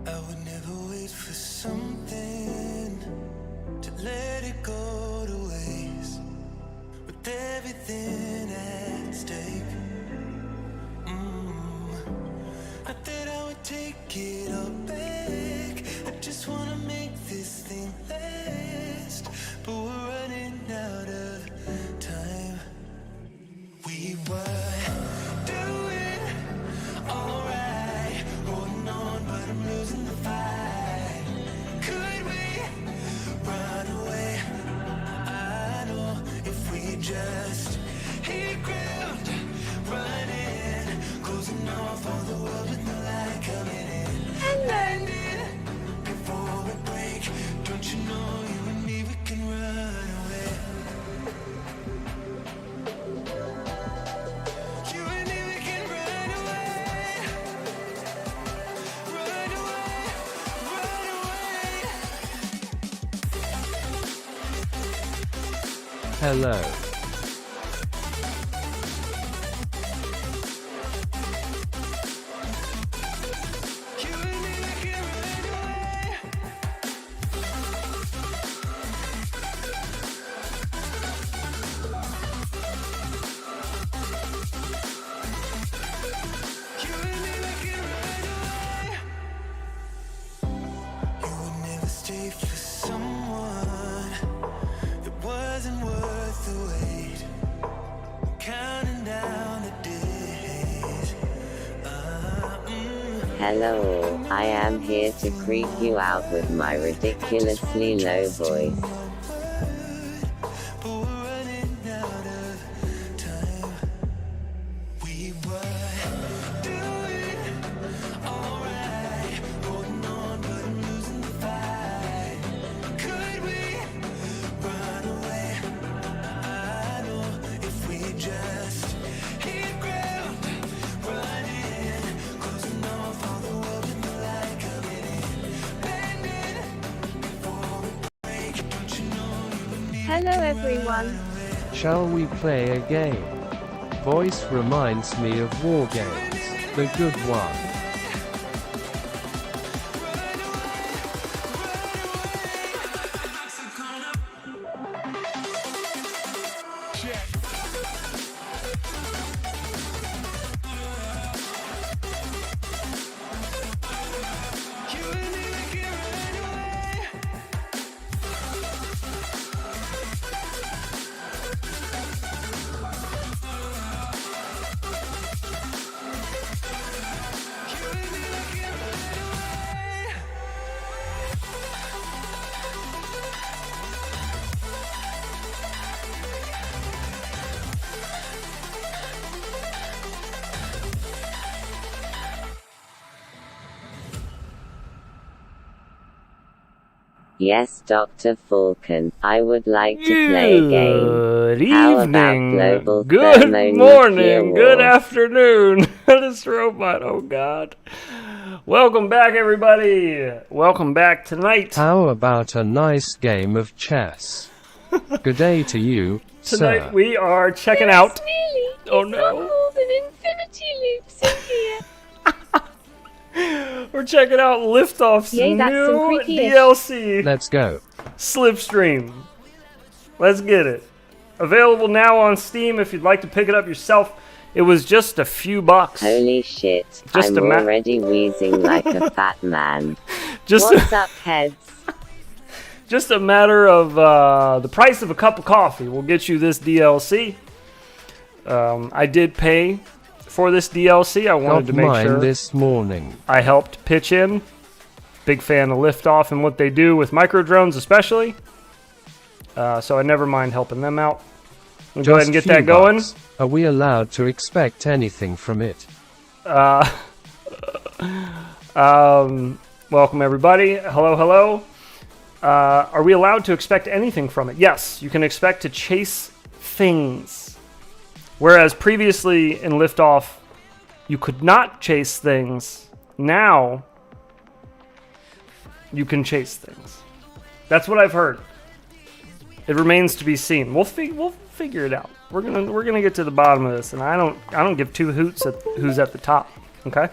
I would never wait for something to let it go to waste. With everything at stake, not that I would take it all back. I just wanna make this thing last, but we're running out of time. We were doing alright, holding on, but I'm losing the fight. Could we run away? I know if we just hit ground, running, closing off all the world with no light coming in. Landing before we break. Don't you know you and me, we can run away. You and me, we can run away. Run away, run away. Hello. You and me, we can run away. You and me, we can run away. You would never stay for someone that wasn't worth the wait. Counting down the days. Hello, I am here to freak you out with my ridiculously low voice. But we're running out of time. We were doing alright, holding on, but I'm losing the fight. Could we run away? I know if we just hit ground, running, closing off all the world with the light coming in. Bending before we break. Don't you know you and me? Hello everyone. Shall we play a game? Voice reminds me of war games, the good one. You and me, we can run away. You and me, we can run away. Yes, Dr. Falcon, I would like to play a game. Good How about evening, global good thermonuclear morning, good war? afternoon. This robot, oh god. Welcome back, everybody. Welcome back tonight. How about a nice game of chess? Good day to you, Tonight sir. we are checking out. Oh It's no. not more than infinity loops in here. We're checking out Liftoff's Yay, that's some new freaky-ish. DLC, Let's go. Slipstream. Let's get it. Available now on Steam if you'd like to pick it up yourself. It was just a few bucks. Holy shit, Just I'm a ma- already wheezing like a fat man. Just What's up, heads? Just a matter of the price of a cup of coffee will get you this DLC. I did pay for this DLC. I wanted Got to make mine sure this morning. I helped pitch in. Big fan of Liftoff and what they do with micro drones, especially. So I never mind helping them out. We'll go ahead and get few that going. bucks. Are we allowed to expect anything from it? Welcome everybody. Hello, hello. Are we allowed to expect anything from it? Yes, you can expect to chase things. Whereas previously in Liftoff, you could not chase things. Now, you can chase things. That's what I've heard. It remains to be seen. We'll figure it out. We're gonna get to the bottom of this, and I don't give two hoots at who's at the top. Okay?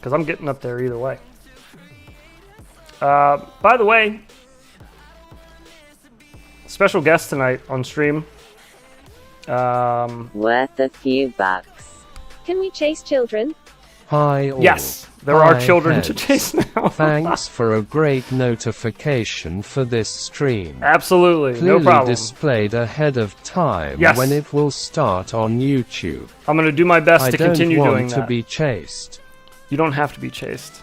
because I'm getting up there either way. By the way, special guest tonight on stream. Worth a few bucks. Can we chase children? Hi all. Yes, there are Hi, children to heads. chase now. Thanks for a great notification for this stream. Absolutely, Clearly no problem. displayed ahead of time Yes. when it will start on YouTube. I'm going to do my best I to don't continue want doing to that. be chased. You don't have to be chased.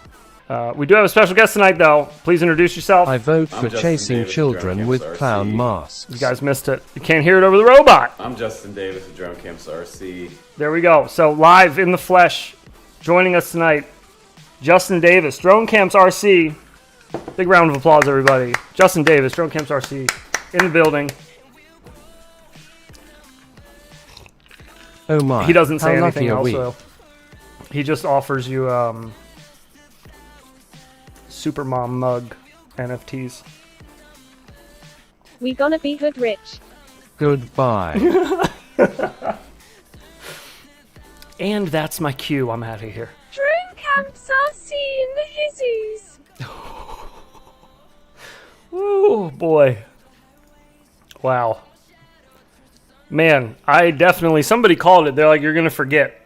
We do have a special guest tonight, though. Please introduce yourself. I vote I'm for Justin chasing Davis, children Drone with Camps clown RC. masks. You guys missed it. You can't hear it over the robot. I'm Justin Davis of Drone Camps RC. There we go. So live in the flesh, joining us tonight, Justin Davis, Drone Camps RC. Big round of applause, everybody. Justin Davis, Drone Camps RC, in the building. Oh my. He doesn't say how anything lucky are else, we? though. He just offers you Supermom mug NFTs. We gonna be hood rich. Goodbye. And that's my cue. I'm out of here. Drone camps RC in the hizzoos. Oh boy. Wow. Man, I definitely, somebody called it. They're like, you're going to forget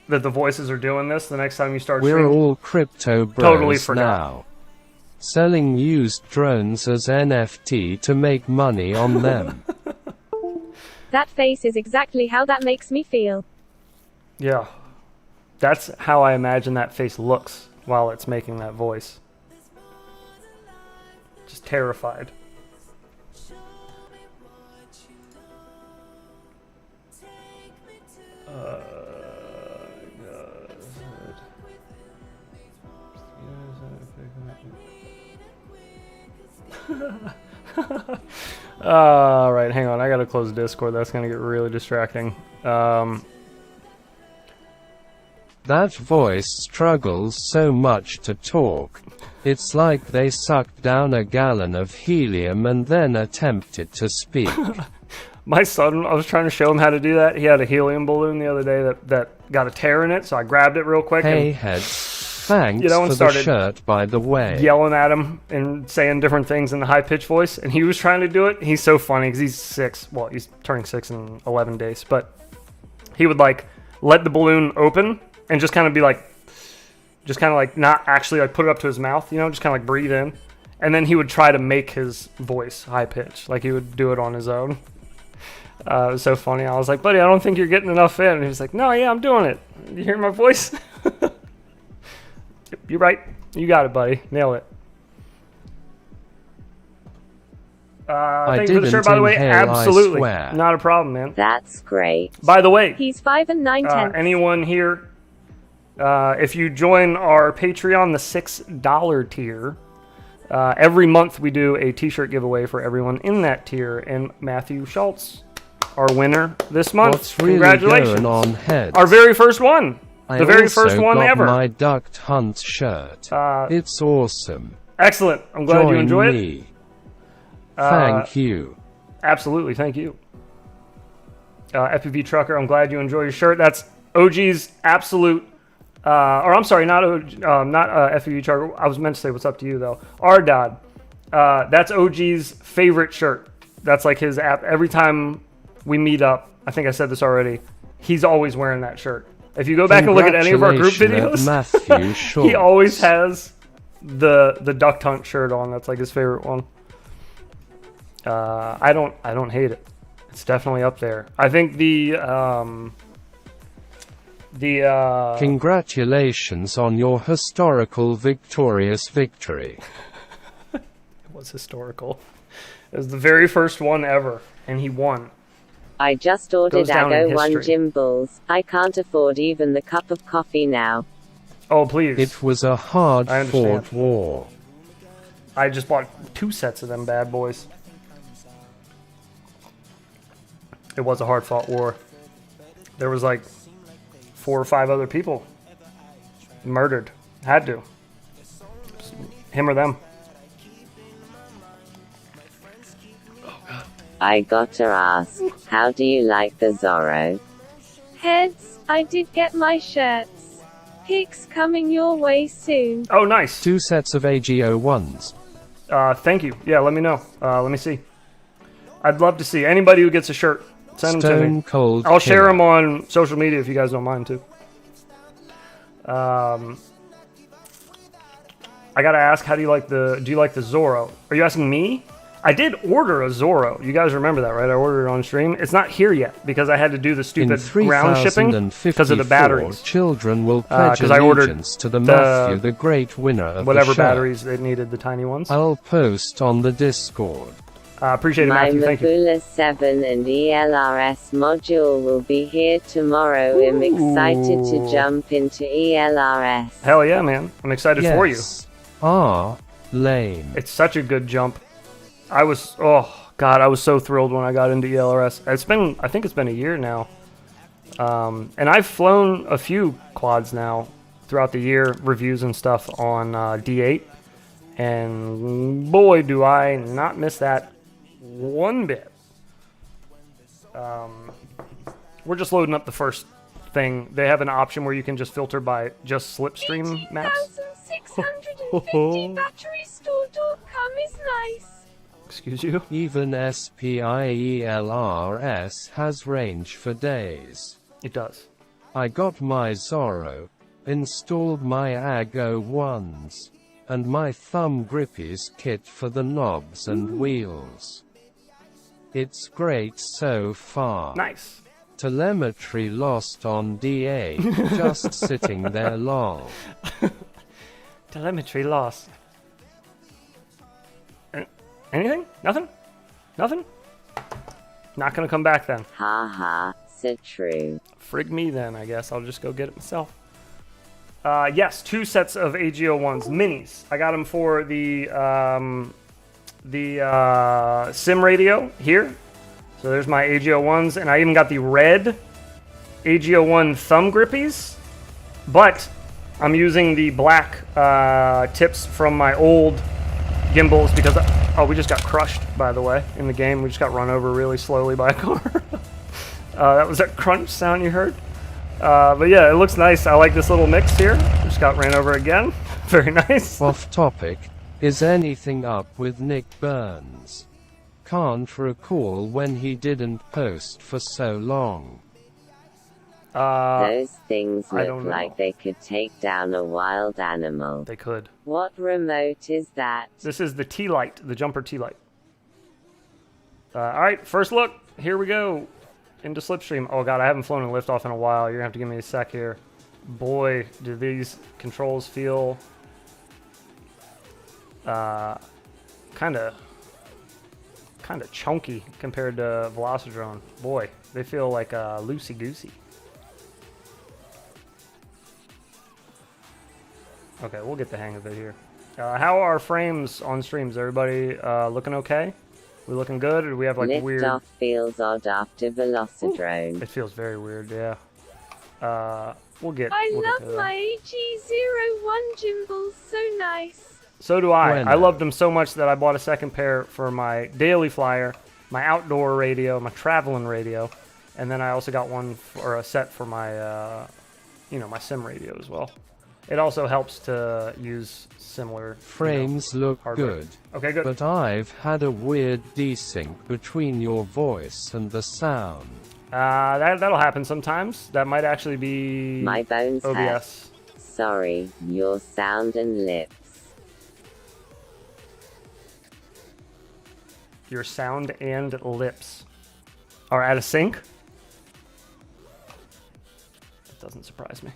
that the voices are doing this the next time you start We're streaming. all crypto bros Totally forgot. now. Selling used drones as NFT to make money on them. That face is exactly how that makes me feel. Yeah. That's how I imagine that face looks while it's making that voice. Just terrified. Alright, hang on. I gotta close Discord. That's gonna get really distracting. That voice struggles so much to talk. It's like they sucked down a gallon of helium and then attempted to speak. My son, I was trying to show him how to do that. He had a helium balloon the other day that got a tear in it, so I grabbed it real quick Hey and heads, thanks You know, and for the started shirt by the way. yelling at him and saying different things in a high-pitched voice. And he was trying to do it. He's so funny because he's 6. Well, he's turning 6 in 11 days. But he would, like, let the balloon open and just kind of be like, just kind of like not actually like put it up to his mouth, you know, just kind of like breathe in. And then he would try to make his voice high-pitched. Like he would do it on his own. It was so funny. I was like, buddy, I don't think you're getting enough in. And he was like, no, yeah, I'm doing it. You hear my voice? You're right. You got it, buddy. Nail it. Thank you for the shirt, by the way. didn't inhale, I Absolutely. swear. Not a problem, man. That's great. By the way, He's 5 and 9/10. anyone here, if you join our Patreon, the $6 tier, every month we do a t-shirt giveaway for everyone in that tier. And Matthew Schultz, our winner this month. What's really Congratulations. going on heads? Our very first one. I The very also first one got ever. my Duck Hunt shirt. It's awesome. Excellent. I'm glad Join you enjoy it. me. Thank you. Absolutely, thank you. FPV Trucker, I'm glad you enjoy your shirt. That's OG's absolute, or I'm sorry, not FPV Trucker. I was meant to say what's up to you though. Ardad, that's OG's favorite shirt. That's like his app. Every time we meet up, I think I said this already, he's always wearing that shirt. If you go back and look at any of our group videos, Matthew Schultz. he always has the Duck Hunt shirt on. That's like his favorite one. I don't hate it. It's definitely up there. I think the Congratulations on your historical victorious victory. it was historical. It was the very first one ever, and he won. I just ordered Goes down in Aggo 1 history. gimbals. I can't afford even the cup of coffee now. Oh please! It was a I hard-fought understand. war. I just bought 2 sets of them bad boys. It was a hard-fought war. There was like 4 or 5 other people murdered. Had to. Him or them. I gotta ask, how do you like the Zorro? Heads, I did get my shirts. Pics coming your way soon. Oh, nice. 2 sets of AGO1s. Thank you. Yeah, let me know. Let me see. I'd love to see anybody who gets a shirt. Send them to me. Stone Cold I'll share Killer. them on social media if you guys don't mind too. I gotta ask, do you like the Zorro? Are you asking me? I did order a Zorro. You guys remember that, right? I ordered it on stream. It's not here yet because I had to do the In stupid ground shipping because of the 3054, batteries. children will pledge 'cause I ordered allegiance to the Matthew, the great winner of Whatever the show. batteries they needed, the tiny ones. I'll post on the Discord. Appreciate it, My Matthew. Thank you. Mabula 7 and ELRS module will be here tomorrow. I'm excited to jump into ELRS. Hell yeah, man! I'm excited for you. Lame. It's such a good jump. I was so thrilled when I got into ELRS. I think it's been a year now. And I've flown a few quads now throughout the year, reviews and stuff on D8. And boy, do I not miss that one bit. We're just loading up the first thing. They have an option where you can just filter by just Slipstream maps. 18,650 battery store.com is nice. Excuse you? Even SPIELRS has range for days. It does. I got my Zorro, installed my AGO1s, and my thumb grippies kit for the knobs and wheels. It's great so far. Nice. Telemetry lost on D8, just sitting there long. Telemetry lost. Anything? Nothing? Nothing? Not gonna come back then. Haha, so true. Frig me then, I guess. I'll just go get it myself. Yes, 2 sets of AGO1s, minis. I got them for the sim radio here. So there's my AGO1s, and I even got the red AGO1 thumb grippies. But I'm using the black tips from my old gimbals because we just got crushed, by the way, in the game. We just got run over really slowly by a car. That was that crunch sound you heard. But yeah, it looks nice. I like this little mix here. Just got ran over again. Very nice. Off topic. Is anything up with Nick Burns? Can't recall when he didn't post for so long. Those things I look don't know. like they could take down a wild animal. They could. What remote is that? This is the T-Light, the jumper T-Light. Alright, first look. Here we go. Into Slipstream. Oh god, I haven't flown in Liftoff in a while. You're gonna have to give me a sec here. Boy, do these controls feel kinda chunky compared to Velocidrone. Boy, they feel like loosey-goosey. Okay, we'll get the hang of it here. How are frames on streams? Everybody looking okay? We looking good, or do we have like weird? Liftoff feels odd after Velocidrone. It feels very weird, yeah. We'll get. I we'll get to love that. my AG01 gimbals, so nice. So do I. When? I loved them so much that I bought a second pair for my daily flyer, my outdoor radio, my traveling radio, and then I also got one or a set for my, my sim radio as well. It also helps to use similar Frames look hardware. good. Okay, good. But I've had a weird desync between your voice and the sound. That'll happen sometimes. That might actually be My bones hurt. OBS. Sorry, your sound and lips. Your sound and lips are out of sync. That doesn't surprise me.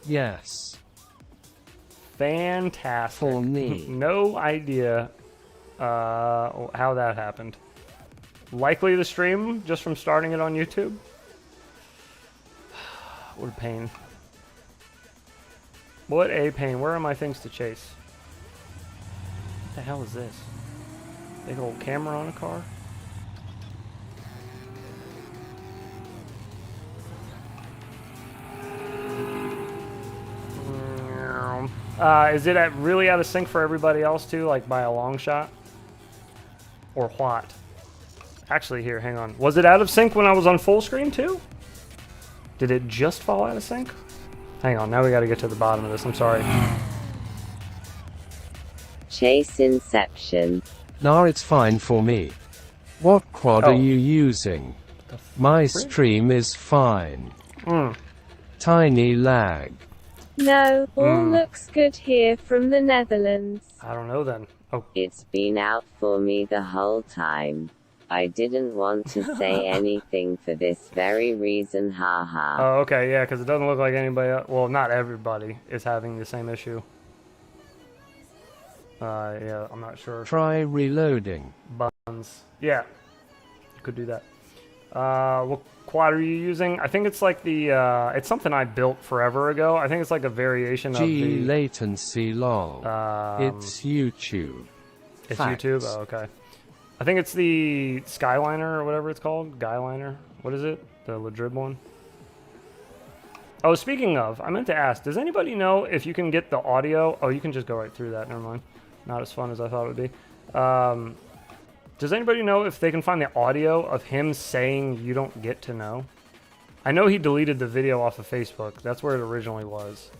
Yes. Fantastic. For me. No idea how that happened. Likely the stream just from starting it on YouTube. What a pain. What a pain. Where are my things to chase? What the hell is this? Big old camera on a car? Is it really out of sync for everybody else too, like by a long shot? Or what? Actually, here, hang on. Was it out of sync when I was on full screen too? Did it just fall out of sync? Hang on, now we gotta get to the bottom of this. I'm sorry. Chase Inception. Nah, it's fine for me. What quad Oh. are you using? My stream is fine. Tiny lag. No, all looks good here from the Netherlands. I don't know then. Oh, It's been out for me the whole time. I didn't want to say anything for this very reason, haha. oh okay, yeah, because it doesn't look like anybody else, well, not everybody is having the same issue. Yeah, I'm not sure. Try reloading. Buttons. Yeah, you could do that. What quad are you using? I think it's like the, it's something I built forever ago. I think it's like a variation of G the... latency lol. It's YouTube. It's Facts. YouTube? Oh, okay. I think it's the Skyliner or whatever it's called. Guyliner. What is it? The Ladrib one? Oh, speaking of, I meant to ask, does anybody know if you can get the audio? Oh, you can just go right through that. Never mind. Not as fun as I thought it would be. Does anybody know if they can find the audio of him saying you don't get to know? I know he deleted the video off of Facebook. That's where it originally was.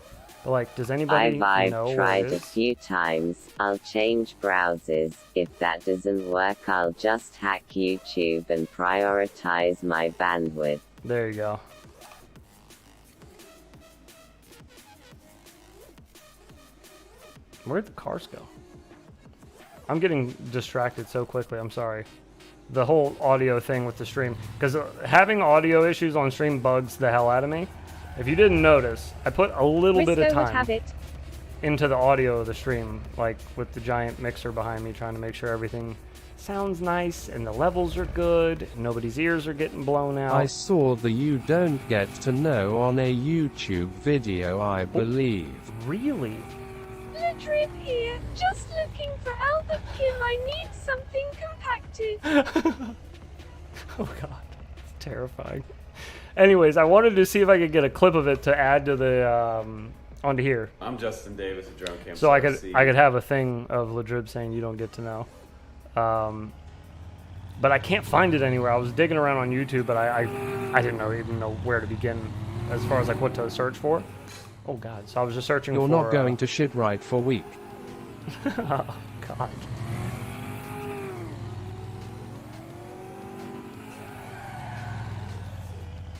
But, like, does anybody know I've where tried it a is? few times. I'll change browsers. If that doesn't work, I'll just hack YouTube and prioritize my bandwidth. There you go. Where'd the cars go? I'm getting distracted so quickly, I'm sorry. The whole audio thing with the stream. Because having audio issues on stream bugs the hell out of me. If you didn't notice, I put a little bit of Risco would time have it. into the audio of the stream. Like with the giant mixer behind me, trying to make sure everything sounds nice and the levels are good. Nobody's ears are getting blown out. I saw the you don't get to know on a YouTube video, I believe. Really? Ladrib here, just looking for Albert Kim. I need something compacted. Oh god, it's terrifying. Anyways, I wanted to see if I could get a clip of it to add to the onto here, I'm Justin Davis of Drone Camp so I RC. could have a thing of Ladrib saying you don't get to know. But I can't find it anywhere. I was digging around on YouTube, but I didn't even know where to begin as far as like what to search for. Oh god, so I was just searching You're for... not going to shit right for week. Oh god.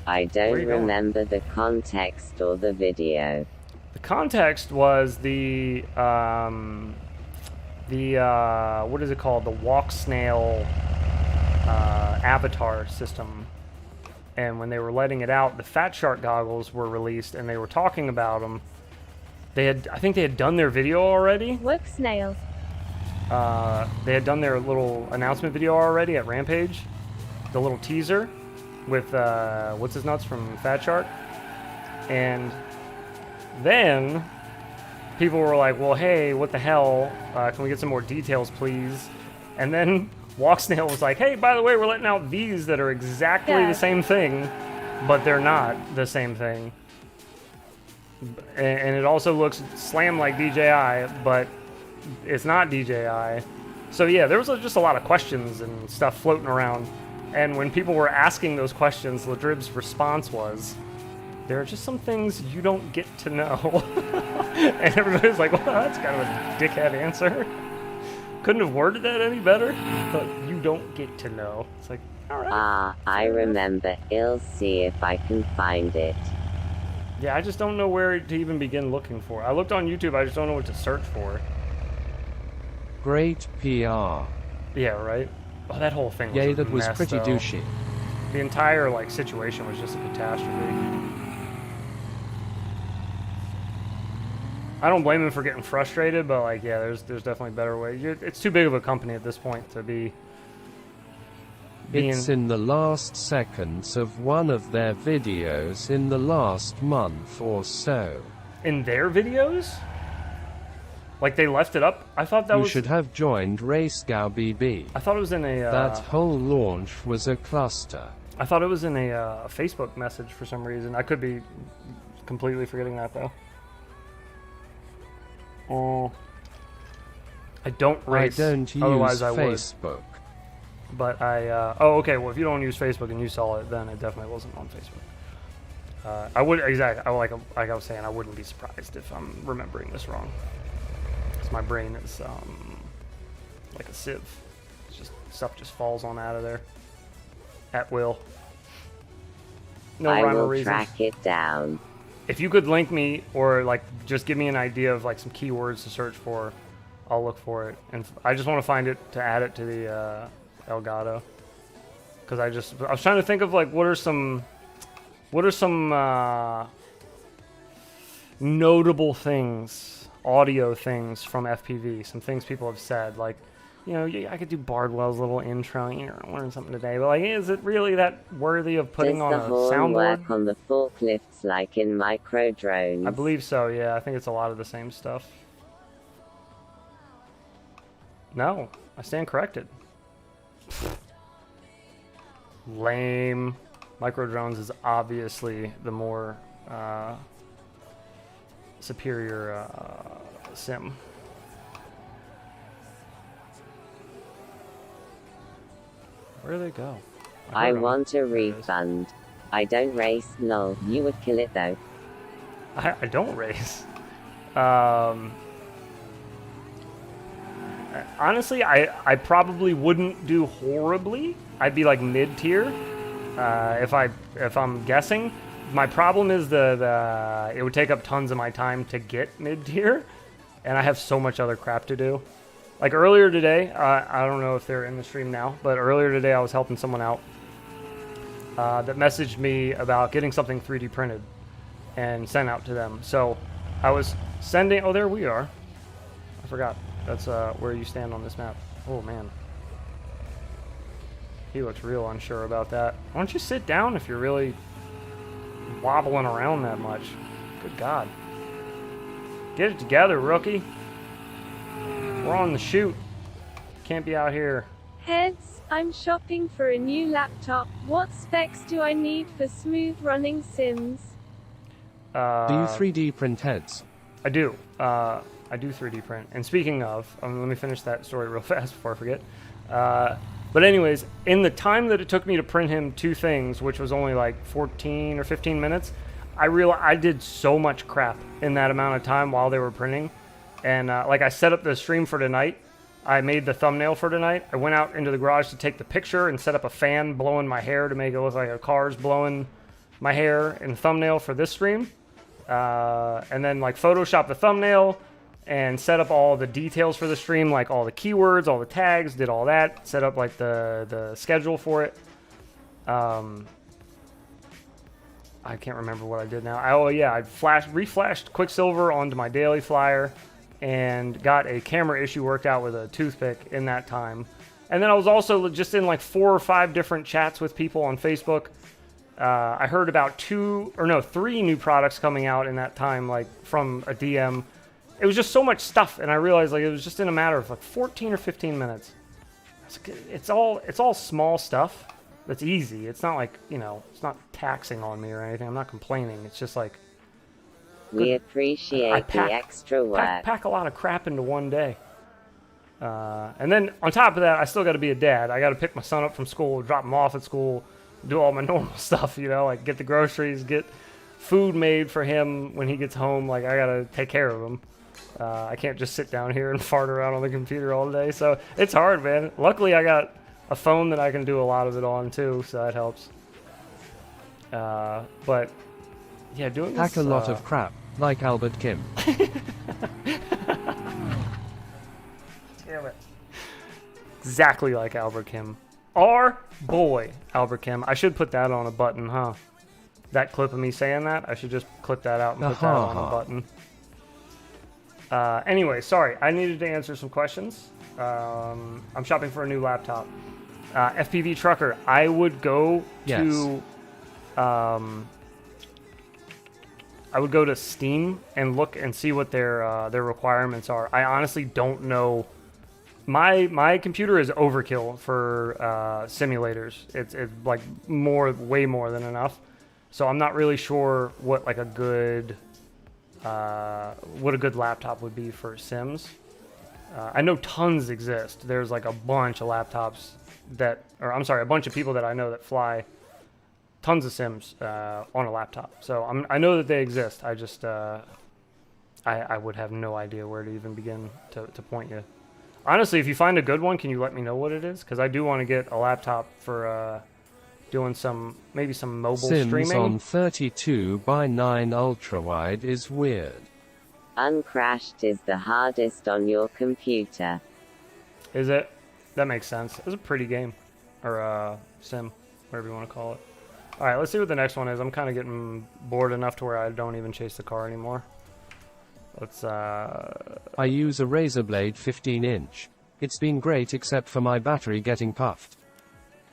I Where don't you going? remember the context or the video. The context was the what is it called? The walk snail avatar system. And when they were letting it out, the Fat Shark goggles were released, and they were talking about them. I think they had done their video already. Work snail. They had done their little announcement video already at Rampage, the little teaser with what's his nuts from Fat Shark, and then people were like, "Well, hey, what the hell? Can we get some more details, please?" And then Walksnail was like, "Hey, by the way, we're letting out these that are exactly Yeah. the same thing, but they're not the same thing." And it also looks slam like DJI, but it's not DJI. So yeah, there was just a lot of questions and stuff floating around. And when people were asking those questions, Ladrib's response was, "There are just some things you don't get to know." And everybody was like, "Well, that's kind of a dickhead answer. Couldn't have worded that any better, but you don't get to know." It's like, all right. Ah, I remember. I'll see if I can find it. Yeah, I just don't know where to even begin looking for. I looked on YouTube, I just don't know what to search for. Great PR. Yeah, right? Oh, that whole thing was Yeah, a that was mess, pretty though. douchey. The entire, like, situation was just a catastrophe. I don't blame him for getting frustrated, but, like, yeah, there's definitely better ways. It's too big of a company at this point to be It's in the last seconds of one of their videos in the last month or so. in their videos? Like, they left it up? I thought that You was... should have joined Racegow BB. I thought it was in a... That whole launch was a cluster. I thought it was in a Facebook message for some reason. I could be completely forgetting that, though. Oh, I don't race. I don't use Otherwise I would. Facebook. But oh, okay. Well, if you don't use Facebook and you saw it, then it definitely wasn't on Facebook. I would exactly. Like I was saying, I wouldn't be surprised if I'm remembering this wrong. Because my brain is like a sieve. It's just stuff just falls on out of there at will. No I rhyme or will reason. track it down. If you could link me or like just give me an idea of like some keywords to search for, I'll look for it. And I just want to find it to add it to the Elgato. Because I was trying to think of like what are some notable things, audio things from FPV. Some things people have said, like, you know, I could do Bardwell's little intro. You know, learn something today, but like, is it really that worthy of putting on a soundboard? Does the horn work on the forklifts like in micro drones? I believe so. Yeah, I think it's a lot of the same stuff. No, I stand corrected. Lame. Micro drones is obviously the more superior sim. Where do they go? I want a refund. I don't race, lol. You would kill it though. I don't race. Honestly, I probably wouldn't do horribly. I'd be like mid-tier. If I'm guessing. My problem is it would take up tons of my time to get mid-tier, and I have so much other crap to do. Like earlier today, I don't know if they're in the stream now, but earlier today I was helping someone out that messaged me about getting something 3D printed and sent out to them. So I was sending, oh, there we are. I forgot. That's where you stand on this map. Oh, man. He looks real unsure about that. Why don't you sit down if you're really wobbling around that much? Good God. Get it together, rookie. We're on the shoot. Can't be out here. Heads, I'm shopping for a new laptop. What specs do I need for smooth running sims? Do you 3D print heads? I do. I do 3D print. And speaking of, let me finish that story real fast before I forget. But anyways, in the time that it took me to print him two things, which was only like 14 or 15 minutes, I realized I did so much crap in that amount of time while they were printing. And like I set up the stream for tonight. I made the thumbnail for tonight. I went out into the garage to take the picture and set up a fan blowing my hair to make it look like a car's blowing my hair in the thumbnail for this stream. And then like Photoshop the thumbnail and set up all the details for the stream, like all the keywords, all the tags, did all that. Set up like the schedule for it. I can't remember what I did now. I reflashed Quicksilver onto my daily flyer and got a camera issue worked out with a toothpick in that time. And then I was also just in like 4 or 5 different chats with people on Facebook. I heard about 3 new products coming out in that time, like from a DM. It was just so much stuff, and I realized like it was just in a matter of like 14 or 15 minutes. It's all small stuff that's easy. It's not like, you know, it's not taxing on me or anything. I'm not complaining. It's just like we appreciate the extra work. Pack a lot of crap into one day. And then on top of that, I still got to be a dad. I got to pick my son up from school, drop him off at school, do all my normal stuff, you know, like get the groceries, get food made for him when he gets home. Like I got to take care of him. I can't just sit down here and fart around on the computer all day. So it's hard, man. Luckily, I got a phone that I can do a lot of it on too, so that helps. But yeah, doing Pack this, a lot of crap, like Albert Kim. Damn it. Exactly like Albert Kim. Our boy, Albert Kim. I should put that on a button, huh? That clip of me saying that, I should just clip that out and put that on a button. Anyway, sorry, I needed to answer some questions. I'm shopping for a new laptop. FPV Trucker, I would go to Steam and look and see what their requirements are. I honestly don't know. My computer is overkill for simulators. It's like way more than enough. So I'm not really sure what like a good laptop would be for Sims. I know tons exist. There's like a bunch of laptops or I'm sorry, a bunch of people that I know that fly tons of sims on a laptop. So I know that they exist. I just I would have no idea where to even begin to point you. Honestly, if you find a good one, can you let me know what it is? Because I do want to get a laptop for doing maybe some mobile Sims streaming. on 32:9 ultra-wide is weird. Uncrashed is the hardest on your computer. Is it? That makes sense. It's a pretty game. Or sim, whatever you want to call it. Alright, let's see what the next one is. I'm kind of getting bored enough to where I don't even chase the car anymore. Let's, I use a Razer Blade 15-inch. It's been great except for my battery getting puffed.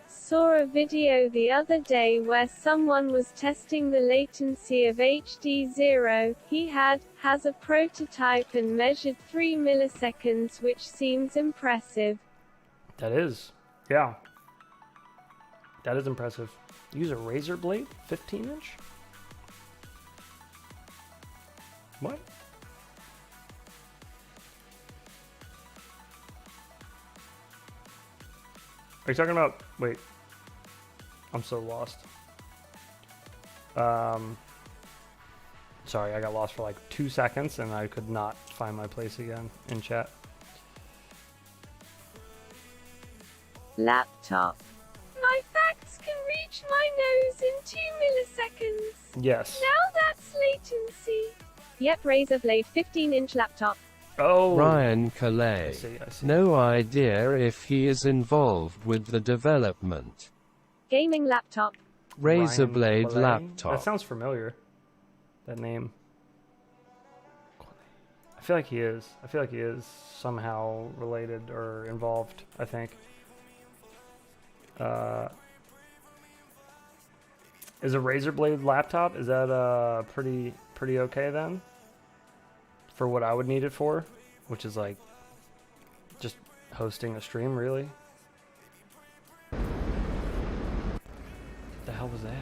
Saw a video the other day where someone was testing the latency of HD0. He has a prototype and measured 3 milliseconds, which seems impressive. That is. Yeah. That is impressive. Use a Razer Blade 15-inch? What? Are you talking about... Wait. I'm so lost. Sorry, I got lost for like 2 seconds and I could not find my place again in chat. Laptop. My facts can reach my nose in 2 milliseconds. Yes. Now that's latency. Yep, Razer Blade 15-inch laptop. Oh. Ryan Calais. I see. No idea if he is involved with the development. Gaming laptop. Razer Ryan Blade Calais? laptop. That sounds familiar. That name. I feel like he is. I feel like he is somehow related or involved, I think. Is a Razer Blade laptop, is that pretty okay then? For what I would need it for, which is like just hosting a stream, really. What the hell was that?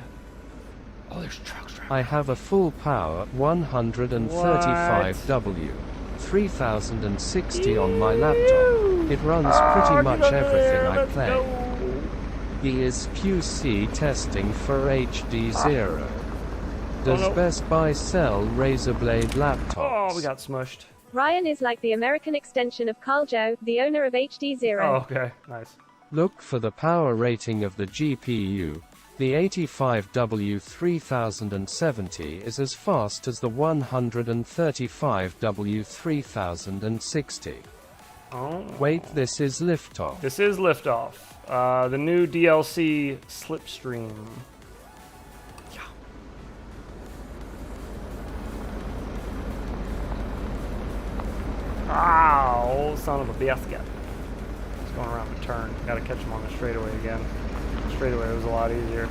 Oh, there's trucks driving. I have a full power 135W 3060 on my laptop. It runs pretty much everything I play. He is QC testing for HD0. Does Best Buy sell Razer Blade laptops? Oh, we got smushed. Ryan is like the American extension of Carl Joe, the owner of HD0. Oh, okay. Nice. Look for the power rating of the GPU. The 85W 3070 is as fast as the 135W 3060. Oh. Wait, this is Liftoff. This is Liftoff. The new DLC Slipstream. Ow, son of a biscuit. He's going around the turn. Gotta catch him on the straightaway again. Straightaway was a lot easier.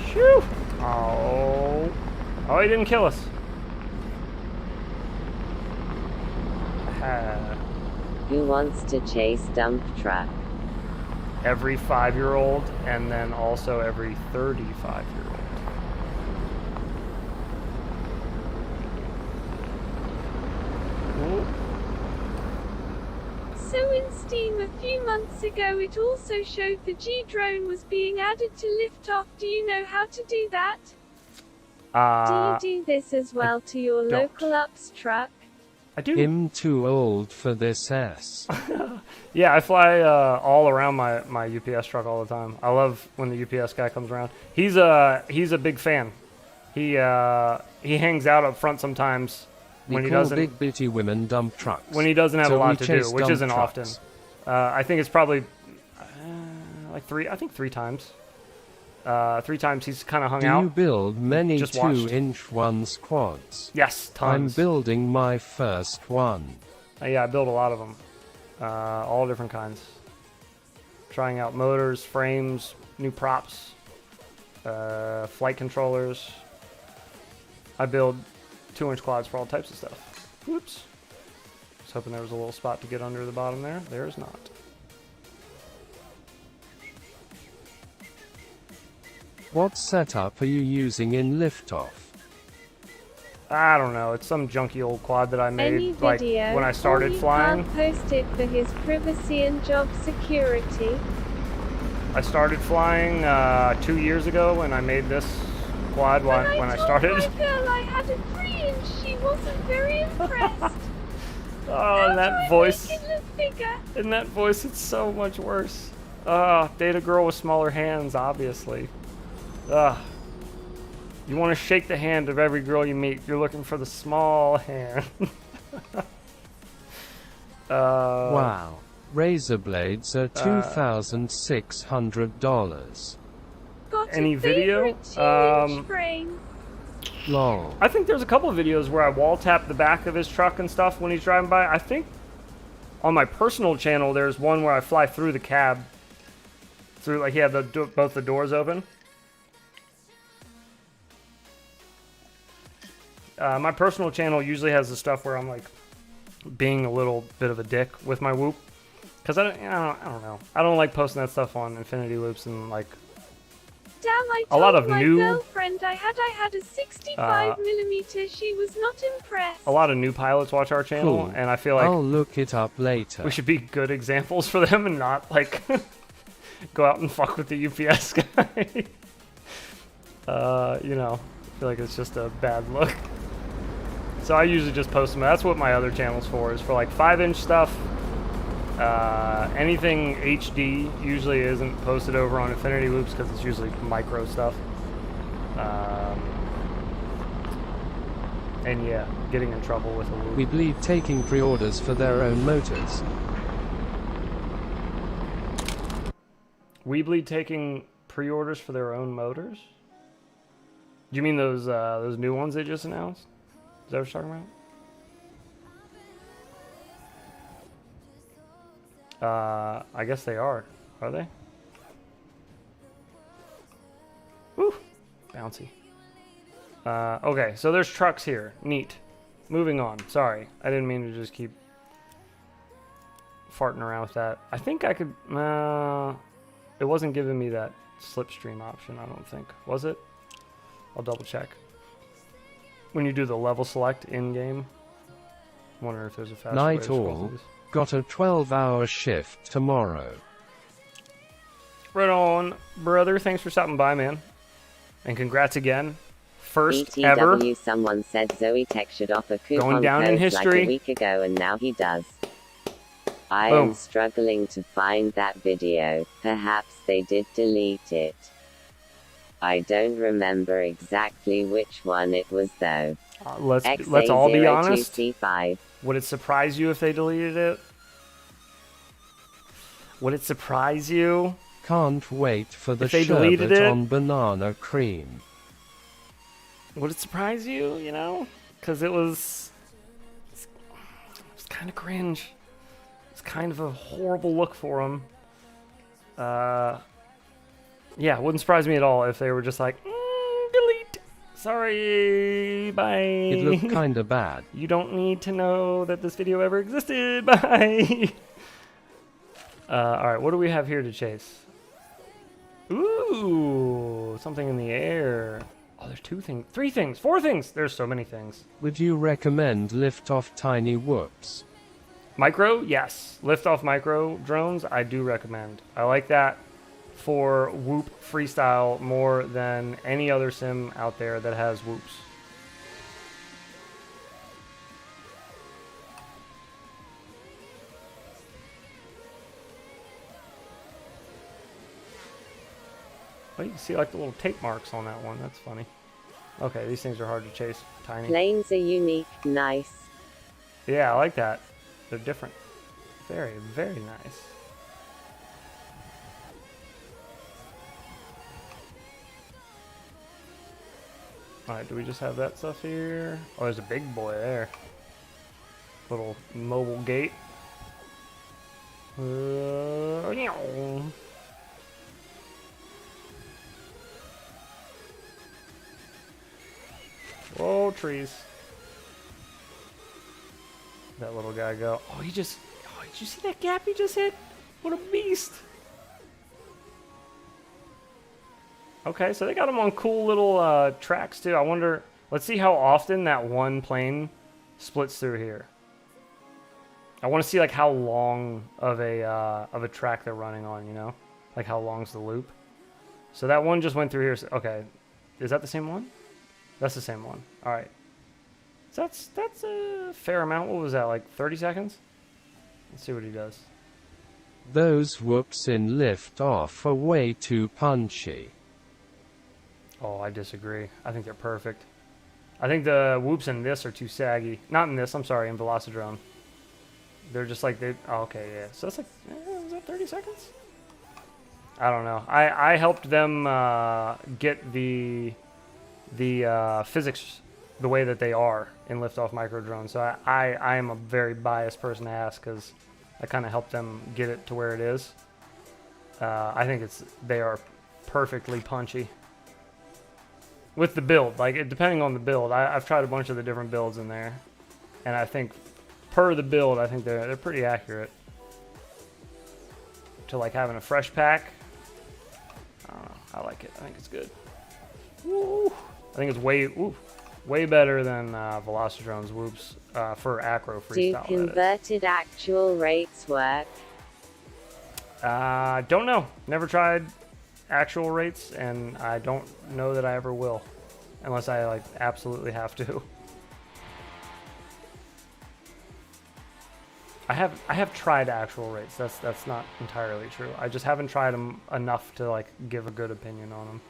Shoo! Oh. Oh, he didn't kill us. Who wants to chase dump truck? Every 5-year-old, and then also every 35-year-old. So in Steam a few months ago it also showed the G-Drone was being added to Liftoff. Do you know how to do that? Do you do this as well to your local ups truck? I do. I'm too old for this S. Yeah, I fly all around my UPS truck all the time. I love when the UPS guy comes around. He's a big fan. He hangs out up front sometimes. When he doesn't, big bitty women dump trucks. when he doesn't have a lot to do, chase which dump isn't often. trucks. I think it's probably like 3 times. 3 times he's kind of hung Do out. you build many Just watched. 2-inch ones quads? Yes, I'm tons. building my first one. Yeah, I build a lot of them. All different kinds. Trying out motors, frames, new props, flight controllers. I build 2-inch quads for all types of stuff. Whoops. I was hoping there was a little spot to get under the bottom there. There is not. What setup are you using in Liftoff? I don't know. It's some junky old quad that I made Any like video, when I started or he flying. can't post it for his privacy and job security. I started flying 2 years ago, and I made this quad when I started. My girl I had a 3-inch. She wasn't very impressed. Oh, and that voice. Make it look bigger? In that voice, it's so much worse. Date a girl with smaller hands, obviously. You want to shake the hand of every girl you meet. You're looking for the small hand. Wow. Razor blades are $2,600. Got Any a video? favorite 2-inch frame. Lol. I think there's a couple of videos where I wall tap the back of his truck and stuff when he's driving by. I think on my personal channel, there's one where I fly through the cab. Through, like, he had both the doors open. My personal channel usually has the stuff where I'm like being a little bit of a dick with my whoop, because I don't know. I don't like posting that stuff on Infinity Loops and like Damn, I a lot told of my new girlfriend I had a 65mm. She was not impressed. a lot of new pilots watch our channel, Cool. and I feel like I'll look it up later. we should be good examples for them and not like go out and fuck with the UPS guy. You know, I feel like it's just a bad look. So I usually just post them. That's what my other channel's for, is for like 5-inch stuff. Anything HD usually isn't posted over on Infinity Loops because it's usually micro stuff. And yeah, getting in trouble with a loop. We bleed taking pre-orders for their own motors. Weebly taking pre-orders for their own motors? Do you mean those new ones they just announced? Is that what you're talking about? I guess they are. Are they? Woo! Bouncy. Okay, so there's trucks here. Neat. Moving on. Sorry. I didn't mean to just keep farting around with that. I think I could... it wasn't giving me that slipstream option, I don't think. Was it? I'll double check. When you do the level select in-game. I wonder if there's a faster way to Night scroll all. through this. Got a 12-hour shift tomorrow. Right on, brother. Thanks for stopping by, man. And congrats again. First BTW, ever. someone said Zoe Tech should offer Going coupon down in codes like history. a week ago, and now he does. I Boom. am struggling to find that video. Perhaps they did delete it. I don't remember exactly which one it was though. Let's all be honest. XA02C5. Would it surprise you if they deleted it? Would it surprise you? Can't wait for the If they deleted sherbet it? on banana cream. Would it surprise you, you know? Because it was kind of cringe. It's kind of a horrible look for them. Yeah, it wouldn't surprise me at all if they were just like, delete. Sorry, bye. It looked kinda bad. You don't need to know that this video ever existed. Bye. Alright, what do we have here to chase? Ooh, something in the air. Oh, there's 2 things, 3 things, 4 things. There's so many things. Would you recommend Liftoff Tiny Whoops? Micro, yes. Liftoff micro drones, I do recommend. I like that for Whoop freestyle more than any other sim out there that has whoops. Oh, you can see like the little tape marks on that one. That's funny. Okay, these things are hard to chase. Tiny. Planes are unique, nice. Yeah, I like that. They're different. Very, very nice. Alright, do we just have that stuff here? Oh, there's a big boy there. Little mobile gate. Whoa, trees. That little guy go. Oh, he just... Oh, did you see that gap he just hit? What a beast. Okay, so they got him on cool little tracks too. I wonder Let's see how often that one plane splits through here. I want to see like how long of a track they're running on, you know? Like how long's the loop. So that one just went through here. Okay. Is that the same one? That's the same one. All right. So that's a fair amount. What was that, like 30 seconds? Let's see what he does. Those whoops in Liftoff are way too punchy. Oh, I disagree. I think they're perfect. I think the whoops in this are too saggy. Not in this, I'm sorry, in Velocidrone. They're just like, oh, okay, yeah. So that's like, is that 30 seconds? I don't know. I helped them get the physics the way that they are in Liftoff Microdrone. So I am a very biased person to ask because I kind of helped them get it to where it is. I think they are perfectly punchy. With the build, like depending on the build, I've tried a bunch of the different builds in there, and I think per the build, I think they're pretty accurate. To like having a fresh pack, I don't know. I like it. I think it's good. Woo! I think it's way better than Velocidrone's whoops for acro freestyle. Do converted actual rates work? Don't know. Never tried actual rates, and I don't know that I ever will, unless I like absolutely have to. I have tried actual rates. That's not entirely true. I just haven't tried them enough to like give a good opinion on them.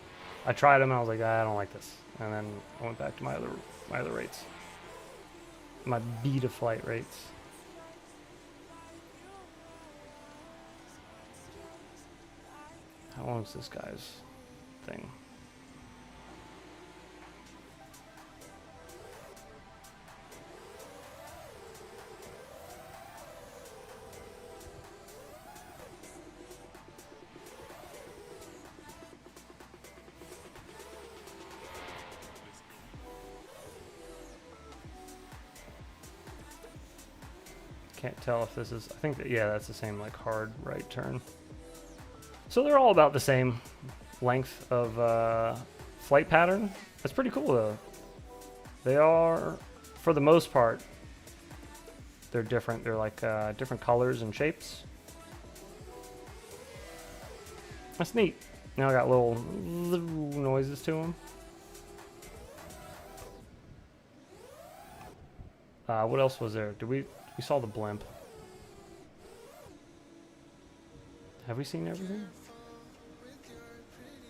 I tried them and I was like, I don't like this, and then I went back to my other rates, my beta flight rates. How long is this guy's thing? Can't tell if this is, I think that, yeah, that's the same like hard right turn. So they're all about the same length of flight pattern. That's pretty cool though. They are, for the most part, they're different. They're like different colors and shapes. That's neat. Now I got little noises to them. What else was there? We saw the blimp. Have we seen everything?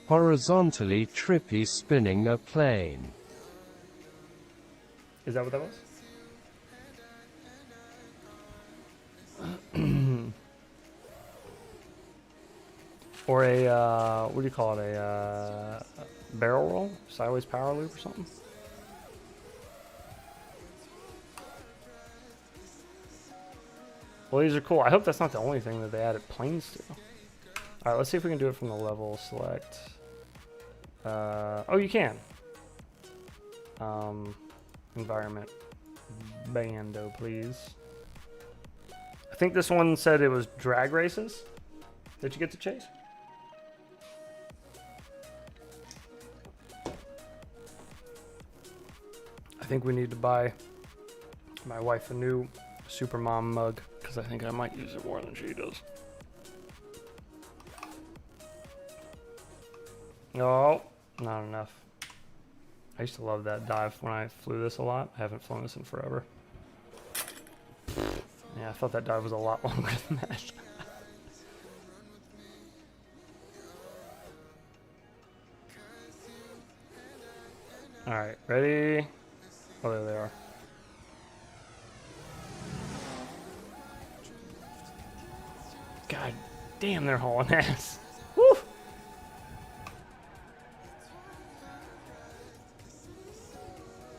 Horizontally trippy spinning a plane. Is that what that was? Or a, what do you call it? A barrel roll? Sideways power loop or something? Well, these are cool. I hope that's not the only thing that they added planes to. Alright, let's see if we can do it from the level select. Oh, you can. Environment. Bando, please. I think this one said it was drag races. Did you get to chase? I think we need to buy my wife a new Supermom mug, because I think I might use it more than she does. No, not enough. I used to love that dive when I flew this a lot. I haven't flown this in forever. Yeah, I thought that dive was a lot longer than that. Alright, ready? Oh, there they are. God damn, they're hauling ass. Woo!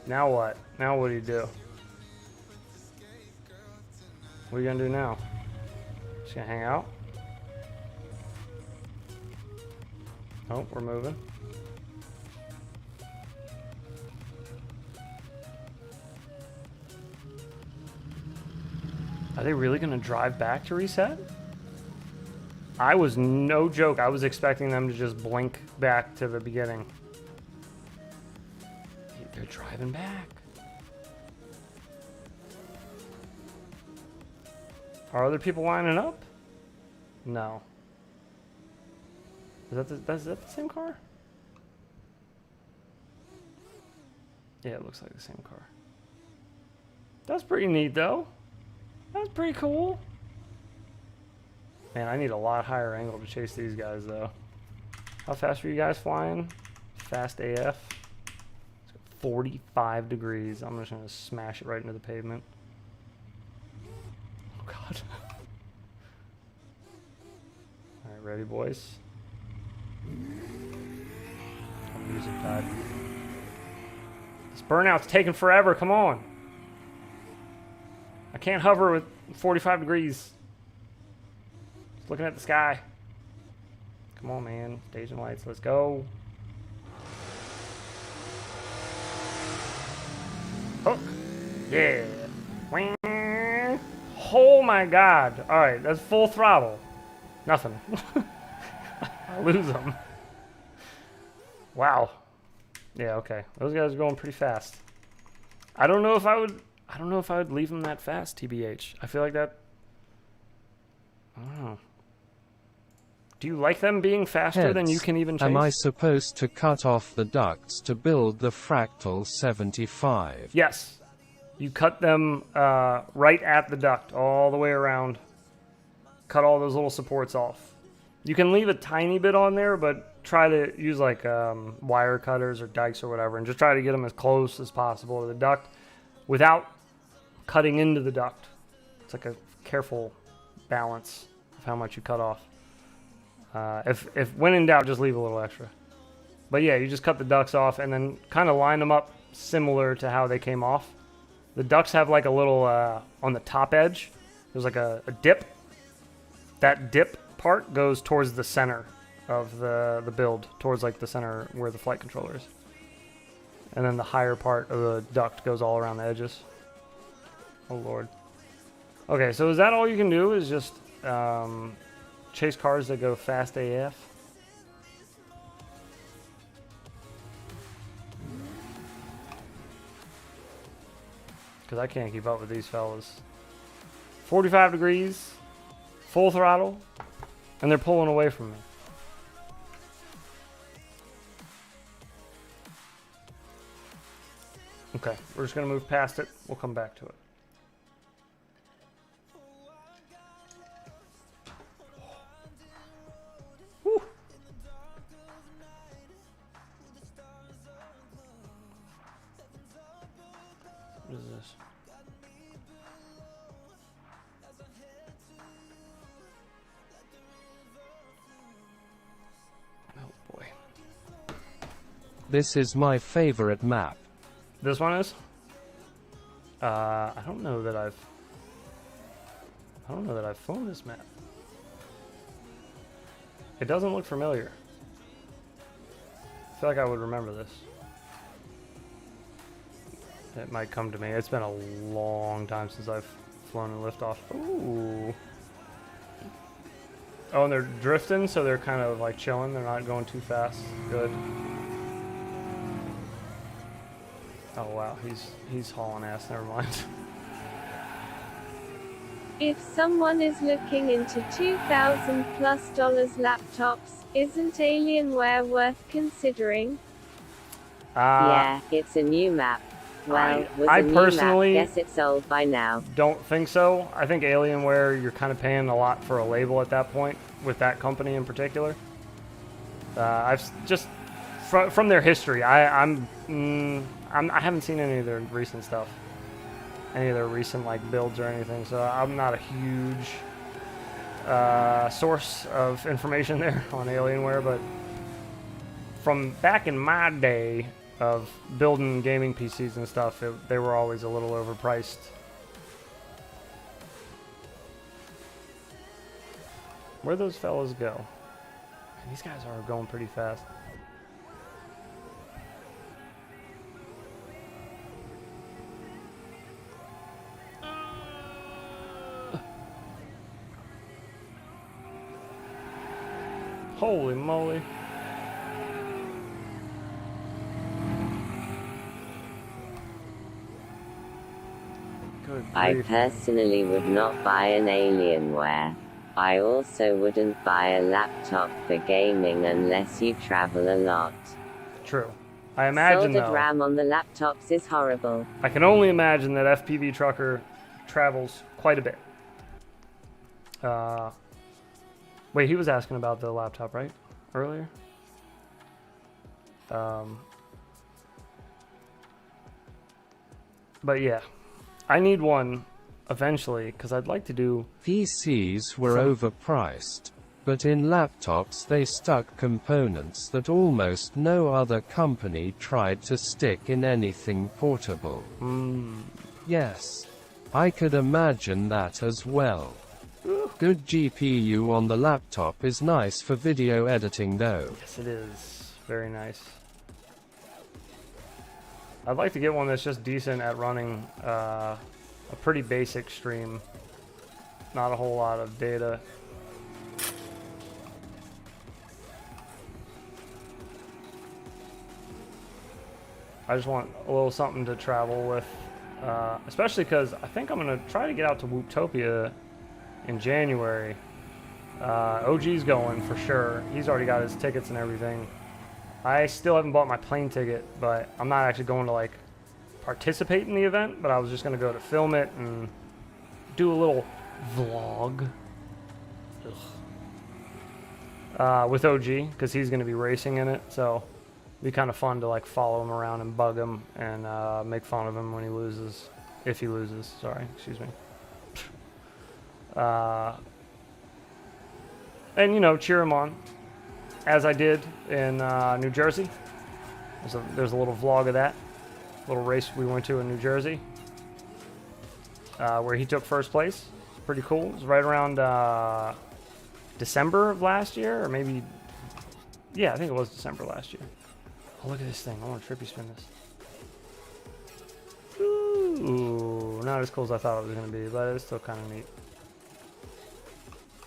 Now what? Now what do you do? What are you gonna do now? Just gonna hang out? Oh, we're moving. Are they really gonna drive back to reset? I was, no joke, I was expecting them to just blink back to the beginning. They're driving back. Are other people lining up? No. Is that the same car? Yeah, it looks like the same car. That's pretty neat, though. That's pretty cool. Man, I need a lot higher angle to chase these guys, though. How fast are you guys flying? Fast AF. 45 degrees. I'm just going to smash it right into the pavement. Oh, God. All right, ready, boys? Oh, music died. This burnout's taking forever. Come on. I can't hover with 45 degrees. Just looking at the sky. Come on, man. Staging lights. Let's go. Hook. Yeah. Oh my God. All right, that's full throttle. Nothing. I lose them. Wow. Yeah, okay. Those guys are going pretty fast. I don't know if I would leave them that fast, TBH. I feel like that. I don't know. Do you like them being faster than you can even chase? Am I supposed to cut off the ducts to build the Fractal 75? Yes. You cut them right at the duct, all the way around. Cut all those little supports off. You can leave a tiny bit on there, but try to use like wire cutters or dikes or whatever, and just try to get them as close as possible to the duct without cutting into the duct. It's like a careful balance of how much you cut off. If when in doubt, just leave a little extra. But yeah, you just cut the ducts off and then kind of line them up similar to how they came off. The ducts have like a little, on the top edge, there's like a dip. That dip part goes towards the center of the build, towards like the center where the flight controller is. And then the higher part of the duct goes all around the edges. Oh Lord. Okay, so is that all you can do, is just chase cars that go fast AF? Because I can't keep up with these fellas. 45 degrees, full throttle, and they're pulling away from me. Okay, we're just going to move past it. We'll come back to it. Whew. What is this? Oh boy. This is my favorite map. This one is? I don't know that I've flown this map. It doesn't look familiar. I feel like I would remember this. It might come to me. It's been a long time since I've flown in Liftoff. Ooh. Oh, and they're drifting, so they're kind of like chilling. They're not going too fast. Good. Oh wow, he's hauling ass. Never mind. If someone is looking into $2,000+ laptops, isn't Alienware worth considering? Yeah, it's a new map. Well, I personally guess it's sold by now. Don't think so. I think Alienware, you're kind of paying a lot for a label at that point with that company in particular. I've just from their history, I haven't seen any of their recent stuff, any of their recent like builds or anything. So I'm not a huge source of information there on Alienware, but from back in my day of building gaming PCs and stuff, they were always a little overpriced. Where'd those fellas go? Man, these guys are going pretty fast. Holy moly. I grief. personally would not buy an Alienware. I also wouldn't buy a laptop for gaming unless you travel a lot. True. I imagine, Soldered though, RAM on the laptops is horrible. I can only imagine that FPV Trucker travels quite a bit. Wait, he was asking about the laptop, right? Earlier? But yeah, I need one eventually because I'd like to do... PCs were overpriced, but in laptops they stuck components that almost no other company tried to stick in anything portable. Yes, I could imagine that as well. Good GPU on the laptop is nice for video editing though. Yes, it is. Very nice. I'd like to get one that's just decent at running a pretty basic stream. Not a whole lot of data. I just want a little something to travel with. Especially because I think I'm going to try to get out to Wooptopia in January. OG's going for sure. He's already got his tickets and everything. I still haven't bought my plane ticket, but I'm not actually going to like participate in the event, but I was just going to go to film it and do a little vlog with OG because he's going to be racing in it, so it'd be kind of fun to like follow him around and bug him and make fun of him when he loses, if he loses, sorry, excuse me. And you know, cheer him on as I did in New Jersey. There's a little vlog of that little race we went to in New Jersey where he took first place. Pretty cool. It was right around December of last year, or maybe, yeah, I think it was December last year. Oh, look at this thing. I want to trippy spin this. Ooh, not as cool as I thought it was going to be, but it's still kind of neat.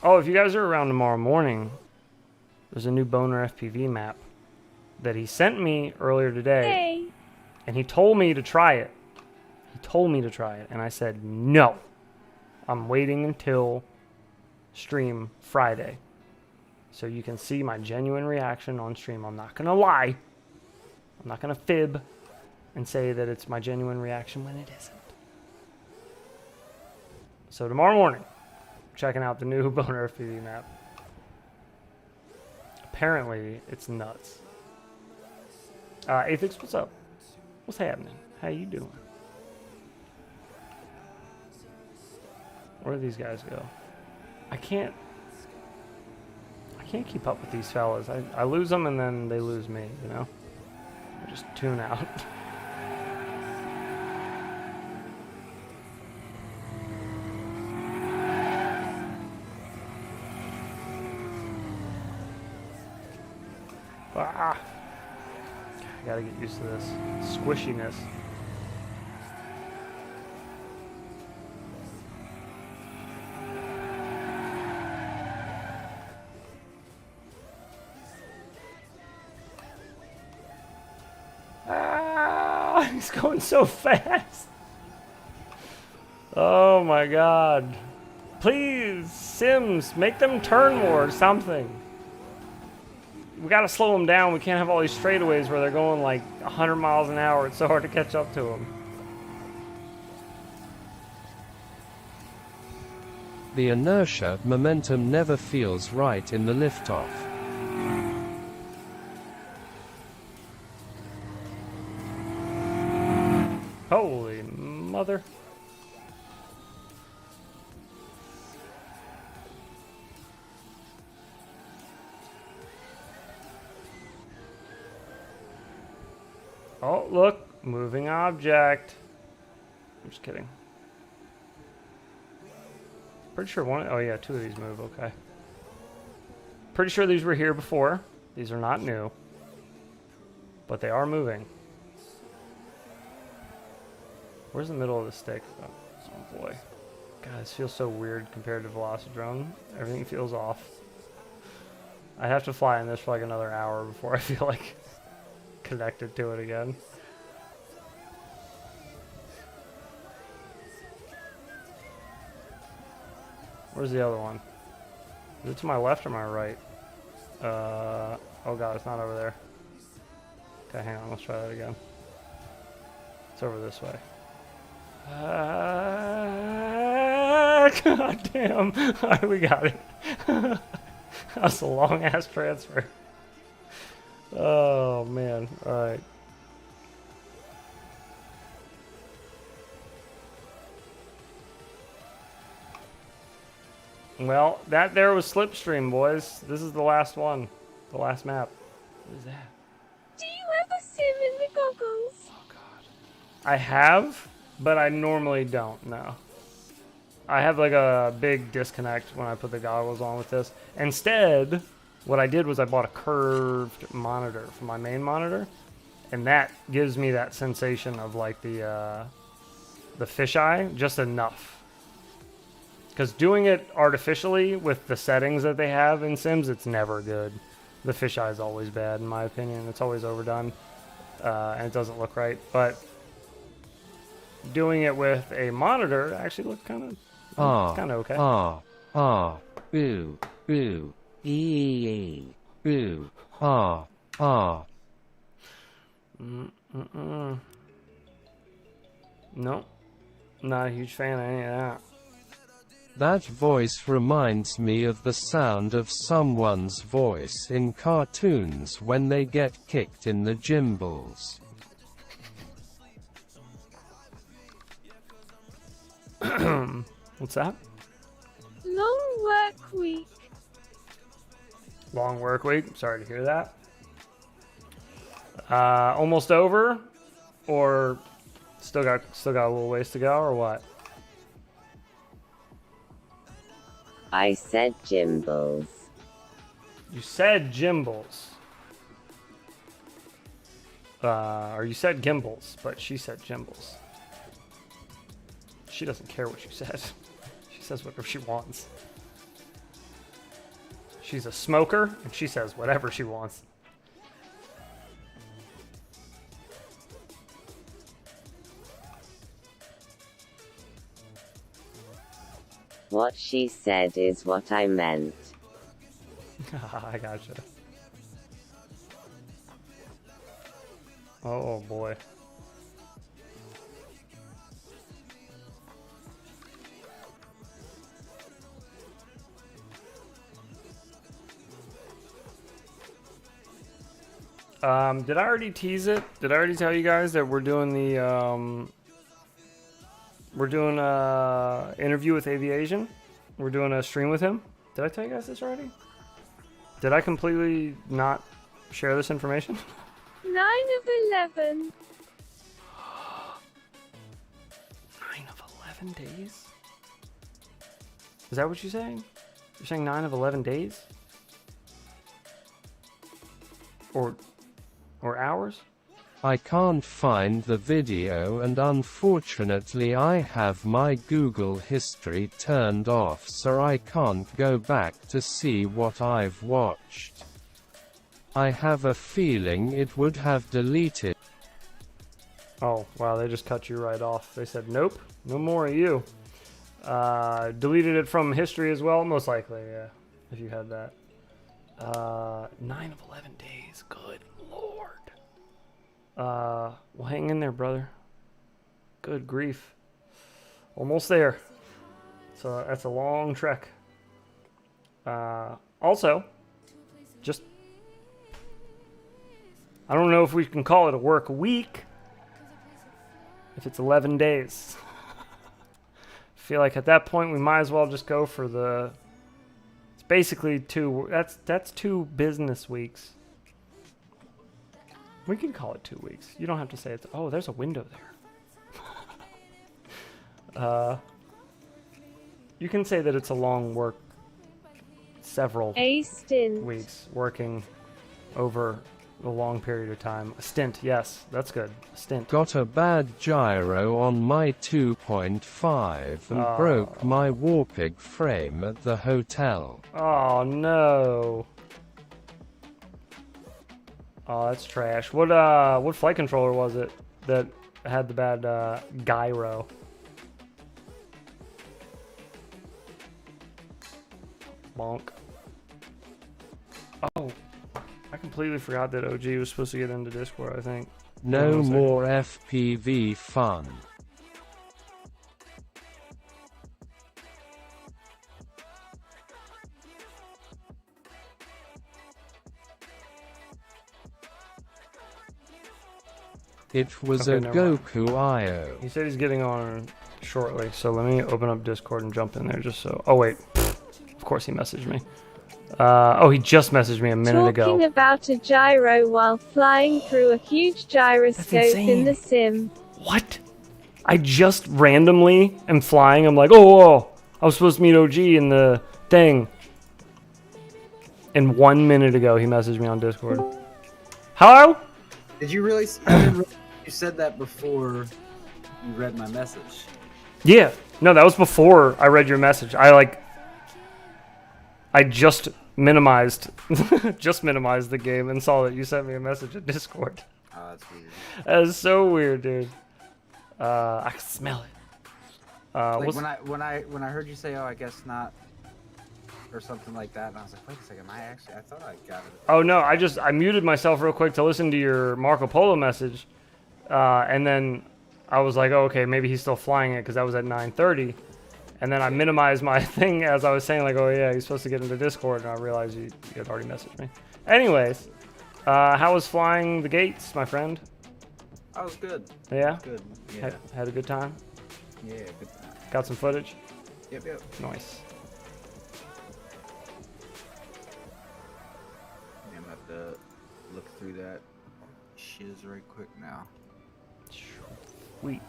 Oh, if you guys are around tomorrow morning, there's a new Boner FPV map that he sent me earlier today. Hey. And he told me to try it. He told me to try it, and I said, no. I'm waiting until stream Friday. So you can see my genuine reaction on stream. I'm not going to lie. I'm not going to fib and say that it's my genuine reaction when it isn't. So tomorrow morning, checking out the new Boner FPV map. Apparently, it's nuts. Athix, what's up? What's happening? How you doing? Where do these guys go? I can't keep up with these fellas. I lose them and then they lose me, you know? I just tune out. Ah! I gotta get used to this squishiness. Ah! He's going so fast. Oh my god. Please, Sims, make them turn more or something. We gotta slow them down. We can't have all these straightaways where they're going like 100 miles an hour. It's so hard to catch up to them. The inertia momentum never feels right in the liftoff. Holy mother. Oh, look, moving object. I'm just kidding. Pretty sure one, oh yeah, two of these move, okay. Pretty sure these were here before. These are not new. But they are moving. Where's the middle of the stick? Oh boy. God, this feels so weird compared to Velocidrone. Everything feels off. I have to fly in this for like another hour before I feel like connected to it again. Where's the other one? Is it to my left or my right? Oh god, it's not over there. Okay, hang on, let's try that again. It's over this way. God damn. Alright, we got it. That's a long ass transfer. Oh man, alright. Well, that there was Slipstream, boys. This is the last one. The last map. What is that? Do you ever sim in the goggles? Oh god. I have, but I normally don't, no. I have like a big disconnect when I put the goggles on with this. Instead, what I did was I bought a curved monitor for my main monitor, and that gives me that sensation of like the fisheye, just enough. Because doing it artificially with the settings that they have in Sims, it's never good. The fisheye is always bad, in my opinion. It's always overdone, and it doesn't look right. But doing it with a monitor actually looks kind of okay. Boo, boo, boo, Nope, not a huge fan of any of that. That voice reminds me of the sound of someone's voice in cartoons when they get kicked in the gimballs. What's that? Long work week. Long work week. Sorry to hear that. Almost over, or still got a little ways to go, or what? I said Jimbles. You said Jimbles. Or you said Gimbals, but she said Jimbles. She doesn't care what you said. She says whatever she wants. She's a smoker, and she says whatever she wants. What she said is what I meant. I gotcha. Oh boy. Did I already tease it? Did I already tell you guys that we're doing the interview with Aviation? We're doing a stream with him. Did I tell you guys this already? Did I completely not share this information? 9 of 11. 9 of 11 days? Is that what you're saying? You're saying 9 of 11 days? Or hours? I can't find the video, and unfortunately I have my Google history turned off, so I can't go back to see what I've watched. I have a feeling it would have deleted. Oh, wow, they just cut you right off. They said, nope, no more of you. Deleted it from history as well? Most likely, yeah, if you had that. 9 of 11 days, good lord. Well, hang in there, brother. Good grief. Almost there. So that's a long trek. Also, just, I don't know if we can call it a work week if it's 11 days. I feel like at that point we might as well just go for the, it's basically that's 2 business weeks. We can call it 2 weeks. You don't have to say it's, oh, there's a window there. You can say that it's a long work, several weeks working over a long period of time. A stint, yes, that's good. A stint. Got a bad gyro on my 2.5 and broke my Warpig frame at the hotel. Oh no. Oh, that's trash. What flight controller was it that had the bad gyro? Bonk. Oh, I completely forgot that OG was supposed to get into Discord, I think. No more FPV fun. It was Okay, a never mind. Goku IO. He said he's getting on shortly, so let me open up Discord and jump in there just so... Oh, wait. Of course he messaged me. Oh, he just messaged me a minute ago. Talking about a gyro while flying through a huge gyroscope in the sim. What? I just randomly am flying. I'm like, oh, I was supposed to meet OG in the thing. And 1 minute ago, he messaged me on Discord. Hello? Did you really? I didn't realize you said that before you read my message. Yeah. No, that was before I read your message. I just minimized the game and saw that you sent me a message in Discord. Oh, that's weird. That is so weird, dude. I can smell it. Like when I heard you say, "Oh, I guess not," or something like that, and I was like, "Wait a second, I thought I got it." Oh no, I muted myself real quick to listen to your Marco Polo message, and then I was like, oh, okay, maybe he's still flying it because that was at 9:30, and then I minimized my thing as I was saying, like, oh yeah, he's supposed to get into Discord, and I realized you had already messaged me. Anyways, how was flying the gates, my friend? I was good. Yeah? Good. Yeah. Had a good time? Yeah, good time. Got some footage? Yep. Nice. Yeah, I'm gonna have to look through that shiz right quick now. Sweet.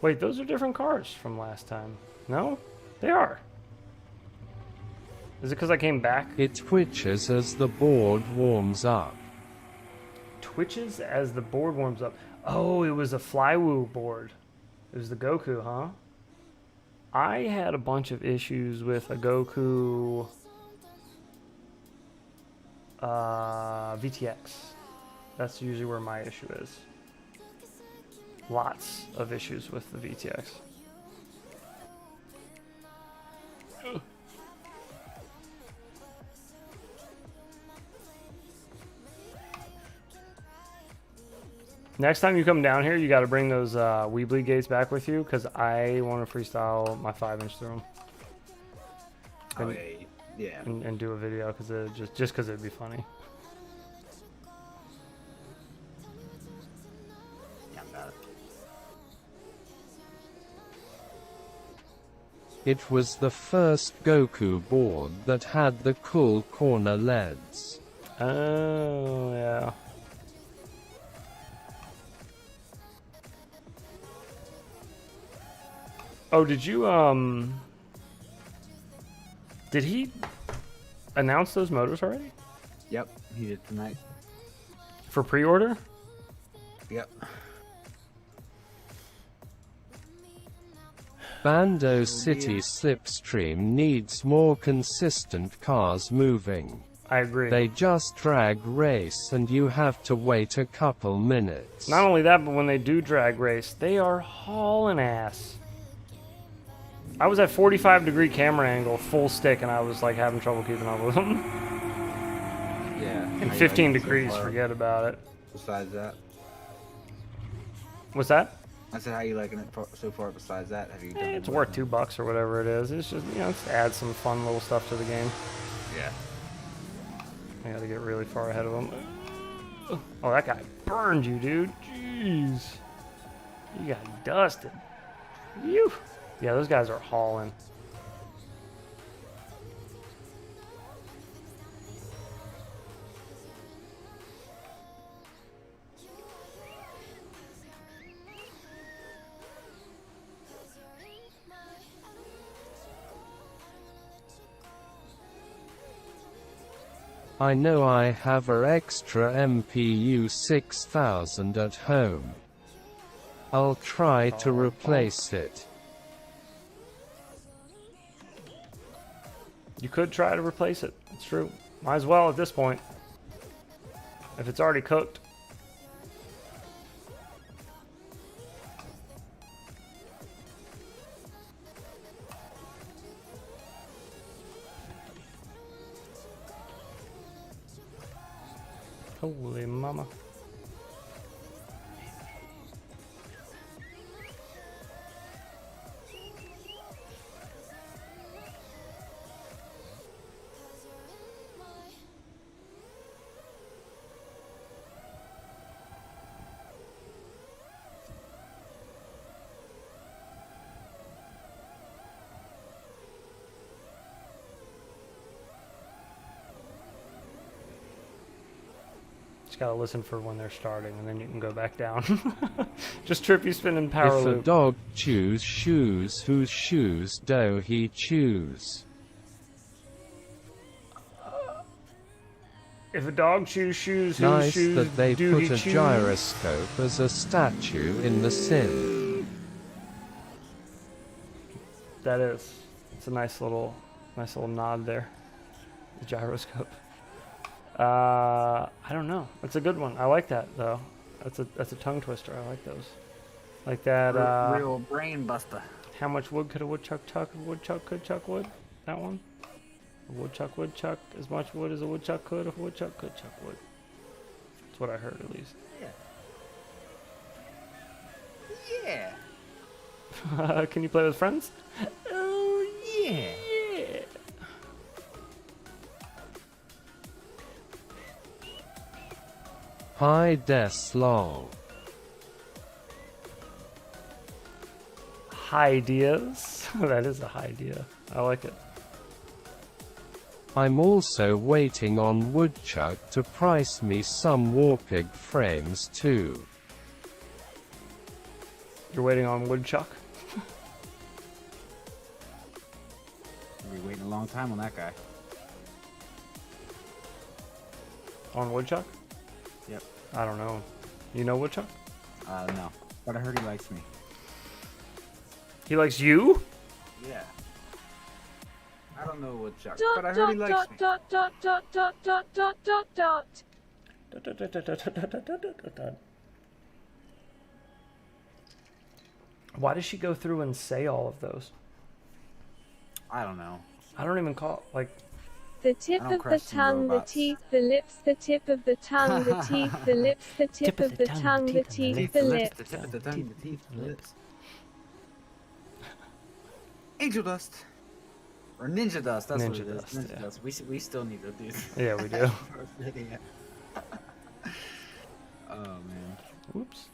Wait, those are different cars from last time. No? They are. Is it because I came back? It twitches as the board warms up. Twitches as the board warms up. Oh, it was a Flywoo board. It was the Goku, huh? I had a bunch of issues with a Goku VTX. That's usually where my issue is. Lots of issues with the VTX. Next time you come down here, you got to bring those Weebly gates back with you, because I want to freestyle my 5-inch through them. Oh yeah. And do a video, because just because it'd be funny. Yeah, I'm about it. It was the first Goku board that had the cool corner LEDs. Oh, yeah. Oh, did you, did he announce those motors already? Yep, he did tonight. For pre-order? Yep. Bando City Slipstream needs more consistent cars moving. I agree. They just drag race and you have to wait a couple minutes. Not only that, but when they do drag race, they are hauling ass. I was at 45-degree camera angle, full stick, and I was like having trouble keeping up with them. Yeah. And 15 degrees, forget about it. Besides that, What's that? I said, how you liking it so far? Besides that, have you done? It's worth $2 or whatever it is. It's just, let's add some fun little stuff to the game. Yeah. I gotta get really far ahead of him. Oh, that guy burned you, dude. Jeez. You got dusted. You. Yeah, those guys are hauling. I know I have a extra MPU 6000 at home. I'll try to replace it. You could try to replace it. It's true. Might as well at this point. If it's already cooked. Holy mama. Just gotta listen for when they're starting, and then you can go back down. Just trippy spinning power If loop. a dog chews shoes, whose shoes do he choose? If a dog chews shoes, whose Nice shoes that they do put he a choose? gyroscope as a statue in the sim. That is. It's a nice little nod there. The gyroscope. I don't know. That's a good one. I like that though. That's a tongue twister. I like those. Like that. Real brain buster. How much wood could a woodchuck chuck? A woodchuck could chuck wood. That one. A woodchuck would chuck as much wood as a woodchuck could. A woodchuck could chuck wood. That's what I heard at least. Yeah. Can you play with friends? Oh yeah. Yeah. Hi des lol. Ideas. That is a high idea. I like it. I'm also waiting on Woodchuck to price me some Warpig frames too. You're waiting on woodchuck. We're waiting a long time on that guy. On woodchuck? Yep. I don't know. You know woodchuck? No. But I heard he likes me. He likes you? Yeah. I don't know Woodchuck, Dot but I heard dot he likes dot me. dot dot dot dot dot dot dot dot. Why does she go through and say all of those? I don't know. I don't even call like The tip I don't of the question tongue, the robots. teeth, the lips, the tip of the tongue, the teeth, the lips, the tip of the tongue, the teeth, the lips. The tip of the tongue, the teeth, the lips. Angel dust. Or ninja dust, that's what Ninja it is. dust, Ninja yeah. dust. We still need to do this. yeah, we do. Oh man. Oops.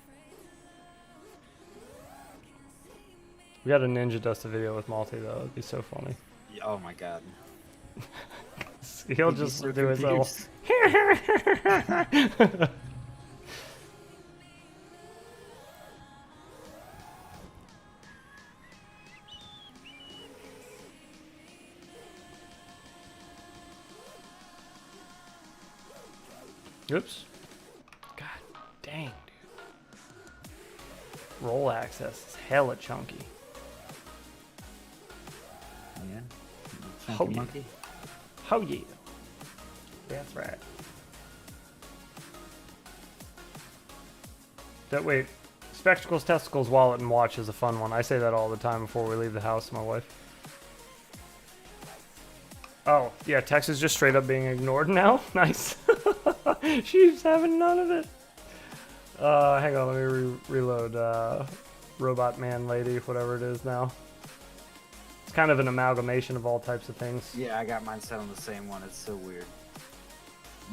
We got a ninja dust video with Malty though. It'd be so funny. Yeah, oh my god. He'll He'd be just so do his little. confused. Oops. God dang, dude. Roll access is hella chunky. Yeah. Oh, Chunky yeah. monkey. Oh yeah. That's right. That wait. Spectacles, testicles, wallet, and watch is a fun one. I say that all the time before we leave the house to my wife. Oh, yeah, text is just straight up being ignored now. Nice. She's having none of it. Hang on, let me reload. Robot man lady, whatever it is now. It's kind of an amalgamation of all types of things. Yeah, I got mine set on the same one. It's so weird.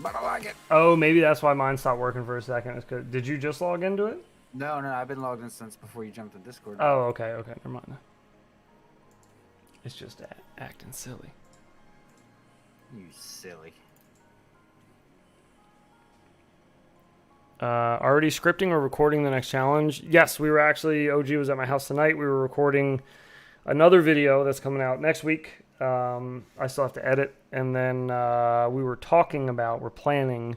But I like it. Oh, maybe that's why mine stopped working for a second. It's 'cause- did you just log into it? No, I've been logged in since before you jumped in Discord. Oh, okay, never mind. It's just acting silly. You silly. Already scripting or recording the next challenge? Yes, we were actually, OG was at my house tonight. We were recording another video that's coming out next week. I still have to edit. And then we're planning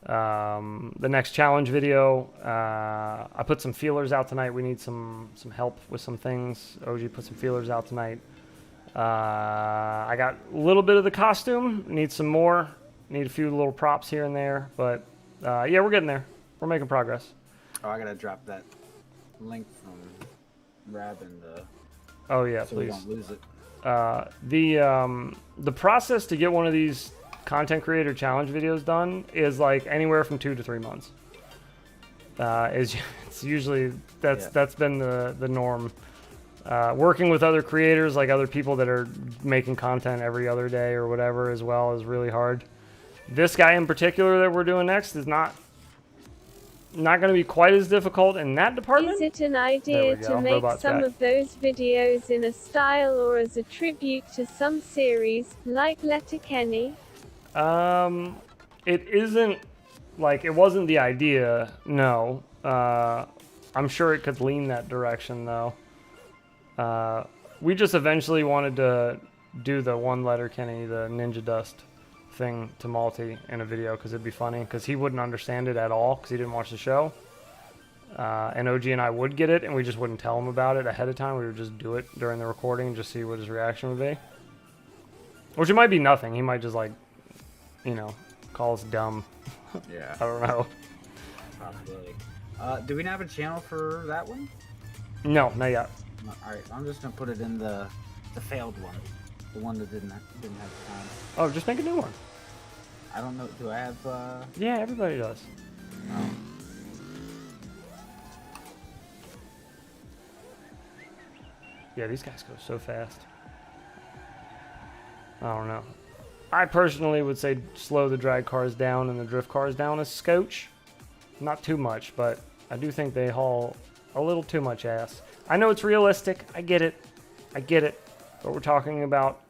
the next challenge video. I put some feelers out tonight. We need some help with some things. OG put some feelers out tonight. I got a little bit of the costume. Need some more. Need a few little props here and there. But yeah, we're getting there. We're making progress. Oh, I gotta drop that link from Rab and oh yeah, so please. we don't lose it. The process to get one of these content creator challenge videos done is like anywhere from 2 to 3 months. It's usually that's been the norm. Working with other creators, like other people that are making content every other day or whatever as well, is really hard. This guy in particular that we're doing next is not going to be quite as difficult in that department. Is it an idea to make some of those videos in a style or as a tribute to some series, like Letterkenny? It isn't, like, it wasn't the idea, no. I'm sure it could lean that direction, though. We just eventually wanted to do the one Letterkenny, the Ninja Dust thing to Malty in a video because it'd be funny, because he wouldn't understand it at all because he didn't watch the show. And OG and I would get it, and we just wouldn't tell him about it ahead of time. We would just do it during the recording and just see what his reaction would be. Which it might be nothing. He might just, like, you know, call us dumb. Yeah. I don't know. Possibility. Do we not have a channel for that one? No, not yet. Alright, I'm just gonna put it in the failed one. The one that didn't have time. Oh, just make a new one. I don't know, do I have Yeah, everybody does. oh. Yeah, these guys go so fast. I don't know. I personally would say slow the drag cars down and the drift cars down a scotch. Not too much, but I do think they haul a little too much ass. I know it's realistic. I get it. But we're talking about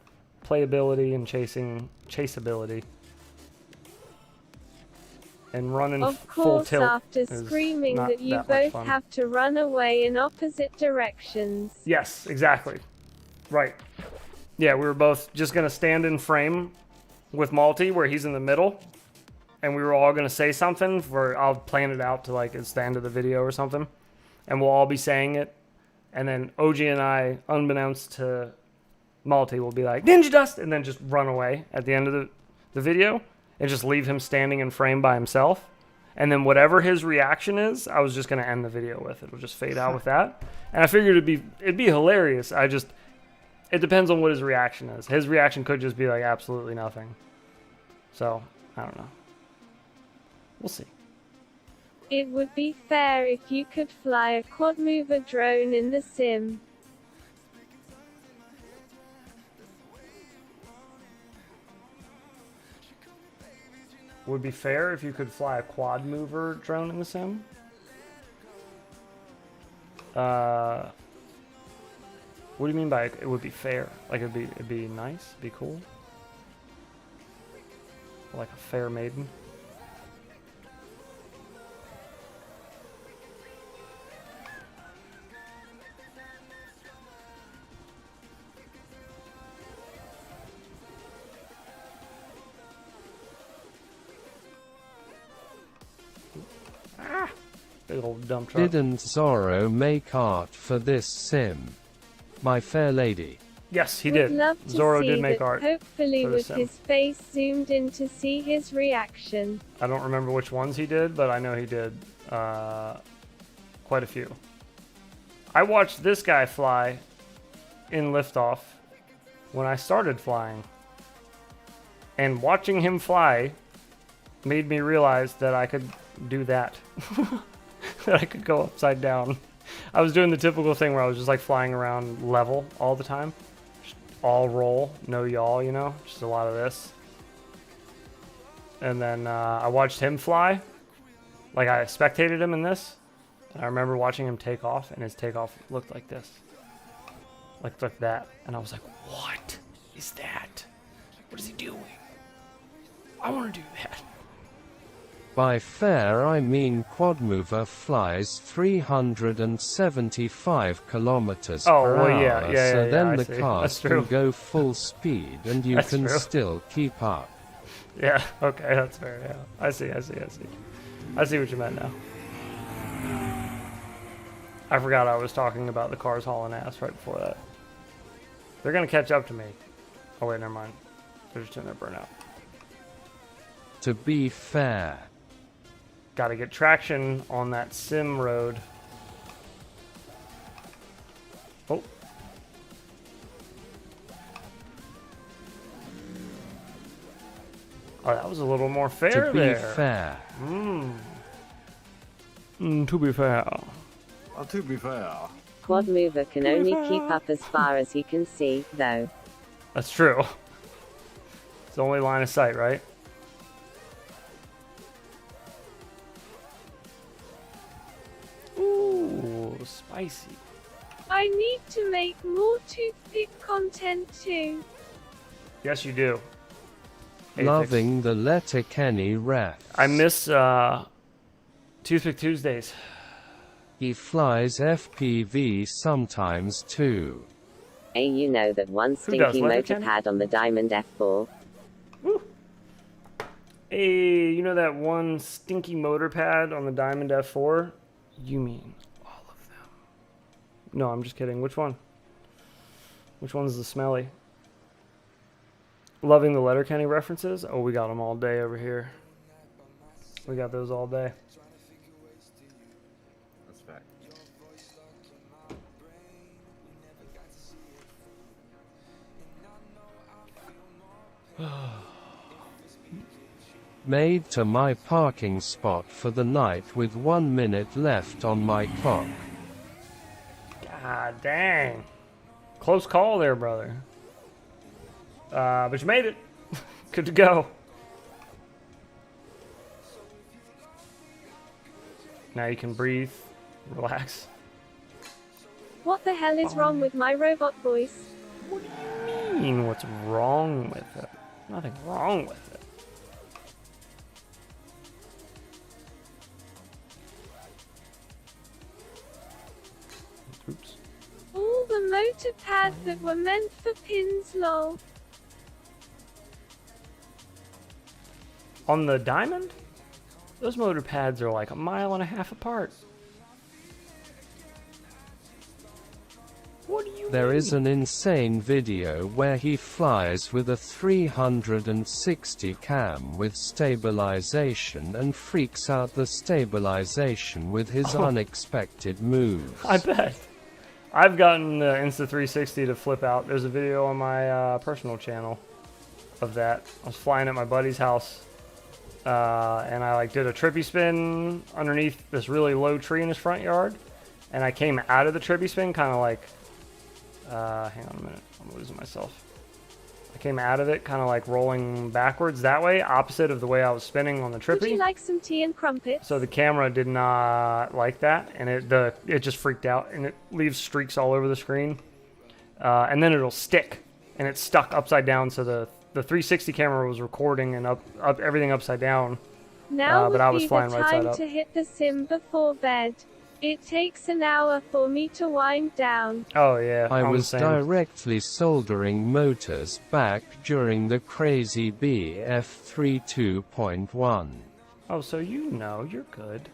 playability and chaseability. And running full tilt. Of course, after screaming that you both have to run away in opposite directions. Yes, exactly. Right. Yeah, we were both just going to stand in frame with Malty where he's in the middle. And we were all going to say something. I'll plan it out to, like, it's the end of the video or something. And we'll all be saying it. And then OG and I, unbeknownst to Malty, will be like, Ninja Dust! And then just run away at the end of the video. And just leave him standing in frame by himself. And then whatever his reaction is, I was just going to end the video with. It'll just fade out with that. And I figured it'd be hilarious. It depends on what his reaction is. His reaction could just be like absolutely nothing. So, I don't know. We'll see. It would be fair if you could fly a quad-mover drone in the sim. Would be fair if you could fly a quad mover drone in the sim? What do you mean by it would be fair? Like it'd be nice, it'd be cool? Like a fair maiden? Big old dump truck. Didn't Zorro make art for this sim? My fair lady. Yes, he Would did. love to Zorro see did make that, art. hopefully for the with sim. his face zoomed in to see his reaction. I don't remember which ones he did, but I know he did quite a few. I watched this guy fly in Liftoff when I started flying. And watching him fly made me realize that I could do that. That I could go upside down. I was doing the typical thing where I was just like flying around level all the time. Just all roll, no yaw, you know? Just a lot of this. And then I watched him fly. Like I spectated him in this. And I remember watching him take off, and his takeoff looked like this. Like that. And I was like, what is that? What is he doing? I want to do that. By fair I mean quadmover flies 375 kilometers per hour, so then the cars can go full speed and you can still keep up. Yeah, okay, that's fair, yeah. I see. I see what you meant now. I forgot I was talking about the cars hauling ass right before that. They're gonna catch up to me. Oh wait, never mind. They're just doing their burnout. To be fair. Gotta get traction on that sim road. Oh. Oh, that was a little more fair To be there. fair. To be fair. Oh, to be fair. Quad mover can only keep up as far as he can see, though. That's true. It's the only line of sight, right? Ooh, spicy. I need to make more toothpick content too. Yes, you do. Hey, Loving the Letterkenny refs. I miss Toothpick Tuesdays. He flies FPV sometimes too. Hey, you know that one Who does, stinky Letterkenny? motor pad on the Diamond F4? Woo. Hey, you know that one stinky motor pad on the Diamond F4? You mean all of them? No, I'm just kidding. Which one? Which one's the smelly? Loving the Letterkenny references? Oh, we got them all day over here. We got those all day. That's fact. Made to my parking spot for the night with 1 minute left on my clock. God dang. Close call there, brother. But you made it. Good to go. Now you can breathe, relax. What the hell is wrong with my robot voice? What do you mean, what's wrong with it? Nothing wrong with it. Oops. All the motor pads that were meant for pins, lol. On the Diamond, those motor pads are like 1.5 miles apart. What do you There mean? is an insane video where he flies with a 360 cam with stabilization and freaks out the stabilization with his unexpected moves. I bet. I've gotten the Insta360 to flip out. There's a video on my personal channel of that. I was flying at my buddy's house, and I did a trippy spin underneath this really low tree in his front yard, and I came out of the trippy spin kind of like, hang on a minute, I'm losing myself. I came out of it kind of like rolling backwards that way, opposite of the way I was spinning on the trippy. Would you like some tea and crumpets? So the camera did not like that, and it just freaked out, and it leaves streaks all over the screen, and then it'll stick, and it's stuck upside down. So the 360 camera was recording and up everything upside down. Now but I would was be flying the right side time up. to hit the sim before bed. It takes an hour for me to wind down. Oh yeah, I I'm was the same. directly soldering motors back during the crazy BF3 2.1. Oh, so you know, you're good.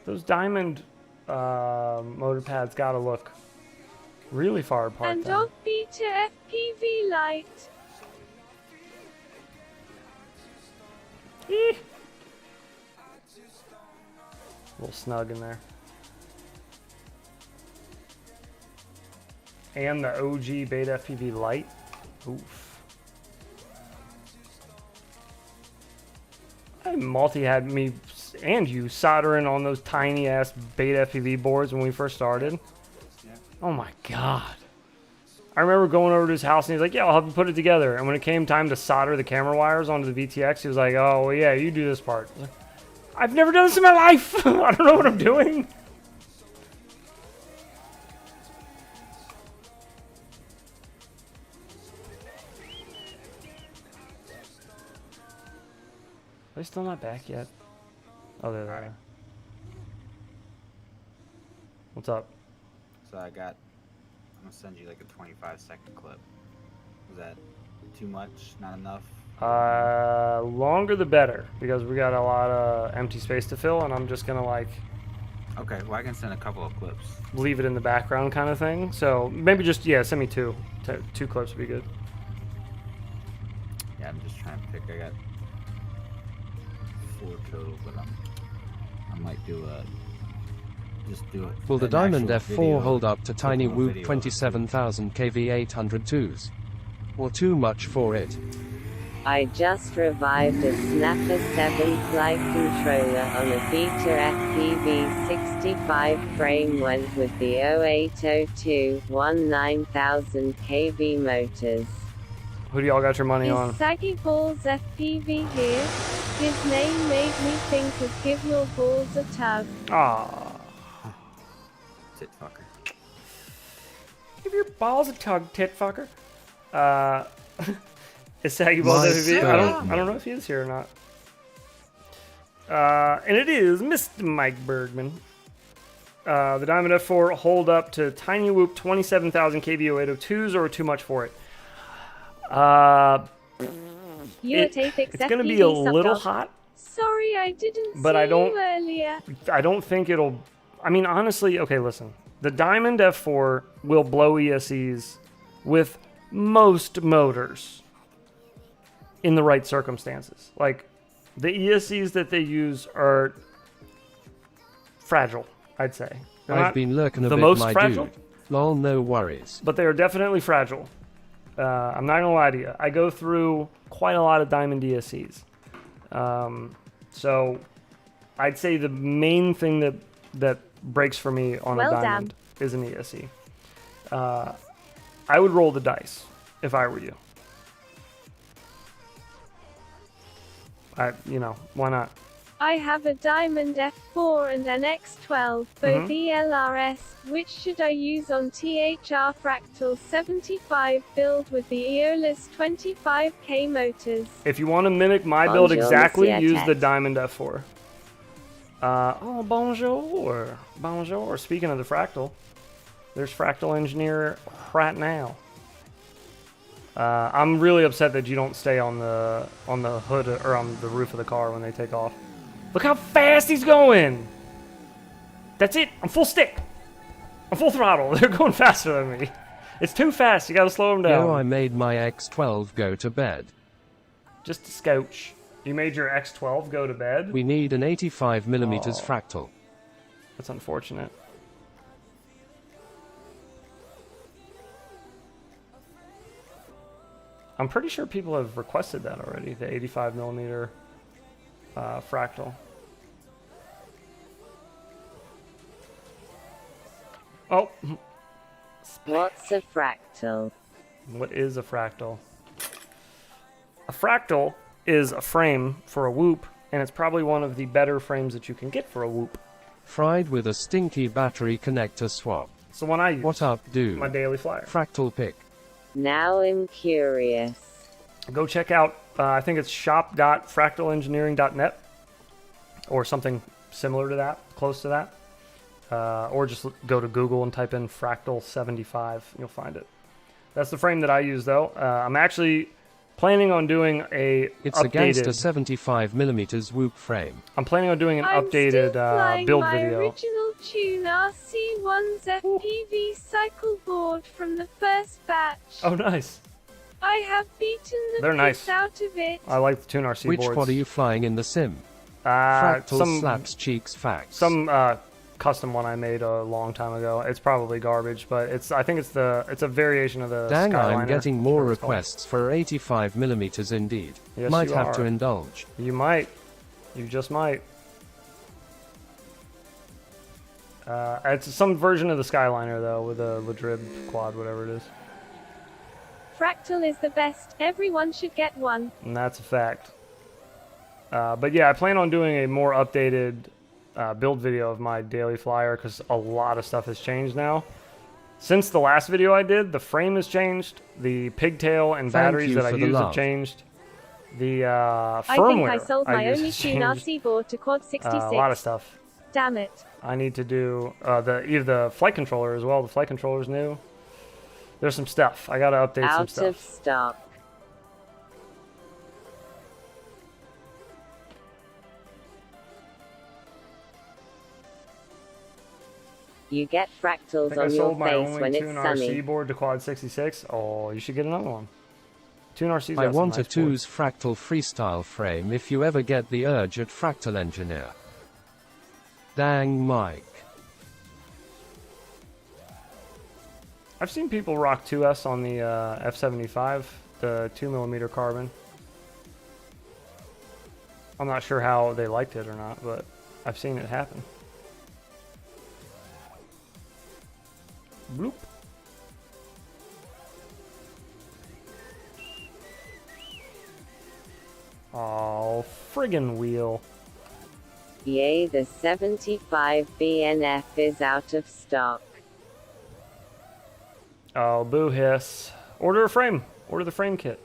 Those Diamond motor pads gotta look really far apart. And then. dog beta FPV light. Eh. A little snug in there. And the OG Beta FPV Lite. Oof. Multi had me and you soldering on those tiny ass Beta FPV boards when we first started. Yeah. Oh my god. I remember going over to his house and he's like, yeah, I'll help you put it together. And when it came time to solder the camera wires onto the VTX, he was like, oh, well, yeah, you do this part. I was like, I've never done this in my life. I don't know what I'm doing. Are they still not back yet? Oh, they're there. What's up? So I'm gonna send you like a 25-second clip. Is that too much? Not enough? Longer the better, because we got a lot of empty space to fill, and I'm just gonna Okay, well I can send a couple of clips. leave it in the background kind of thing. So maybe just, yeah, send me two. Two clips would be good. Yeah, I'm just trying to pick. I got 4 total, but I might do a just do it. Will the an Diamond actual F4 video, hold up to Tiny clip of a Whoop video of it. 27,000 kV 802s? Or too much for it? I just revived a Snapper 7 flight controller on a Beta FPV-65 frame, went with the 0802 19,000 kV motors. Who do y'all got your money Is on? Saggy Balls FPV here? His name made me think of Give Your Balls a Tug. Ah, Tit fucker. give your balls a tug, tit fucker. Is Saggy Balls My FPV? I don't know if he is here or not. And it is Mr. Mike Bergman. The Diamond F4 hold up to Tiny Whoop 27,000 kV 0802s or too much for it? It's It's gonna be a little hot, Sorry, I didn't but see I don't- you earlier. I don't think it'll. I mean, honestly, okay, listen. The Diamond F4 will blow ESCs with most motors in the right circumstances. Like, the ESCs that they use are fragile, I'd say. They're I've not been lurking a the bit, most my fragile, dude. Lol, no worries. but they are definitely fragile. I'm not gonna lie to you. I go through quite a lot of Diamond ESCs. So I'd say the main thing that breaks for me on Well a Diamond is an ESC. I would roll the dice if I were you. Why not? I have a Diamond F4 and an X12, both ELRS. Which should I use on THR Fractal 75 build with the Eolus 25K motors? If you want to mimic my build Bonjour, exactly, Monsieur use the Tet. Diamond F4. Bonjour. Bonjour. Speaking of the Fractal, there's Fractal Engineer right now. I'm really upset that you don't stay on the hood or on the roof of the car when they take off. Look how fast he's going! That's it! I'm full stick! I'm full throttle. They're going faster than me. It's too fast. You gotta slow them down. Yo, I made my X12 go to bed. Just a scouch. You made your X12 go to bed? We need an 85mm fractal. That's unfortunate. I'm pretty sure people have requested that already, the 85mm fractal. Oh, What's a fractal? what is a fractal? A fractal is a frame for a whoop, and it's probably one of the better frames that you can get for a whoop. Fried with a stinky battery connector swap. It's the one I use. What up, dude? My daily flyer. Fractal pick. Now I'm curious. Go check out, I think it's shop.fractalengineering.net or something similar to that, close to that. Or just go to Google and type in Fractal 75. You'll find it. That's the frame that I use, though. I'm actually planning on doing a It's a gangster updated. 75mm whoop frame. I'm planning on doing an I'm updated still flying build my video. original tune RC1's FPV cycle board from the first batch. Oh, nice. I have beaten the They're nice. piss out of it. I like the Tune RC Which boards. quad are you flying in the sim? Fractal some slaps cheeks facts. some custom one I made a long time ago. It's probably garbage, but I think it's a variation of the Dang, Skyliner. I'm getting more whatever it's called. requests for 85mm indeed. Yes, Might you have are. to indulge. You might. You just might. It's some version of the Skyliner, though, with a Ladrib quad, whatever it is. Fractal is the best. Everyone should get one. And that's a fact. But yeah, I plan on doing a more updated build video of my daily flyer because a lot of stuff has changed now. Since the last video I did, the frame has changed, the pigtail and Thank batteries you that I for the use have love. changed. The firmware I think I sold my use only has tune changed. RC board to Quad 66. A lot of stuff. Damn it. I need to do the flight controller as well. The flight controller's new. There's some stuff. I gotta update some Out stuff. of stock. You get I fractals think I on your sold my face only when it's Tune sunny. RC board to Quad 66. Oh, you should get another one. Tune RC's I got some want a nice boards. 2's Fractal freestyle frame if you ever get the urge at Fractal Engineer. Dang Mike. I've seen people rock 2S on the F75, the 2mm carbon. I'm not sure how they liked it or not, but I've seen it happen. Bloop. Oh, friggin' wheel. Yay, the 75 BNF is out of stock. Oh, boo hiss. Order a frame. Order the frame kit.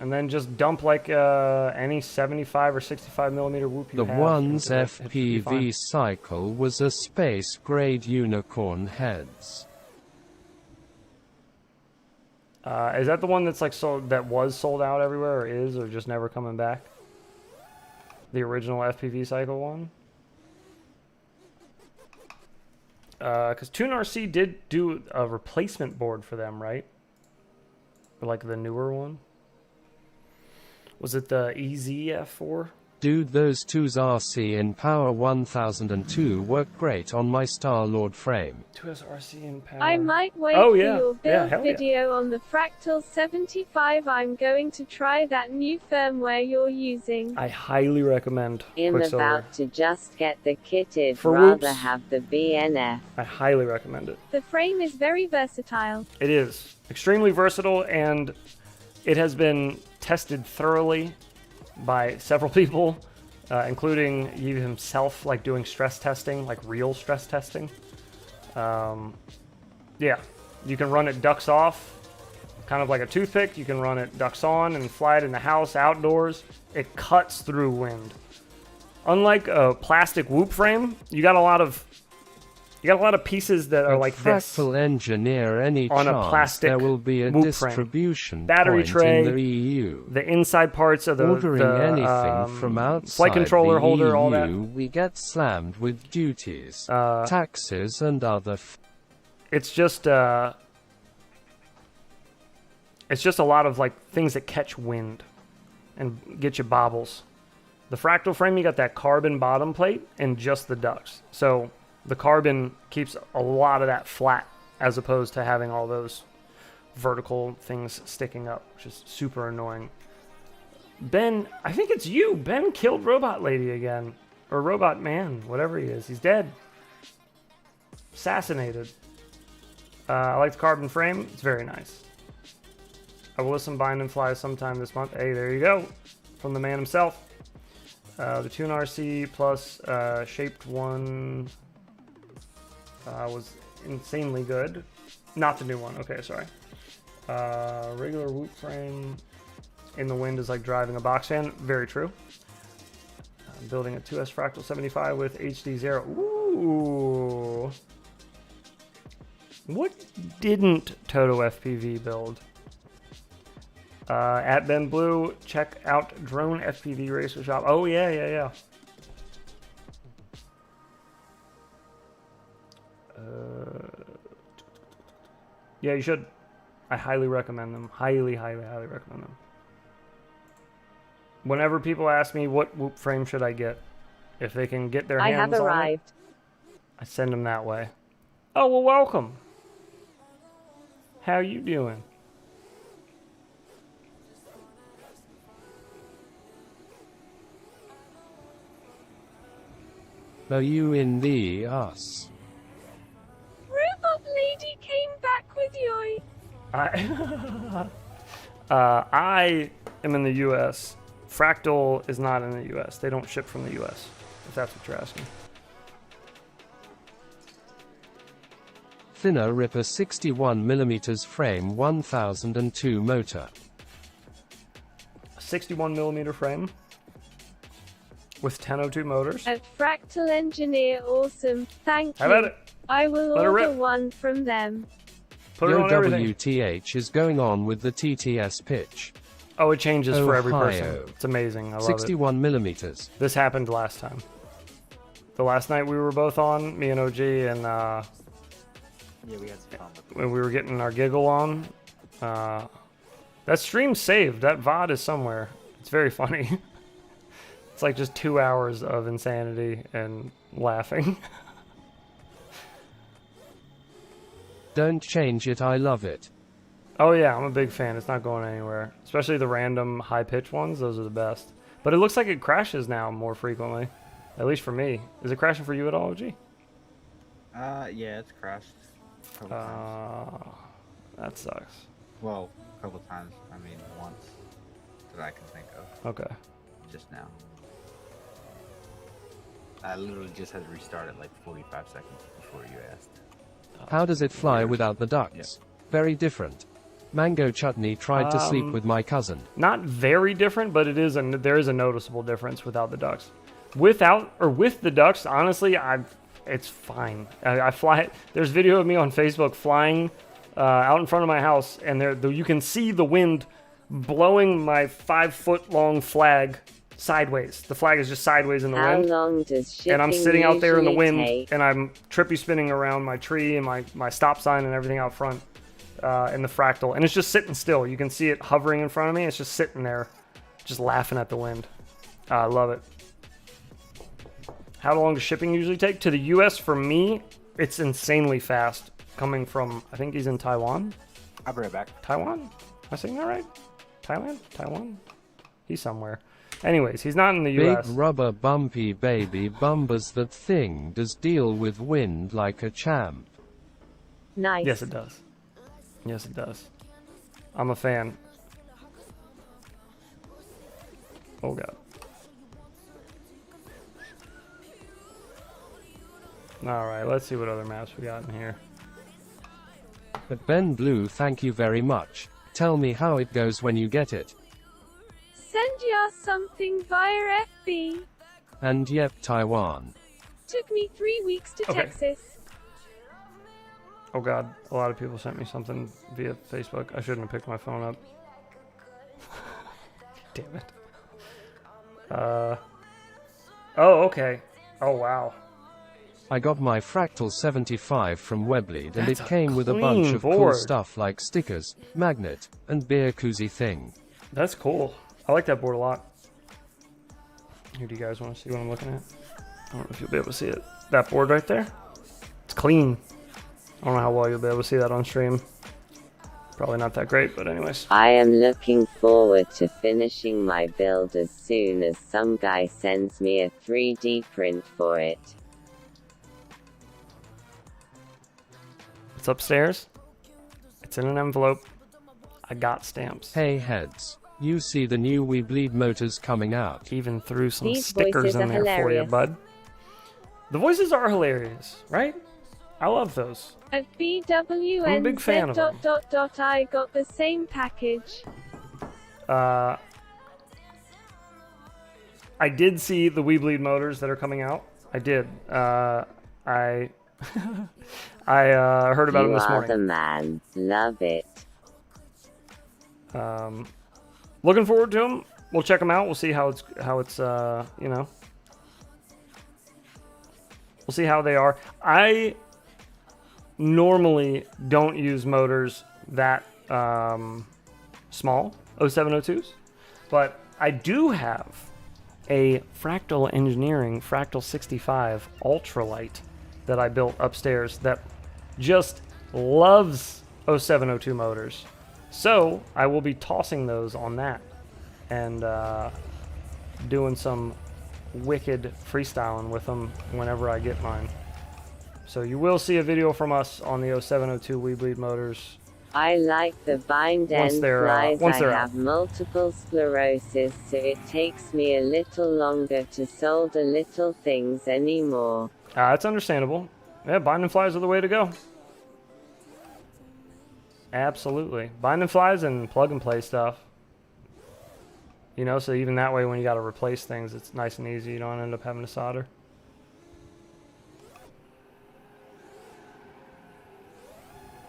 And then just dump like any 75 or 65mm whoop you The have. one's into it. It should be fine. FPV cycle was a space-grade unicorn heads. Is that the one that's like sold, that was sold out everywhere, or is, or just never coming back? The original FPV cycle one? Because Tune RC did do a replacement board for them, right? Or like the newer one? Was it the EZF4? Dude, those 2's RC in Power 1002 work great on my Star-Lord frame. 2S RC in power. I might wait Oh, for yeah. your Yeah, build hell yeah. video on the Fractal 75. I'm going to try that new firmware you're using. I highly recommend I'm Quicksilver. about to just get the kitted, For rather whoops. have the BNF. I highly recommend it. The frame is very versatile. It is extremely versatile, and it has been tested thoroughly by several people, including you himself, like doing stress testing, like real stress testing. Yeah, you can run it ducks off, kind of like a toothpick. You can run it ducks on and fly it in the house, outdoors. It cuts through wind. Unlike a plastic whoop frame, you got a lot of pieces that are like this. Fractal Engineer, any On a chance plastic there will be a whoop frame. distribution Battery point tray, in the EU. The inside parts of the Ordering anything the, from outside flight controller the holder, EU, all that. we get slammed with duties, taxes, and other. It's just a lot of like things that catch wind and get you bobbles. The Fractal frame, you got that carbon bottom plate and just the ducts. So the carbon keeps a lot of that flat as opposed to having all those vertical things sticking up, which is super annoying. Ben, I think it's you. Ben killed Robot Lady again. Or Robot Man, whatever he is. He's dead. Assassinated. I like the carbon frame. It's very nice. I will listen Bind and Fly sometime this month. Hey, there you go. From the man himself. The Tune RC plus Shaped One was insanely good. Not the new one. Okay, sorry. Regular whoop frame in the wind is like driving a box fan. Very true. I'm building a 2S Fractal 75 with HD0. Ooh. What didn't Toto FPV build? At Ben Blue, check out Drone FPV Racer Shop. Oh, yeah. Yeah, you should. I highly recommend them. Highly recommend them. Whenever people ask me what whoop frame should I get, if they can get their hands I have on arrived. it, I send them that way. Oh, well, welcome. How you doing? Are you in the us? Robot Lady came back with Yoi. I am in the U.S. Fractal is not in the U.S. They don't ship from the U.S., if that's what you're asking. Thinner Ripper 61mm frame 1002 motor. 61mm frame with 1002 motors. At Fractal Engineer, awesome. Thank you. How about it? I will Let her order rip. one from them. Put it Yo on everything. WTH is going on with the TTS pitch. Oh, it changes for every person. Ohio. It's amazing. I love it. 61mm. This happened last time. the last night we were both on, me and OG, and Yeah, we had some fun with it. when we were getting our giggle on. That stream's saved. That VOD is somewhere. It's very funny. It's like just 2 hours of insanity and laughing. Don't change it, I love it. Oh yeah, I'm a big fan. It's not going anywhere. Especially the random high-pitched ones. Those are the best. But it looks like it crashes now more frequently. At least for me. Is it crashing for you at all, OG? Yeah, it's crashed a couple times. That sucks. Well, a couple times. I mean, once that I can think of. Okay. Just now. I literally just had to restart it like 45 seconds before you asked. How does it fly without the ducts? Very different. Mango Chutney tried to sleep with my cousin. Not very different, but it is there is a noticeable difference without the ducts. Without or with the ducts, honestly, it's fine. I fly. There's video of me on Facebook flying out in front of my house, and you can see the wind blowing my 5-foot-long flag sideways. The flag is just sideways in the wind. How long does shipping And I'm sitting out there in the wind, usually take? and I'm trippy spinning around my tree and my stop sign and everything out front in the Fractal. And it's just sitting still. You can see it hovering in front of me. It's just sitting there, just laughing at the wind. I love it. How long does shipping usually take? To the US, for me, it's insanely fast. Coming from, I think he's in Taiwan. I'll be right back. Taiwan? Am I saying that right? Thailand? Taiwan? He's somewhere. Anyways, he's not in the Big US. rubber bumpy baby bumbers, that thing does deal with wind like a champ. Nice. Yes, it does. Yes, it does. I'm a fan. Oh, God. Alright, let's see what other maps we got in here. But Ben Blue, thank you very much. Tell me how it goes when you get it. Send ya something via FB. And yep, Taiwan. Took me 3 weeks to Okay. Texas. Oh, God. A lot of people sent me something via Facebook. I shouldn't have picked my phone up. Damn it. Oh, okay. Oh, wow. I got my Fractal 75 from Weblead, and That's it a came with a clean bunch of cool board. stuff like stickers, magnet, and beer koozie thing. That's cool. I like that board a lot. Here, do you guys want to see what I'm looking at? I don't know if you'll be able to see it. That board right there? It's clean. I don't know how well you'll be able to see that on stream. Probably not that great, but anyways. I am looking forward to finishing my build as soon as some guy sends me a 3D print for it. It's upstairs. It's in an envelope. I got stamps. Hey heads, you see the new We Bleed motors coming out. Even threw some These stickers voices in are there for you, hilarious. bud. The voices are hilarious, right? I love those. At I'm a big fan of them. BWNZ ... I got the same package. I did see the We Bleed motors that are coming out. I did. I heard about them You this are morning. the man. Love it. Looking forward to them. We'll check them out. We'll see how it's you know. We'll see how they are. I normally don't use motors that small, 0702s, but I do have a Fractal Engineering Fractal 65 ultralight that I built upstairs that just loves 0702 motors. So I will be tossing those on that and doing some wicked freestyling with them whenever I get mine. So you will see a video from us on the 0702 We Bleed motors. I like the bind Once end they're, flies. once they're I out. have multiple sclerosis, so it takes me a little longer to solder little things anymore. That's understandable. Yeah, binding flies are the way to go. Absolutely. Binding flies and plug and play stuff. You know, so even that way when you got to replace things, it's nice and easy. You don't end up having to solder.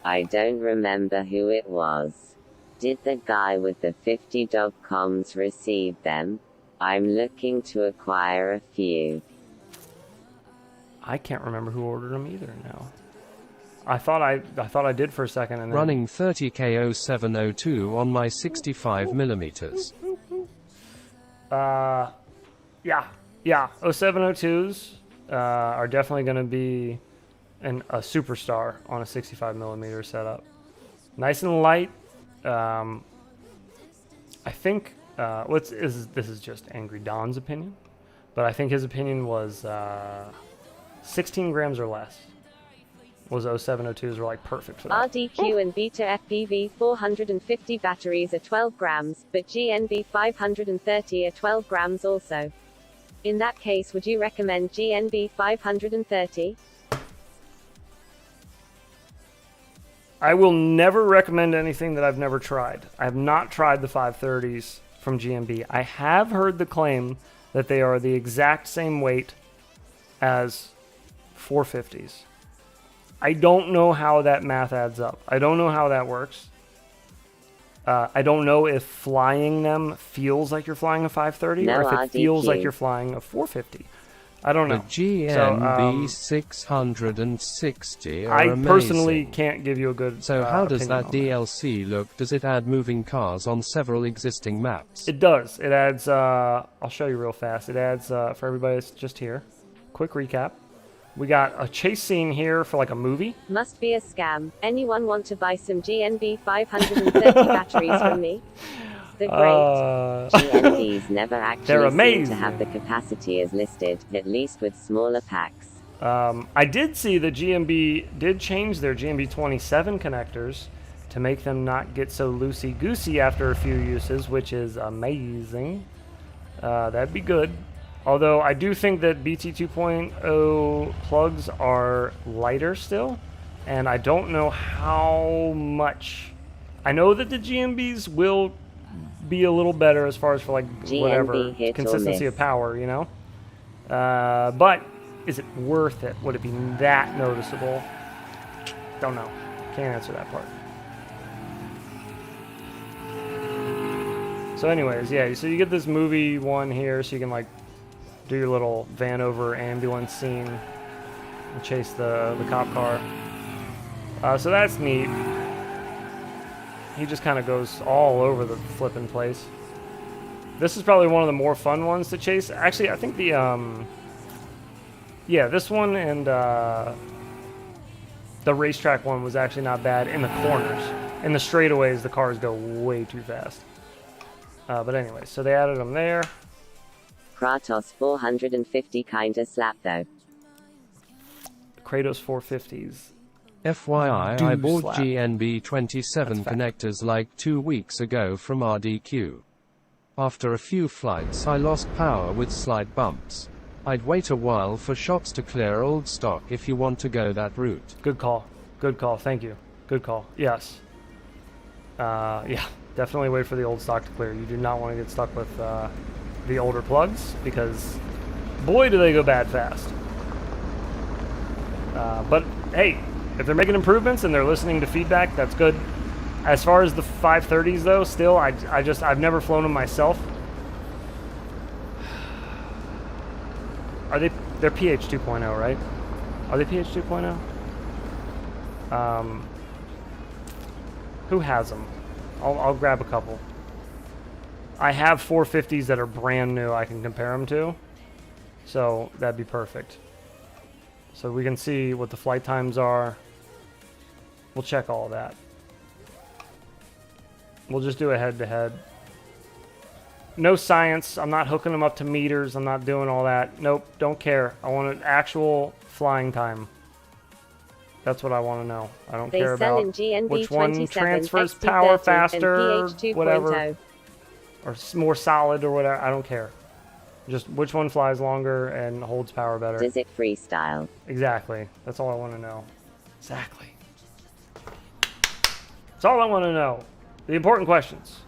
I don't remember who it was. Did the guy with the 50 dog comms receive them? I'm looking to acquire a few. I can't remember who ordered them either now. I thought I did for a second. And then... Running 30K0702 on my 65mm. Yeah. 0702s are definitely going to be a superstar on a 65mm setup. Nice and light. I think this is just Angry Don's opinion, but I think his opinion was 16 grams or less. Was 0702s were like perfect for that. RDQ and Beta FPV 450 batteries are 12 grams, but GNB 530 are 12 grams also. In that case, would you recommend GNB 530? I will never recommend anything that I've never tried. I have not tried the 530s from GNB. I have heard the claim that they are the exact same weight as 450s. I don't know how that math adds up. I don't know how that works. I don't know if flying them feels like you're flying a 530 or if it feels like you're flying a 450. I don't know. The GNB 660 are I amazing. personally can't give you a good So how does that on DLC look? Does it add moving cars on several existing maps? It does. It adds, I'll show you real fast. It adds, for everybody that's just here, quick recap. We got a chase scene here for like a movie. Must be a scam. Anyone want to buy some GNB 530 batteries from me? The great GNBs never actually They're seem amazing. to have the capacity as listed, at least with smaller packs. I did see the GNB did change their GNB 27 connectors to make them not get so loosey-goosey after a few uses, which is amazing. That'd be good. Although I do think that BT 2.0 plugs are lighter still, and I don't know how much. I know that the GNBs will be a little better as far as for like whatever consistency of power, you know. But is it worth it? Would it be that noticeable? Don't know. Can't answer that part. So anyways, yeah, so you get this movie one here, so you can like do your little van over ambulance scene and chase the cop car. So that's neat. He just kind of goes all over the flipping place. This is probably one of the more fun ones to chase. Actually, I think the yeah, this one and the racetrack one was actually not bad in the corners. In the straightaways, the cars go way too fast. But anyway, so they added them there. Kratos 450 kinda slap though. Kratos 450s. FYI, Do I bought slap. GNB 27 connectors like 2 weeks ago from RDQ. After a few flights I lost power with slight bumps. I'd wait a while for shops to clear old stock if you want to go that route. Good call. Good call. Thank you. Good call. Yes. Yeah, definitely wait for the old stock to clear. You do not want to get stuck with the older plugs because boy do they go bad fast. But hey, if they're making improvements and they're listening to feedback, that's good. As far as the 530s though, still I've never flown them myself. They're PH 2.0, right? Are they PH 2.0? Who has them? I'll grab a couple. I have 450s that are brand new I can compare them to. So that'd be perfect. So we can see what the flight times are. We'll check all that. We'll just do a head-to-head. No science. I'm not hooking them up to meters. I'm not doing all that. Nope, don't care. I want an actual flying time. That's what I want to know. I don't care about which one transfers power faster, whatever, or more solid or whatever. I don't care. Just which one flies longer and holds power better. Does it freestyle? Exactly. That's all I want to know. Exactly. That's all I want to know. The important questions.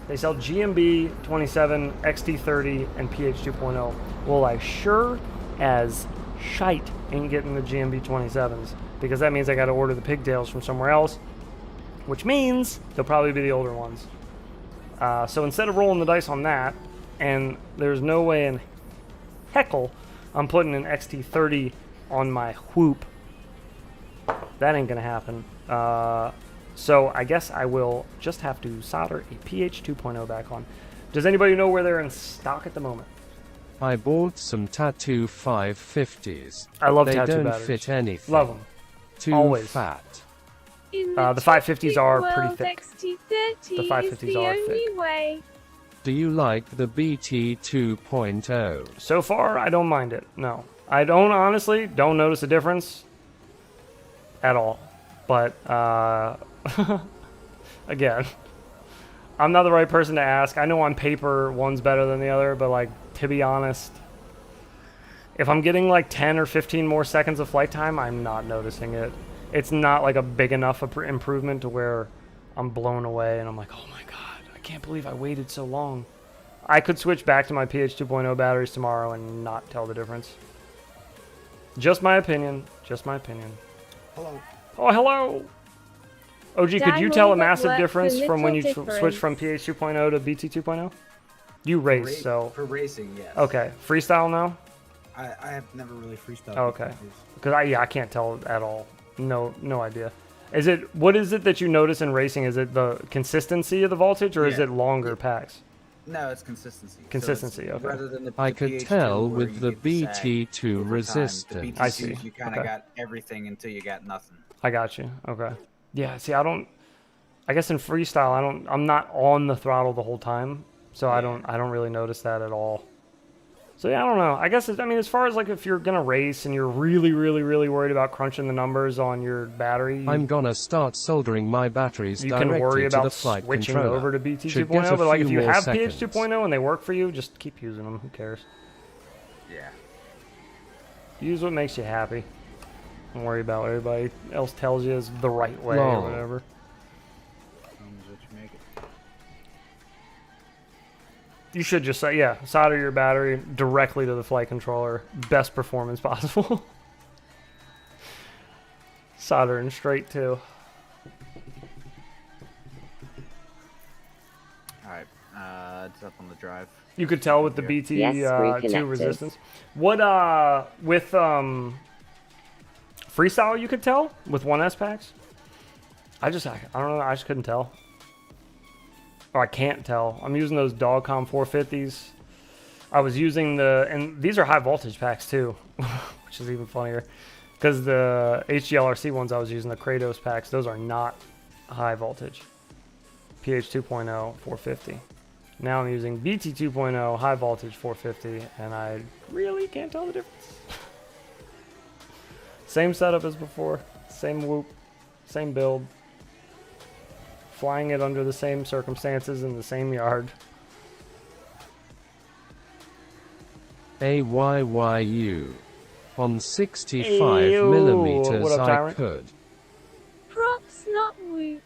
They sell GMB 27, XT30, and PH 2.0. Well, I sure as shite ain't getting the GMB 27s because that means I got to order the pigtails from somewhere else, which means they'll probably be the older ones. So instead of rolling the dice on that, and there's no way in heckle I'm putting an XT30 on my whoop. That ain't gonna happen. So I guess I will just have to solder a PH 2.0 back on. Does anybody know where they're in stock at the moment? I bought some Tattoo 550s. I love they Tattoo don't batteries. fit anything. Love them. Too Always. fat. In The 550s are world, pretty thick. XT30 The 550s is the are only thick. way. Do you like the BT 2.0? So far, I don't mind it. No. I honestly don't notice a difference at all. But, again, I'm not the right person to ask. I know on paper one's better than the other, but, like, to be honest, if I'm getting like 10 or 15 more seconds of flight time, I'm not noticing it. It's not like a big enough improvement to where I'm blown away and I'm like, oh my god, I can't believe I waited so long. I could switch back to my PH 2.0 batteries tomorrow and not tell the difference. Just my opinion. Just my opinion. Hello. Oh, hello! OG, could you Dang, tell all a that massive work difference for from when you little switch from difference. PH 2.0 to BT 2.0? You race, so... For racing, yes. Okay, freestyle now? I have never really freestyled. Oh, okay. Because I can't tell at all. No idea. What is it that you notice in racing? Is it the consistency of the voltage, or is Yeah. it longer packs? No, it's consistency. Consistency, So it's, okay. rather than the, I the could PH2 tell where with you the get the sag BT2 over time, resistance. The BT2s, I see. you kind of Okay. got everything until you got nothing. I got you. Okay. Yeah. See, I guess in freestyle, I'm not on the throttle the whole time, so I don't really notice that at all. So yeah, I don't know. I guess as far as like if you're gonna race and you're really worried about crunching the numbers on your battery, I'm gonna start soldering my batteries you can directly worry to about the flight switching controller. over to BT Should 2.0. get a But like few if you more have seconds. PH 2.0 and they work for you, just keep using them. Who cares? Yeah. Use what makes you happy. Don't worry about what everybody else tells you is the right way Lol. or whatever. What you make it. You should just say, yeah, solder your battery directly to the flight controller. Best performance possible. Soldering straight too. Alright, it's up on the drive. You could tell with the BT Yes, 2 reconnected. resistance. What with freestyle you could tell with 1S packs? I don't know, I just couldn't tell. Or I can't tell. I'm using those Dogcom 450s. I was using and these are high voltage packs too, which is even funnier. Because the HGLRC ones I was using, the Kratos packs, those are not high voltage. PH 2.0 450. Now I'm using BT 2.0 high voltage 450, and I really can't tell the difference. Same setup as before, same whoop, same build. Flying it under the same circumstances in the same yard. AYYU. On 65 Ayo. millimeters What up, I Tyrant? could. Props not whoop.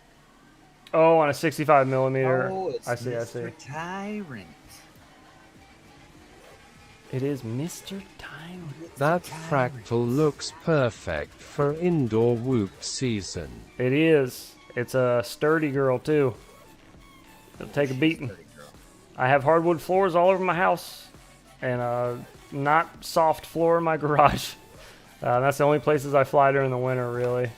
Oh, on a 65 millimeter. Oh, it's I see. Mr. Tyrant. It is Mr. Tyrant. That fractal looks perfect for indoor whoop season. It is. It's a sturdy girl too. It'll take a beating. I have hardwood floors all over my house, and a not soft floor in my garage. That's the only places I fly during the winter, really.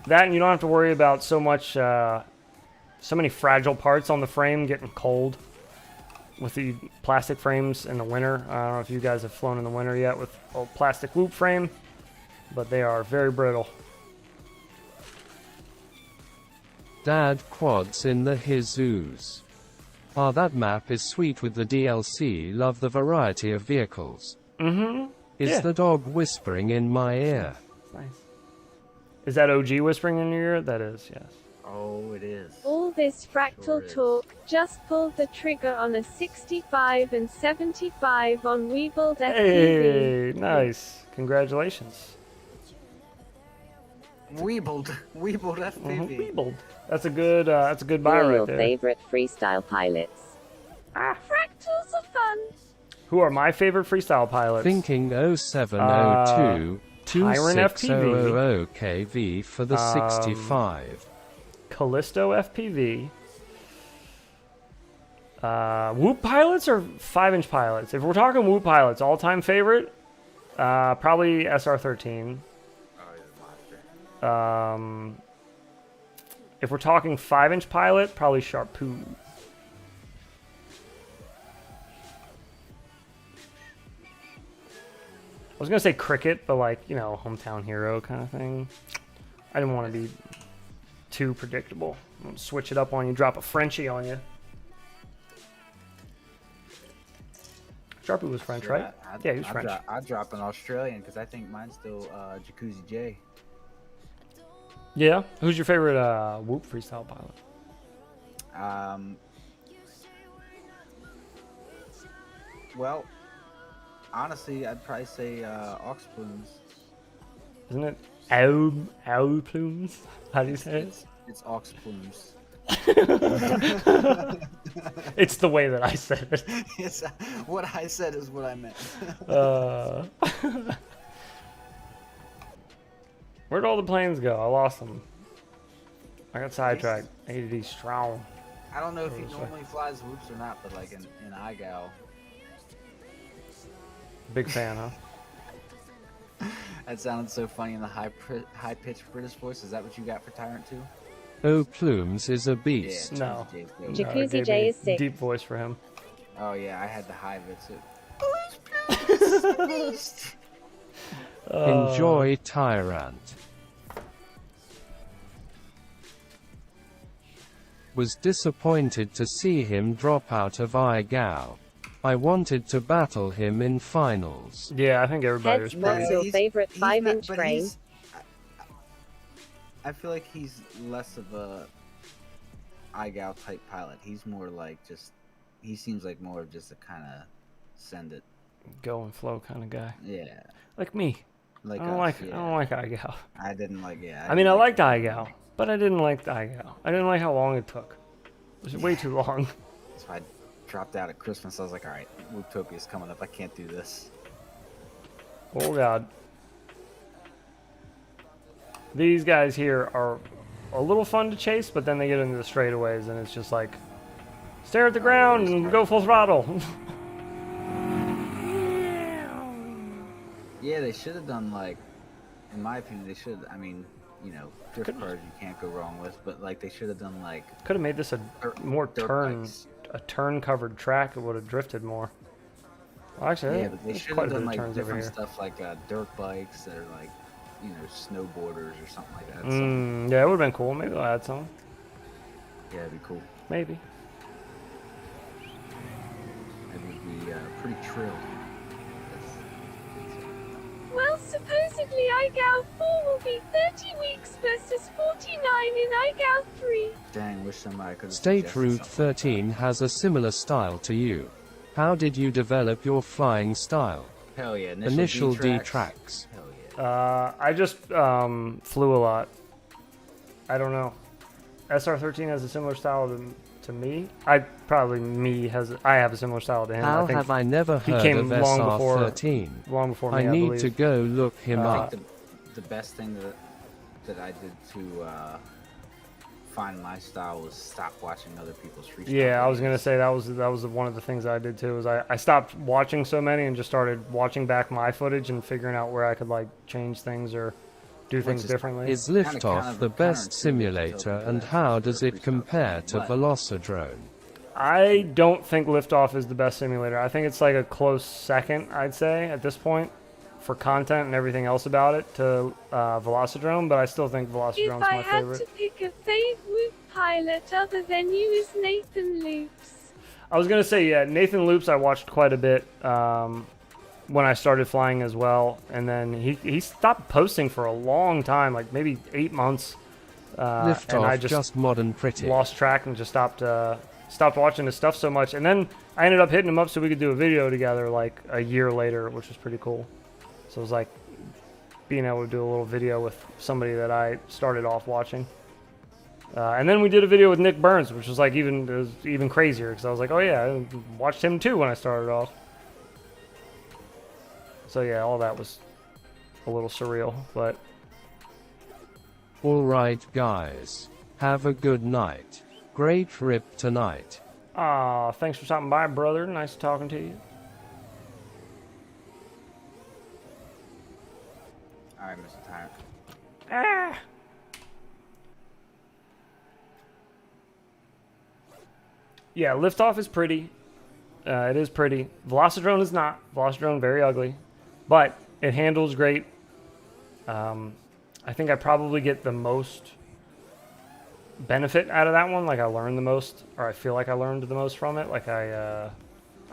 That, and you don't have to worry about so many fragile parts on the frame getting cold with the plastic frames in the winter. I don't know if you guys have flown in the winter yet with a plastic whoop frame, but they are very brittle. Dad quads in the Jesus. Ah, that map is sweet with the DLC. Love the variety of vehicles. Mm-hmm. Is Yeah. the dog whispering in my ear? Nice. Is that OG whispering in your ear? That is, yes. Oh, it is. All this fractal Sure is. talk, just pulled the trigger on a 65 and 75 on Weebled FPV. Hey, nice. Congratulations. Weebled FPV. Weebled. That's a good Who buy are right your there. favorite freestyle pilots? Fractals are fun. Who are my favorite freestyle pilots? Thinking 0702 Tyrant FPV. 2600 KV for the 65. Callisto FPV. Whoop pilots or 5-inch pilots? If we're talking Whoop pilots, all-time favorite, probably SR13. Oh, he's a monster. If we're talking 5-inch pilot, probably Sharpoo. I was gonna say Cricket, but like, you know, hometown hero kind of thing. I didn't want to be too predictable. Switch it up on you, drop a Frenchie on you. Sharpie was French, Yeah, right? Yeah, he was French. I'd drop an Australian because I think mine's still Jacuzzi J. Yeah. Who's your favorite Whoop freestyle pilot? Well, honestly, I'd probably say Ox Plumes. Isn't it owl plumes? How do you say it? It's Ox Plumes. It's the way that I said it. Yes, what I said is what I meant. Where'd all the planes go? I lost them. I got sidetracked. ADD strong. I don't know if he normally flies whoops or not, but like in iGal. Big fan, huh? That sounded so funny in the high-pitched British voice. Is that what you got for Tyrant 2? Oh, Plumes is a beast. No. Jacuzzi J is sick. Deep voice for him. Oh yeah, I had the high of it too. Enjoy Tyrant. Was disappointed to see him drop out of iGao. I wanted to battle him in finals. Yeah, I think everybody was Heads, pretty. what's your He's- favorite he's not- 5-inch but frame? he's- I feel like he's less of a iGal type pilot. He's more like just. He seems like more of just a kind of send it. Go and flow kind of guy. Yeah. Like me. Like I don't us, like yeah. I don't like iGal. I didn't like. Yeah. I mean, I liked iGal, but I didn't like the iGal. I didn't like how long it took. It was way too long. So I dropped out at Christmas. I was like, all right, Whooptopia's coming up. I can't do this. Oh god. These guys here are a little fun to chase, but then they get into the straightaways and it's just like stare at the ground and go full throttle. Yeah, they should have done like, in my opinion, they should. I mean, you know, drift cars you can't go wrong with, but like they should have done like Could have made this a more turn covered track. It would have drifted more. Well, actually, yeah, but they there's should quite have a bit done of like turns over different here. stuff like dirt bikes that are like, you know, snowboarders or something like that. So, Yeah, it would have been cool. Maybe they'll add some. yeah, it'd be cool. Maybe. It would be pretty trill. Well, supposedly iGal 4 will be 30 weeks versus 49 in iGal 3. Dang, wish somebody could. State Route 13 has a similar style to you. How did you develop your flying style? Hell yeah, Initial D tracks. Hell yeah. I just flew a lot. I don't know. SR13 has a similar style to me. I have a similar style to him. How I think have I never he heard came of long before- SR13? long before me, I need believe. to go look him I up. think the best thing that I did to find my style was stop watching other people's freestyle. Yeah, I was gonna videos. say that was one of the things I did too. Is I stopped watching so many and just started watching back my footage and figuring out where I could like change things or do things is- differently. Is Kinda Liftoff the best counterintuitive simulator, to and that how for does it freestyle compare to but- Velocidrone? I don't think Liftoff is the best simulator. I think it's like a close second, I'd say, at this point, for content and everything else about it to Velocidrome, but I still think If Velocidrome's I my had favorite. to pick a favorite pilot other than you is Nathan Loops. I was gonna say, yeah, Nathan Loops I watched quite a bit when I started flying as well, and then he stopped posting for a long time, like maybe 8 months, and I Liftoff just just modern pretty. lost track and just stopped watching his stuff so much. And then I ended up hitting him up so we could do a video together like a year later, which was pretty cool. So it was like being able to do a little video with somebody that I started off watching. And then we did a video with Nick Burns, which was like even crazier because I was like, oh yeah, I watched him too when I started off. So yeah, all that was a little surreal, but Alright guys. Have a good night. Great rip tonight. Thanks for stopping by, brother. Nice talking to you. Alright, Mr. Tyrant. Ah! Yeah, Liftoff is pretty. It is pretty. Velocidrone is not. Velocidrone, very ugly. But it handles great. I think I probably get the most benefit out of that one. Like I learned the most, or I feel like I learned the most from it. Like I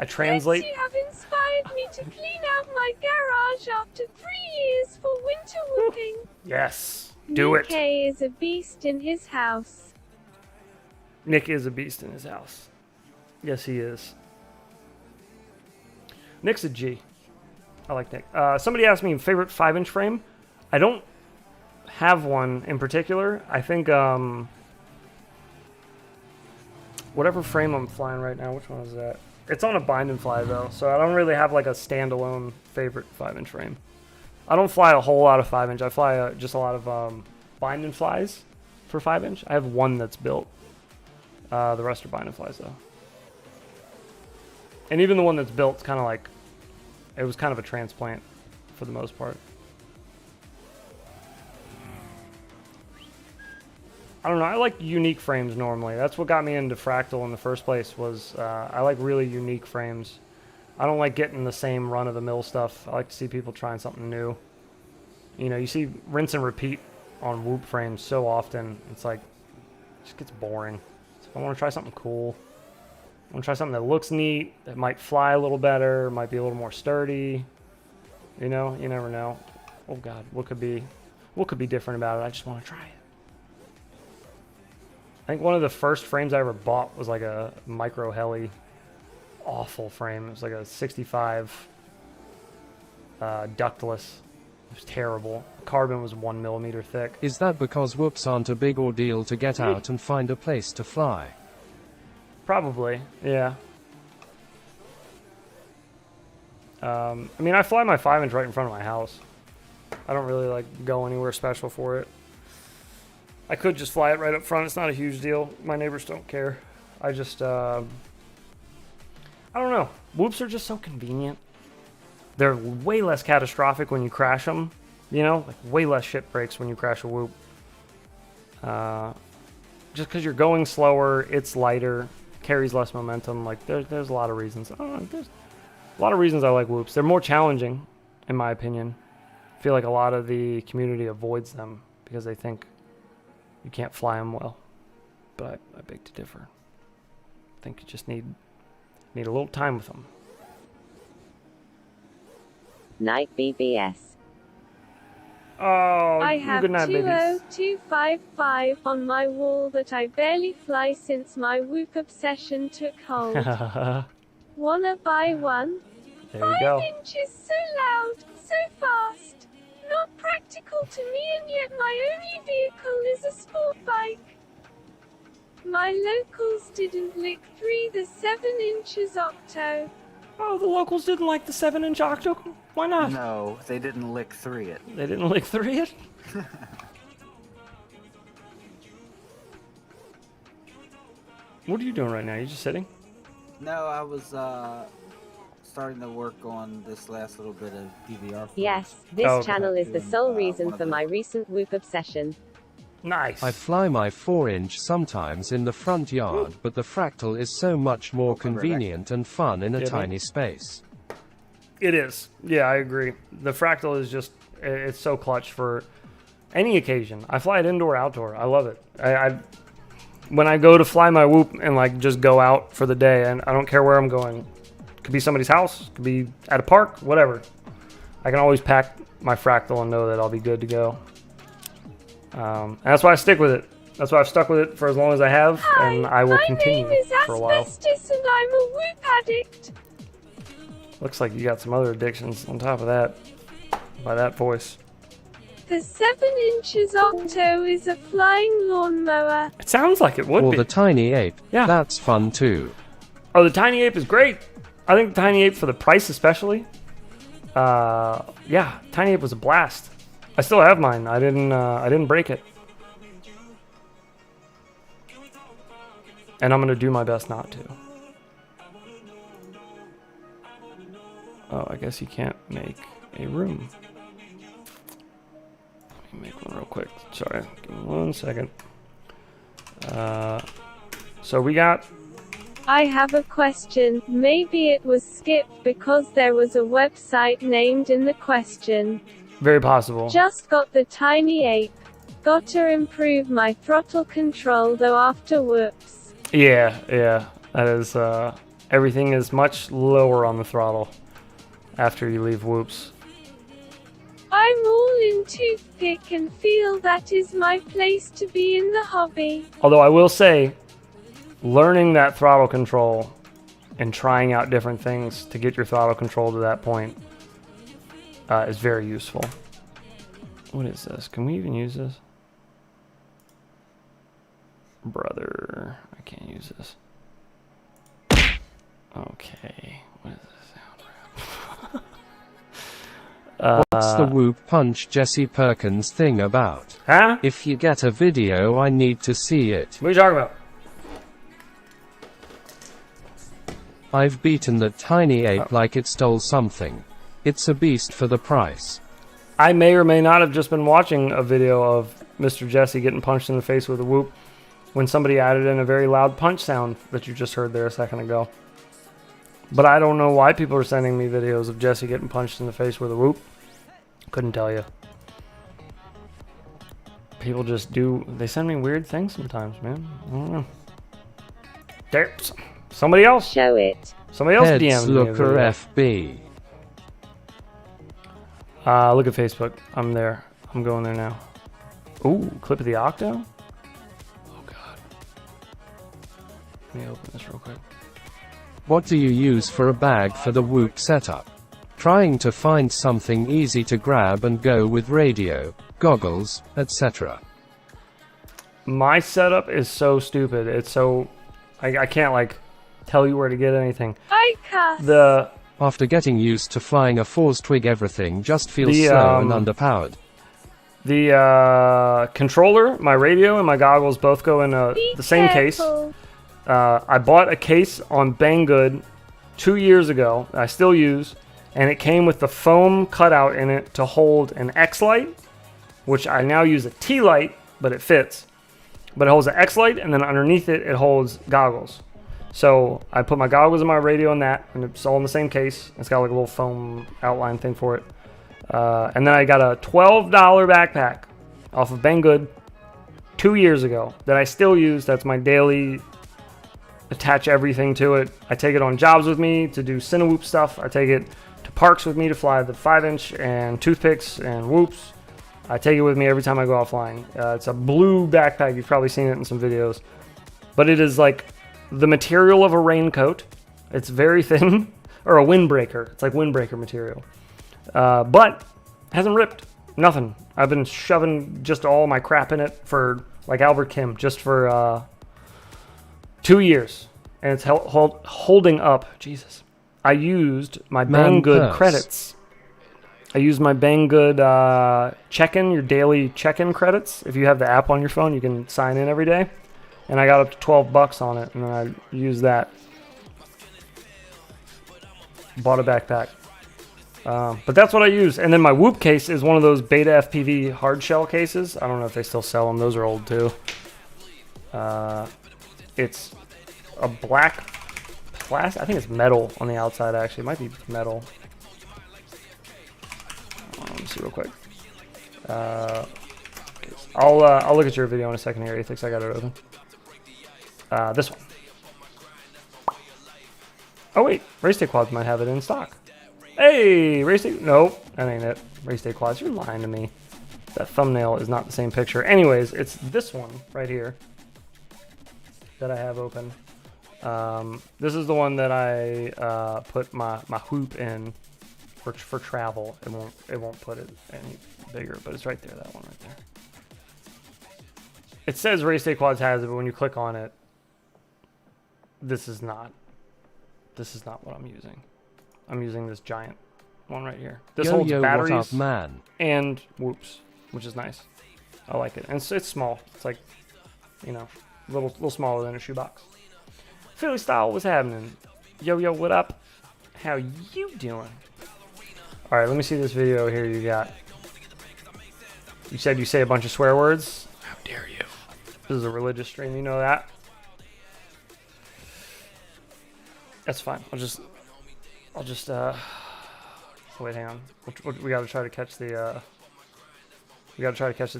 translate. You have inspired me to clean out my garage after 3 years for winter whooping. Yes, do it. Nick is a beast in his house. Nick is a beast in his house. Yes, he is. Nick's a G. I like Nick. Somebody asked me favorite 5-inch frame. I don't have one in particular. I think whatever frame I'm flying right now, which one is that? It's on a bind and fly though, so I don't really have like a standalone favorite 5-inch frame. I don't fly a whole lot of 5-inch. I fly just a lot of bind and flies for 5-inch. I have one that's built. The rest are bind and flies though. And even the one that's built, kind of like, it was kind of a transplant for the most part. I don't know, I like unique frames normally. That's what got me into Fractal in the first place was I like really unique frames. I don't like getting the same run-of-the-mill stuff. I like to see people trying something new. You know, you see rinse and repeat on Whoop frames so often. It's like, it just gets boring. So if I want to try something cool, I want to try something that looks neat, that might fly a little better, might be a little more sturdy. You know, you never know. Oh God, what could be different about it? I just want to try it. I think one of the first frames I ever bought was like a micro heli. Awful frame. It was like a 65 ductless. It was terrible. Carbon was 1 millimeter thick. Is that because whoops aren't a big ordeal to get out and find a place to fly? Probably, yeah. I mean, I fly my 5-inch right in front of my house. I don't really like go anywhere special for it. I could just fly it right up front. It's not a huge deal. My neighbors don't care. I just, I don't know. Whoops are just so convenient. They're way less catastrophic when you crash them. You know, like way less shit breaks when you crash a whoop. Just because you're going slower, it's lighter, carries less momentum. Like there's a lot of reasons. There's a lot of reasons I like whoops. They're more challenging, in my opinion. I feel like a lot of the community avoids them because they think you can't fly them well. But I beg to differ. I think you just need a little time with them. Night BBS. Oh, I have good night, babies. 20255 on my wall that I barely fly since my whoop obsession took hold. Wanna buy one? There you go. 5 inches, so loud, so fast. Not practical to me, and yet my only vehicle is a sport bike. My locals didn't lick the 7 inches octo. Oh, the locals didn't like the 7-inch octo? Why not? No, they didn't lick 3 it. They didn't lick 3 it? What are you doing right now? You just sitting? No, I was starting to work on this last little bit of DVR. Yes, this okay. channel is the sole reason one of for the- my recent whoop obsession. Nice. I fly my 4-inch sometimes in the front yard, but the Fractal is so much more convenient and fun in a Yeah, tiny space. It is. Yeah, I agree. The Fractal is just, it's so clutch for any occasion. I fly it indoor, outdoor. I love it. I when I go to fly my whoop and like just go out for the day, and I don't care where I'm going. It could be somebody's house, could be at a park, whatever. I can always pack my Fractal and know that I'll be good to go. And that's why I stick with it. That's why I've stuck with it for as long as I have, and I will continue My name is for a while. Asbestos and I'm a whoop addict. Looks like you got some other addictions on top of that, by that voice. The 7 inches octo is a flying lawnmower. It sounds like it would Or be. the tiny ape. Yeah. That's fun too. Oh, the Tiny Ape is great. I think the Tiny Ape, for the price especially. Yeah, Tiny Ape was a blast. I still have mine. I didn't break it. And I'm gonna do my best not to. Oh, I guess you can't make a room. Let me make one real quick. Sorry, give me 1 second. So we got... I have a question. Maybe it was skipped because there was a website named in the question. Very possible. Just got the tiny ape. Gotta improve my throttle control though after whoops. Yeah, that is, everything is much lower on the throttle after you leave whoops. I'm all in toothpick and feel that is my place to be in the hobby. Although I will say, learning that throttle control and trying out different things to get your throttle control to that point is very useful. What is this? Can we even use this? Brother, I can't use this. Okay, what is this sound wrap? What's the whoop punch Jesse Perkins thing about? Huh? If you get a video, I need to see it. What are you talking about? I've beaten that tiny ape like it stole something. It's a beast for the price. I may or may not have just been watching a video of Mr. Jesse getting punched in the face with a whoop when somebody added in a very loud punch sound that you just heard there a second ago. But I don't know why people are sending me videos of Jesse getting punched in the face with a whoop. Couldn't tell you. People just do, they send me weird things sometimes, man. I don't know. There's somebody else. Show it. Somebody else Heads DM'd me. Looker FB. Look at Facebook. I'm there. I'm going there now. Ooh, clip of the Octo? Oh, God. Let me open this real quick. What do you use for a bag for the whoop setup? Trying to find something easy to grab and go with radio, goggles, etc. My setup is so stupid. It's so... I can't, like, tell you where to get anything. I cuss. After getting used to flying a Force Twig, everything just feels slow and underpowered. The controller, my radio, and my goggles both go in the same case. I bought a case on Banggood 2 years ago, I still use, and it came with the foam cutout in it to hold an X light, which I now use a T light, but it fits. But it holds an X light, and then underneath it, it holds goggles. So I put my goggles and my radio in that, and it's all in the same case. It's got like a little foam outline thing for it. And then I got a $12 backpack off of Banggood 2 years ago that I still use. That's my daily, attach everything to it. I take it on jobs with me to do Cinewhoop stuff. I take it to parks with me to fly the 5-inch and toothpicks and whoops. I take it with me every time I go out flying. It's a blue backpack. You've probably seen it in some videos. But it is like the material of a raincoat. It's very thin. Or a windbreaker. It's like windbreaker material. But hasn't ripped. Nothing. I've been shoving just all my crap in it for, like Albert Kim, just for 2 years. And it's holding up. Jesus. I used my Banggood credits. I use my Banggood check-in, your daily check-in credits. If you have the app on your phone, you can sign in every day. And I got up to $12 on it, and then I used that. Bought a backpack. But that's what I use. And then my Whoop case is one of those Beta FPV hard shell cases. I don't know if they still sell them. Those are old too. It's a black plastic. I think it's metal on the outside, actually. It might be metal. Let me see real quick. I'll look at your video in a second here, Athix. I got it open. This one. Oh wait, Race Day Quads might have it in stock. Hey, Race Day. Nope, that ain't it. Race Day Quads, you're lying to me. That thumbnail is not the same picture. Anyways, it's this one right here that I have open. This is the one that I put my whoop in for travel. It won't put it any bigger, but it's right there. That one right there. It says Race Day Quads has it, but when you click on it, this is not what I'm using. I'm using this giant one right here. This holds batteries what up, man? And whoops, which is nice. I like it, and it's small. It's like, you know, a little smaller than a shoebox. Philly Style, what's happening? Yo, what up? How you doing? All right, let me see this video here you got. You said you say a bunch of swear words. How dare you? This is a religious stream, you know that. That's fine. I'll just wait, hang on. We gotta try to catch the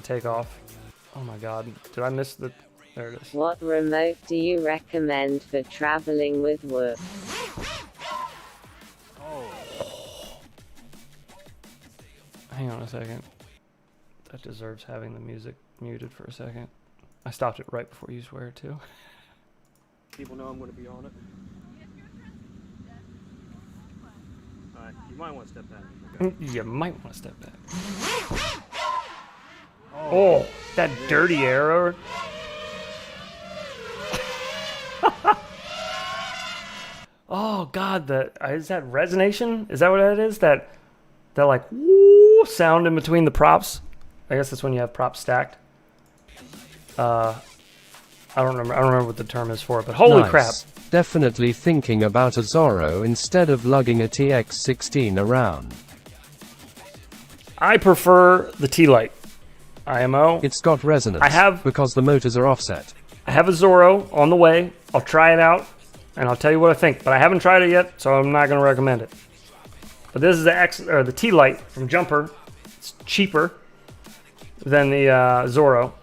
takeoff. Oh my god. Did I miss the... There it is. What remote do you recommend for traveling with work? Hang on a second. That deserves having the music muted for a second. I stopped it right before you swear too. People know I'm going to be on it. Alright, you might want to step back. Okay. You might want to step back. Oh, that dirty arrow. Oh god, is that resonation? Is that what that is? That like woo sound in between the props. I guess that's when you have props stacked. I don't remember what the term is for it, but holy crap. Definitely thinking about a Zorro instead of lugging a TX16 around. I prefer the T-Lite IMO. It's got resonance because the motors are offset. I have a Zorro on the way. I'll try it out and I'll tell you what I think, but I haven't tried it yet, so I'm not going to recommend it. But this is the T-Lite from Jumper. It's cheaper than the Zorro.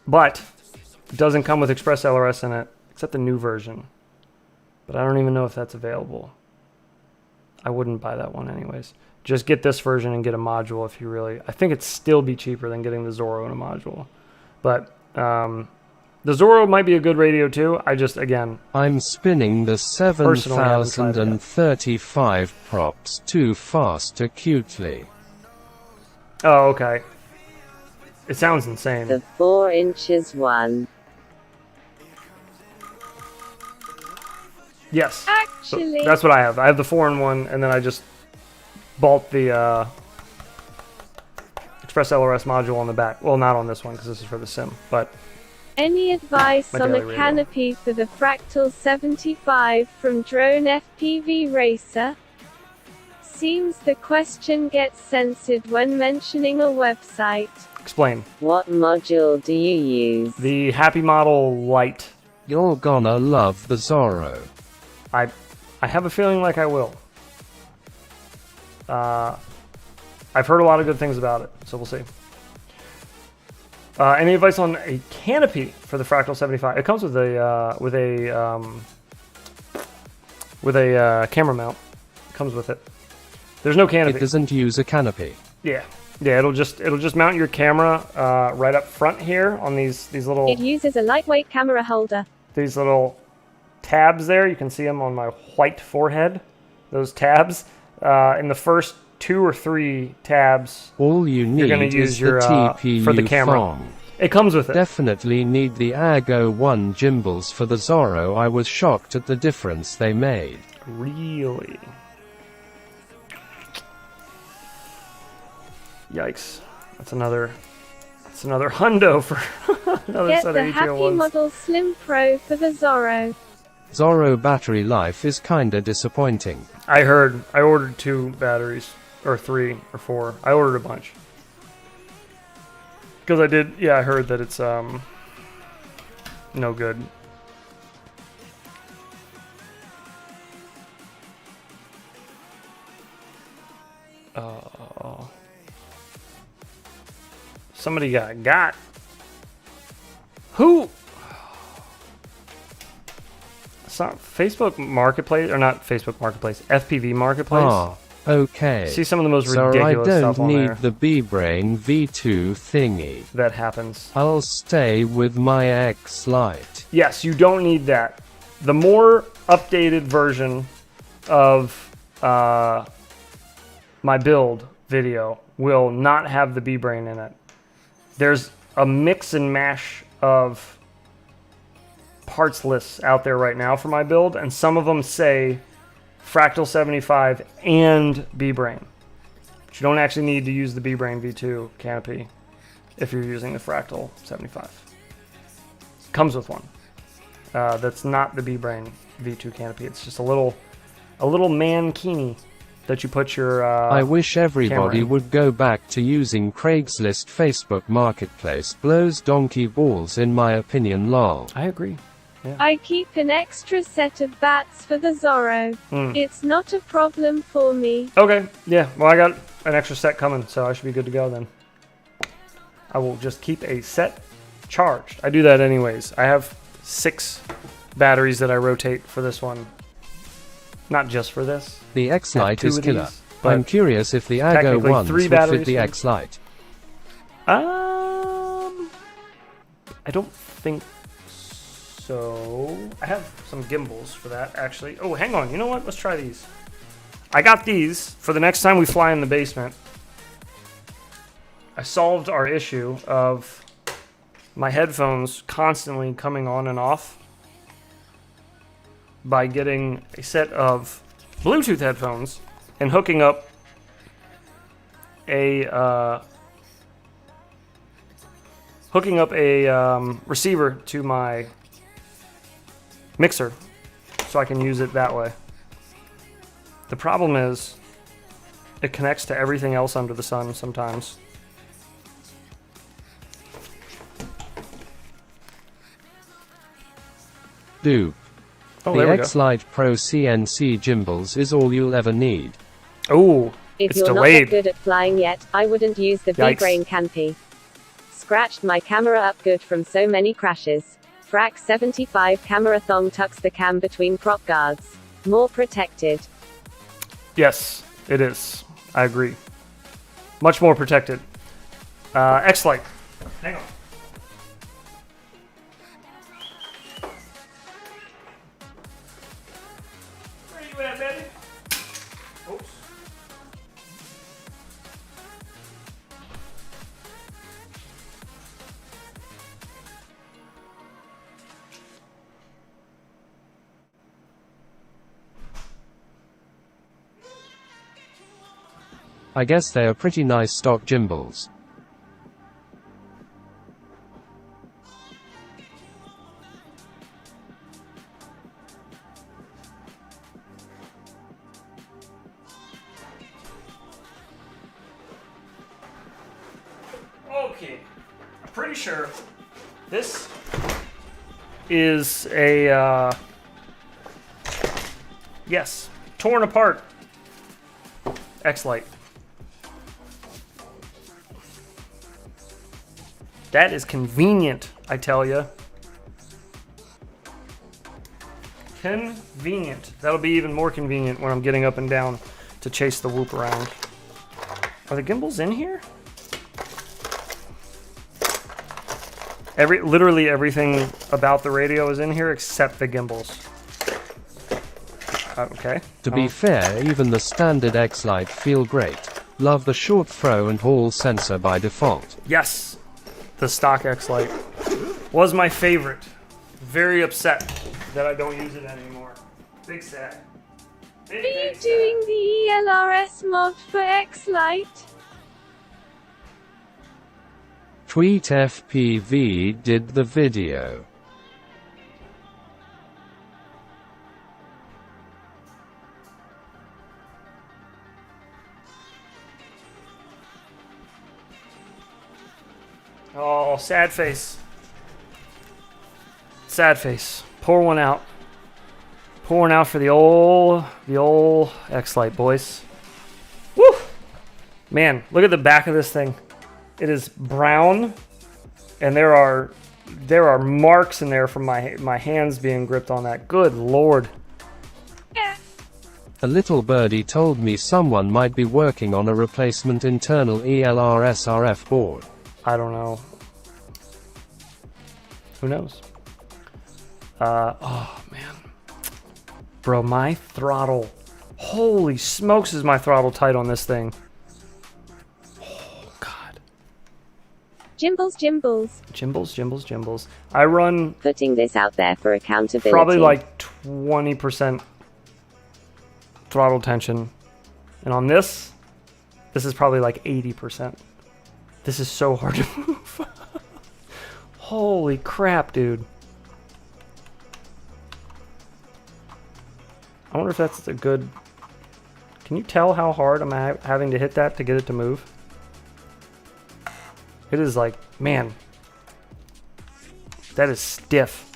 But it doesn't come with Express LRS in it, except the new version. But I don't even know if that's available. I wouldn't buy that one anyways. Just get this version and get a module if you really... I think it'd still be cheaper than getting the Zorro in a module. But the Zorro might be a good radio too. I just, again... I'm spinning the 7035 props too fast acutely. Oh, okay. It sounds insane. The 4 inches one. Yes. Actually, so that's what I have. I have the 4-in-1, and then I just bolt the Express LRS module on the back. Well, not on this one because this is for the sim, but... Any advice on a radio. canopy for the Fractal 75 from Drone FPV Racer? Seems the question gets censored when mentioning a website. Explain. What module do you use? The Happy Model Lite. You're gonna love the Zorro. I have a feeling like I will. I've heard a lot of good things about it, so we'll see. Any advice on a canopy for the Fractal 75? It comes with a camera mount. It comes with it. There's no canopy. It doesn't use a canopy. Yeah, it'll just mount your camera right up front here on these little. It uses a lightweight camera holder. These little tabs there, you can see them on my white forehead. Those tabs. In the first 2 or 3 tabs, all you need you're going to use is your the TPU for the camera. phone. It comes with it. Definitely need the AGO 1 gimbals for the Zorro. I was shocked at the difference they made. Really? Yikes. That's another hundo for another Get set the of Happy HO1s. Model Slim Pro for the Zorro. Zorro battery life is kinda disappointing. I heard. I ordered 2 batteries, or 3 or 4. I ordered a bunch. Because I did, yeah, I heard that it's no good. Somebody got. Who? It's not Facebook Marketplace, or not Facebook Marketplace, FPV Marketplace. Ah, okay. See some of the most so ridiculous stuff on there. I don't need the B-Brain V2 thingy. That happens. I'll stay with my X Lite. Yes, you don't need that. The more updated version of my build video will not have the B-Brain in it. There's a mix and mash of parts lists out there right now for my build, and some of them say Fractal 75 and B-Brain. But you don't actually need to use the B-Brain V2 canopy if you're using the Fractal 75. Comes with one. That's not the B-Brain V2 canopy. It's just a little A little mankini that you put your I wish everybody in. would go back to using Craigslist. Facebook Marketplace blows donkey balls in my opinion, lol. I agree. Yeah. I keep an extra set of bats for the Zorro. It's not a problem for me. Okay, yeah. Well, I got an extra set coming, so I should be good to go then. I will just keep a set charged. I do that anyways. I have 6 batteries that I rotate for this one. Not just for this. The X-Lite is killer. These, I'm curious if the Ago ones would fit the X-Lite. I don't think so. I have some gimbals for that, actually. Oh, hang on. You know what? Let's try these. I got these for the next time we fly in the basement. I solved our issue of my headphones constantly coming on and off by getting a set of Bluetooth headphones and hooking up a receiver to my mixer so I can use it that way. The problem is it connects to everything else under the sun sometimes. Dupe. Oh, the there we go. X-Lite Pro CNC gimbals is all you'll ever need. Oh, If it's you're delayed. not that good at flying yet, I wouldn't use the Yikes. V-Brain Canopy. Scratched my camera up good from so many crashes. Frac 75 camera thong tucks the cam between prop guards. More protected. Yes, it is. I agree. Much more protected. X-Lite. Hang on. Where you at, baby? Oops. I guess they are pretty nice stock gimbals. Okay, I'm pretty sure this is a, yes, torn apart X-Lite. That is convenient, I tell ya. Convenient. That'll be even more convenient when I'm getting up and down to chase the whoop around. Are the gimbals in here? Literally everything about the radio is in here except the gimbals. Okay. To be fair, even the standard X-Lite feel great. Love the short throw and haul sensor by default. Yes, the stock X-Lite was my favorite. Very upset that I don't use it anymore. Big sad. Are you doing the ELRS mod for X-Lite? Tweet FPV did the video. Oh, sad face. Sad face. Pour one out. Pour one out for the old X-Lite, boys. Woo! Man, look at the back of this thing. It is brown, and there are marks in there from my hands being gripped on that. Good Lord. A little birdie told me someone might be working on a replacement internal ELRS RF board. I don't know. Who knows? Oh, man. Bro, my throttle. Holy smokes, is my throttle tight on this thing. Oh, God. Gimbals. Gimbals. I run Putting this out there for accountability. probably like 20% throttle tension. And on this is probably like 80%. This is so hard to move. Holy crap, dude. I wonder if that's a good... Can you tell how hard I'm having to hit that to get it to move? It is like, man, that is stiff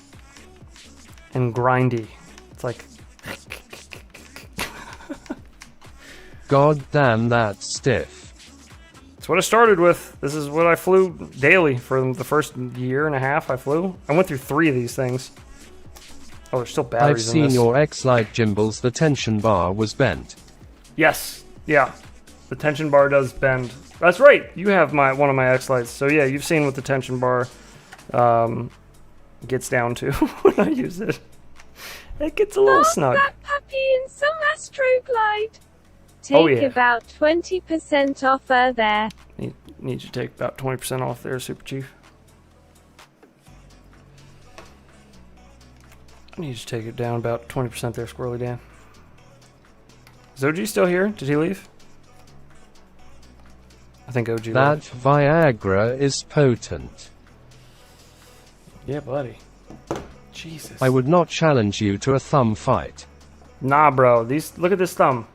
and grindy. It's like... God damn, that's stiff. That's what I started with. This is what I flew daily for the first year and a half I flew. I went through 3 of these things. Oh, there's still batteries I've in seen this. your X-Lite gimbals, the tension bar was bent. Yes, yeah. The tension bar does bend. That's right. You have one of my X-Lights. So yeah, you've seen what the tension bar gets down to when I use it. It gets a little snug. That puppy in some Astroglide. Take about 20% off her there. Need you to take about 20% off there, Super Chief. I need you to take it down about 20% there, Squirrely Dan. Is OG still here? Did he leave? I think OG That left. Viagra is potent. Yeah, buddy. Jesus. I would not challenge you to a thumb fight. Nah, bro. Look at this thumb.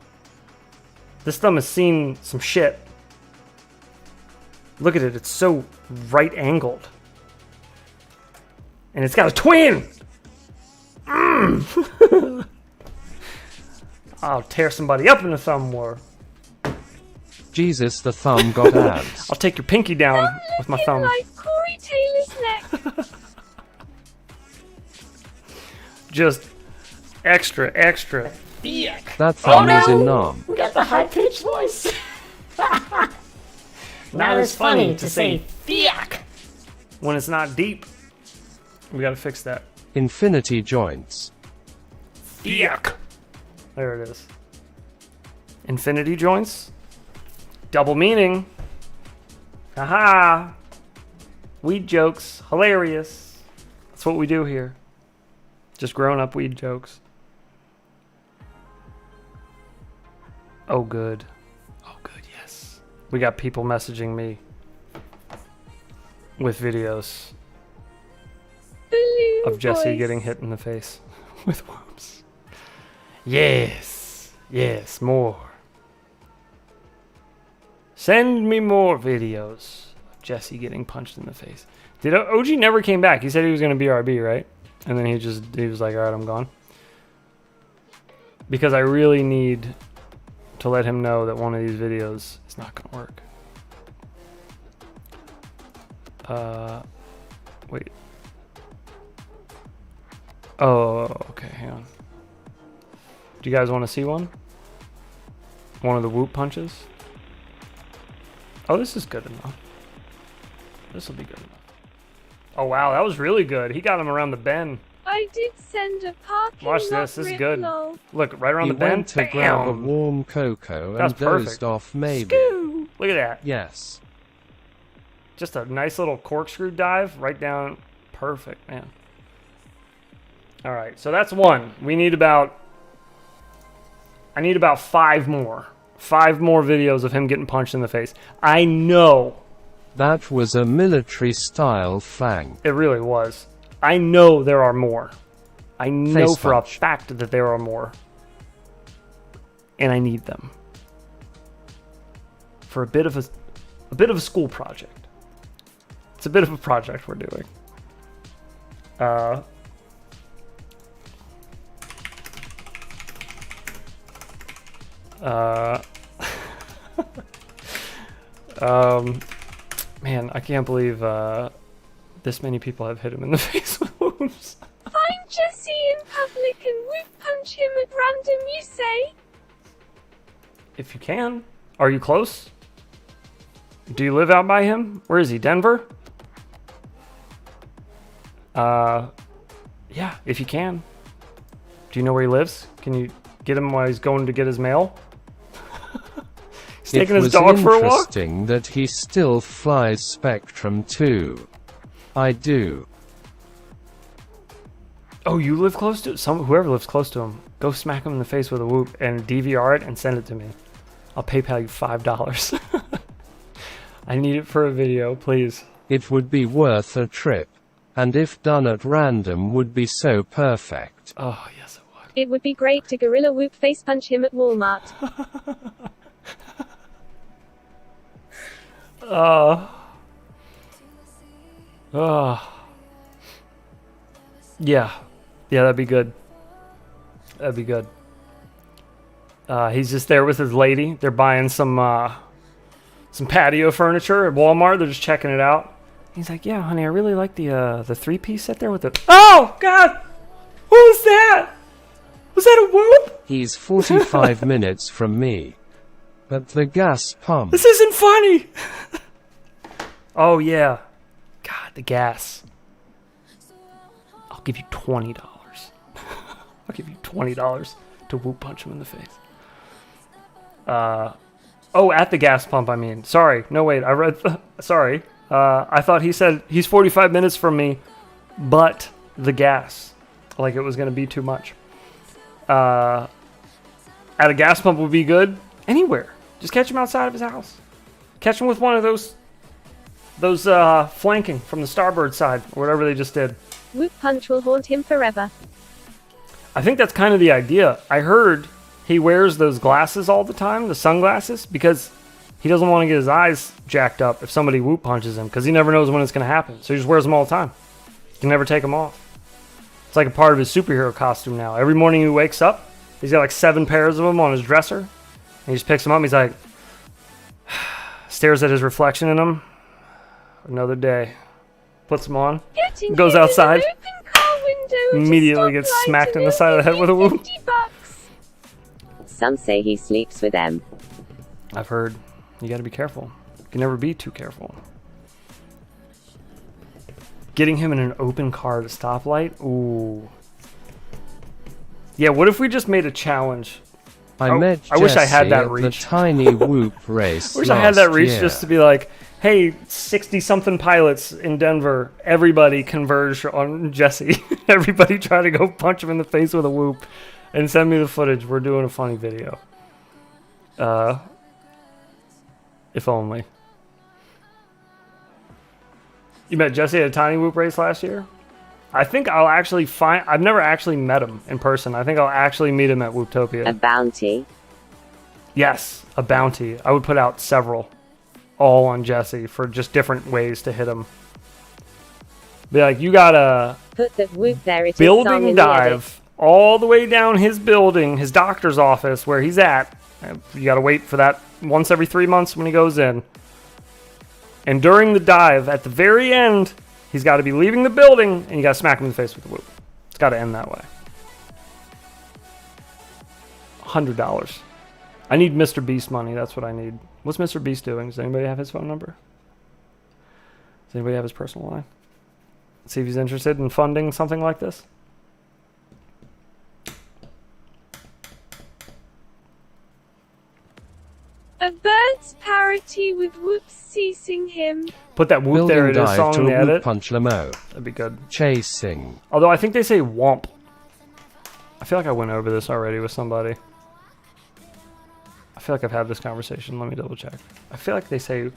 This thumb has seen some shit. Look at it. It's so right-angled. And it's got a twin! I'll tear somebody up in the thumb war. Jesus, the thumb got abs. I'll take your pinky down with my thumb. Like Corey Taylor's neck. Just extra. That thumb was in numb. We got the high-pitched voice. Not as funny to say "fiak" when it's not deep. We gotta fix that. Infinity joints. Fiak. There it is. Infinity joints. Double meaning. Haha. Weed jokes. Hilarious. That's what we do here. Just grown-up weed jokes. Oh, good. Oh, good, yes. We got people messaging me with videos Balloon of Jesse voice. getting hit in the face with worms. Yes. Yes, more. Send me more videos of Jesse getting punched in the face. Did OG never came back? He said he was going to BRB, right? And then he was like, all right, I'm gone. Because I really need to let him know that one of these videos is not going to work. Wait. Oh, okay, hang on. Do you guys want to see one? One of the whoop punches? Oh, this is good enough. This will be good enough. Oh, wow, that was really good. He got him around the bend. I did send a parking Watch lot this. This is rip good. lol. Look, right around He the bend. went to grab a Bam! warm cocoa That's and dozed perfect. off maybe. Skoo! Look at that. Yes. Just a nice little corkscrew dive right down. Perfect, man. All right, so that's one. I need about 5 more. 5 more videos of him getting punched in the face. I know. That was a military-style flank. It really was. I know there are more. I know Face for a punch. fact that there are more. And I need them. For a bit of a school project. It's a bit of a project we're doing. Man, I can't believe this many people have hit him in the face with wounds. Find Jesse in public and whoop punch him at random, you say? If you can. Are you close? Do you live out by him? Where is he? Denver? Yeah, if you can. Do you know where he lives? Can you get him while he's going to get his mail? He's taking his dog for a walk? It was interesting that he still flies Spectrum 2. I do. Oh, you live close to whoever lives close to him. Go smack him in the face with a whoop and DVR it and send it to me. I'll PayPal you $5. I need it for a video, please. It would be worth a trip. And if done at random would be so perfect. Oh, yes it would. It would be great to gorilla whoop face punch him at Walmart. Yeah. Yeah, that'd be good. That'd be good. He's just there with his lady. They're buying some patio furniture at Walmart. They're just checking it out. He's like, yeah, honey, I really like the 3-piece set there with the... Oh, God! What was that? Was that a whoop? He's 45 minutes from me. At the gas pump. This isn't funny! Oh, yeah. God, the gas. I'll give you $20. I'll give you $20 to whoop punch him in the face. Oh, at the gas pump, I mean. Sorry. No, wait. I read... Sorry. I thought he said he's 45 minutes from me, but the gas. Like it was going to be too much. At a gas pump would be good. Anywhere. Just catch him outside of his house. Catch him with one of those flanking from the starboard side, or whatever they just did. Whoop punch will haunt him forever. I think that's kind of the idea. I heard he wears those glasses all the time, the sunglasses, because he doesn't want to get his eyes jacked up if somebody whoop punches him, because he never knows when it's going to happen. So he just wears them all the time. He can never take them off. It's like a part of his superhero costume now. Every morning he wakes up, he's got like 7 pairs of them on his dresser, and he just picks them up and he's like, stares at his reflection in them. Another day. Puts them on, goes outside, immediately gets smacked in the side of the head with a whoop. Some say he sleeps with them. I've heard. You gotta be careful. You can never be too careful. Getting him in an open car at a stoplight? Ooh. Yeah, what if we just made a challenge? I met Jesse I wish I had that reach. The tiny whoop race. I wish I had that reach just to be like, hey, 60-something pilots in Denver, everybody converge on Jesse. Everybody try to go punch him in the face with a whoop and send me the footage. We're doing a funny video. If only. You met Jesse at a tiny whoop race last year? I think I'll actually I've never actually met him in person. I think I'll actually meet him at Whooptopia. A bounty? Yes, a bounty. I would put out several. All on Jesse for just different ways to hit him. Be like, you gotta put the whoop there. It building dive all the way down his building, his doctor's office where he's at. You gotta wait for that once every 3 months when he goes in. And during the dive, at the very end, he's got to be leaving the building, and you got to smack him in the face with the whoop. It's got to end that way. $100. I need Mr. Beast money. That's what I need. What's Mr. Beast doing? Does anybody have his phone number? Does anybody have his personal line? Let's see if he's interested in funding something like this. A bird's parity with whoops ceasing him. Put that whoop there in his song in the edit. Punch Lamo. That'd be good. Chasing. Although I think they say womp. I feel like I went over this already with somebody. I feel like I've had this conversation. Let me double check. I feel like they say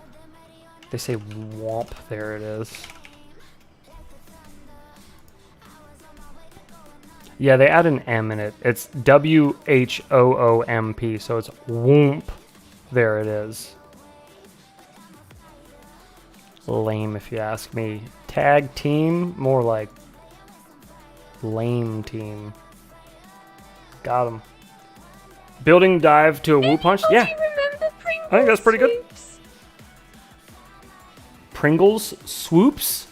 womp. There it is. Yeah, they add an M in it. It's WHOOMP, so it's whoomp. There it is. Lame, if you ask me. Tag team, more like lame team. Got him. Building dive to a whoop punch? Yeah. I think that's pretty good. Pringles swoops?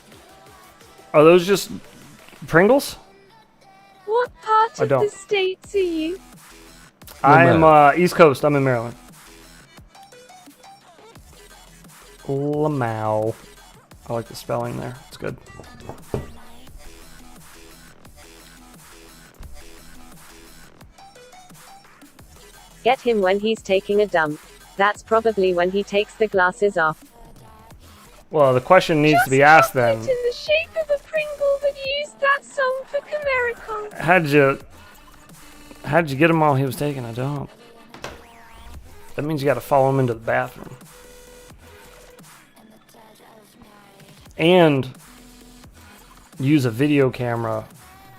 Are those just Pringles? What part of the States are you? I'm East Coast. I'm in Maryland. Lamau. I like the spelling there. It's good. Get him when he's taking a dump. That's probably when he takes the glasses off. Well, the question needs to be asked then. In the shape of a Pringle that used that song for Camericon. How'd you get him while he was taking a dump? That means you got to follow him into the bathroom. And use a video camera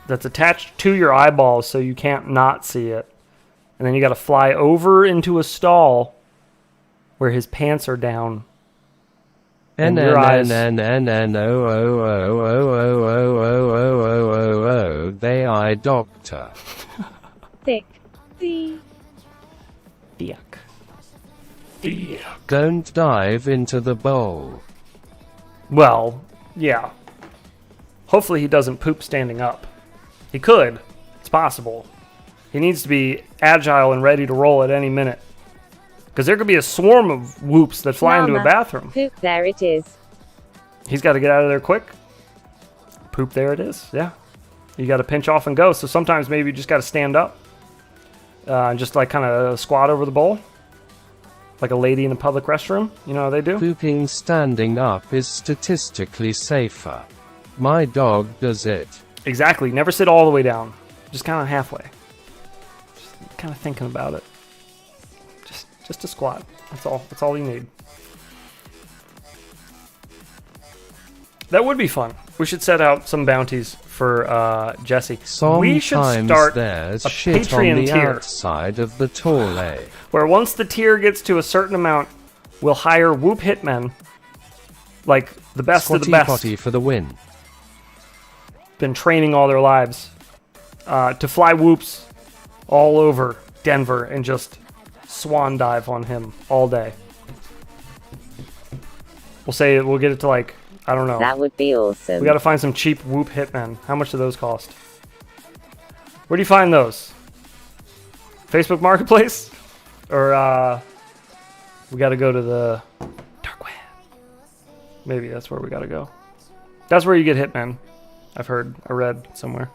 that's attached to your eyeballs so you can't not see it. And then you got to fly over into a stall where his pants are down. And your eyes. They eye doctor. Thick. The. Yuck. Don't dive into the bowl. Well, yeah. Hopefully he doesn't poop standing up. He could. It's possible. He needs to be agile and ready to roll at any minute. Because there could be a swarm of whoops that fly into a bathroom. Poop, there it is. He's got to get out of there quick. Poop, there it is. Yeah. You got to pinch off and go. So sometimes maybe you just got to stand up. And just like kind of squat over the bowl. Like a lady in a public restroom. You know how they do? Pooping standing up is statistically safer. My dog does it. Exactly. Never sit all the way down. Just kind of halfway. Just kind of thinking about it. Just a squat. That's all. That's all you need. That would be fun. We should set out some bounties for Jesse. We should start there's a shit Patreon on the tier outside of the toilet. where once the tier gets to a certain amount, we'll hire whoop hitmen, like the best of the best. Potty for the win. Been training all their lives to fly whoops all over Denver and just swan dive on him all day. We'll get it to like, I don't know. That would be awesome. We got to find some cheap whoop hitmen. How much do those cost? Where do you find those? Facebook Marketplace? Or we got to go to the dark web. Maybe that's where we got to go. That's where you get hitmen. I've heard, I read somewhere.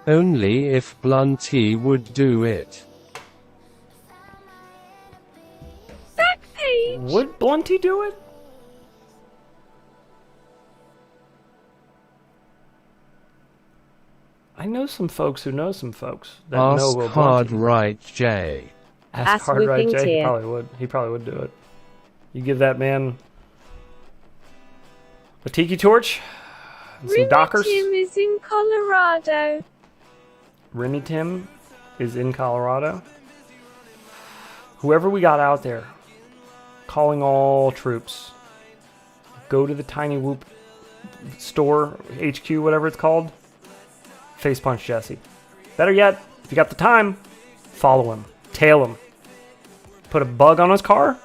Only if Blunty would do it. Backpage. Would Blunty do it? I know some folks who know some folks that know Ask Will hard Blunty. right Jay. Ask hard right Whooping Jay. Tier. He probably would do it. You give that man a tiki torch and some dockers. Tim is in Colorado. Remy Tim is in Colorado. Whoever we got out there, calling all troops. Go to the Tiny Whoop store, HQ, whatever it's called. Face punch Jesse. Better yet, if you got the time, follow him. Tail him. Put a bug on his car.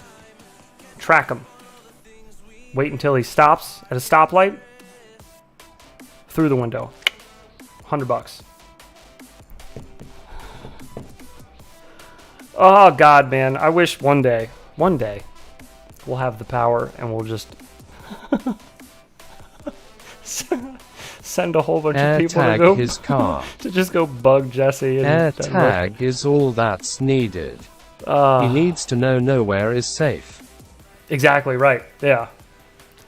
Track him. Wait until he stops at a stoplight. Through the window. $100. Oh, God, man. I wish one day, we'll have the power and we'll just send a whole bunch of people to go his car. to just go bug Jesse. And Air tag is all that's needed. He needs to know nowhere is safe. Exactly right. Yeah.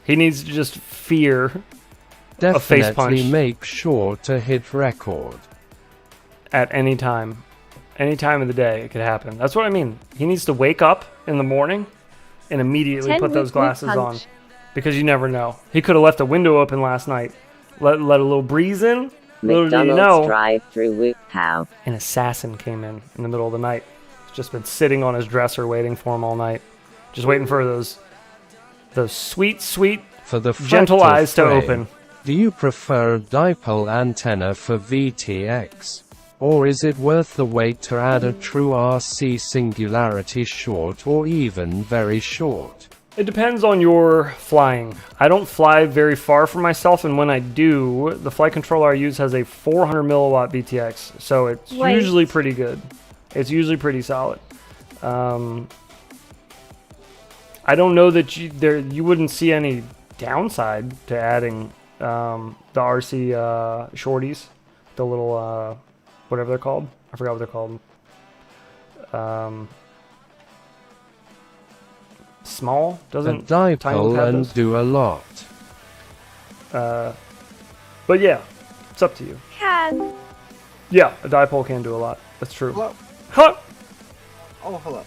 He needs to just fear a face punch Definitely make sure to hit record. at any time. Any time of the day it could happen. That's what I mean. He needs to wake up in the morning and immediately put those glasses on. Because you never know. He could have left a window open last night. Let a little breeze in. Little do you know, drive-through whoop pow. an assassin came in the middle of the night. He's just been sitting on his dresser waiting for him all night. Just waiting for those sweet, sweet, For the gentle fractal eyes to frame, open. Do you prefer a dipole antenna for VTX? Or is it worth the wait to add a true RC singularity short or even very short? It depends on your flying. I don't fly very far from myself, and when I do, the flight controller I use has a 400 milliwatt VTX, so it's usually pretty good. It's usually pretty solid. I don't know that you wouldn't see any downside to adding the RC shorties, the little whatever they're called. I forgot what they're called. Small doesn't dipole and do a lot. But yeah, it's up to you. Can. Yeah, a dipole can do a lot. That's true. Hello. Huh. Oh, hello.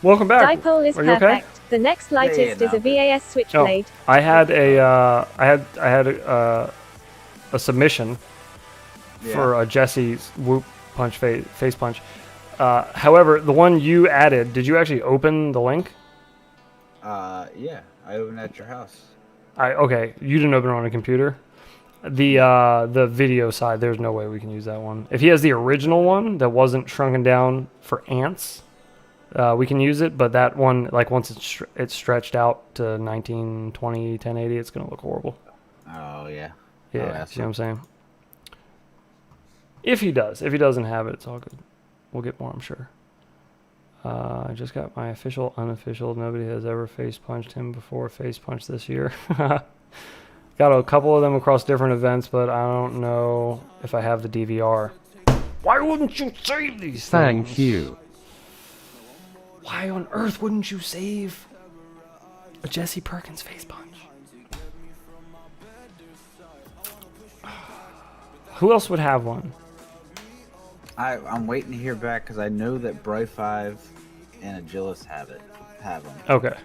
Welcome back. Dipole is Are you perfect. okay? The next lightest is a VAS switchblade. I had a a submission for a Jesse's whoop punch face punch. However, the one you added, did you actually open the link? Yeah, I opened at your house. Okay, you didn't open it on a computer. The video side, there's no way we can use that one. If he has the original one that wasn't shrunken down for ants, we can use it. But that one, like once it's stretched out to 1920, 1080, it's gonna look horrible. Oh yeah. Yeah, see what I'm saying? If he does, if he doesn't have it, it's all good. We'll get more, I'm sure. I just got my official, unofficial. Nobody has ever face punched him before. Face punched this year. Got a couple of them across different events, but I don't know if I have the DVR. Why wouldn't you save these things? Thank you. Why on earth wouldn't you save a Jesse Perkins face punch? Who else would have one? I'm waiting to hear back because I know that Bri 5 and Agilis have them. Okay.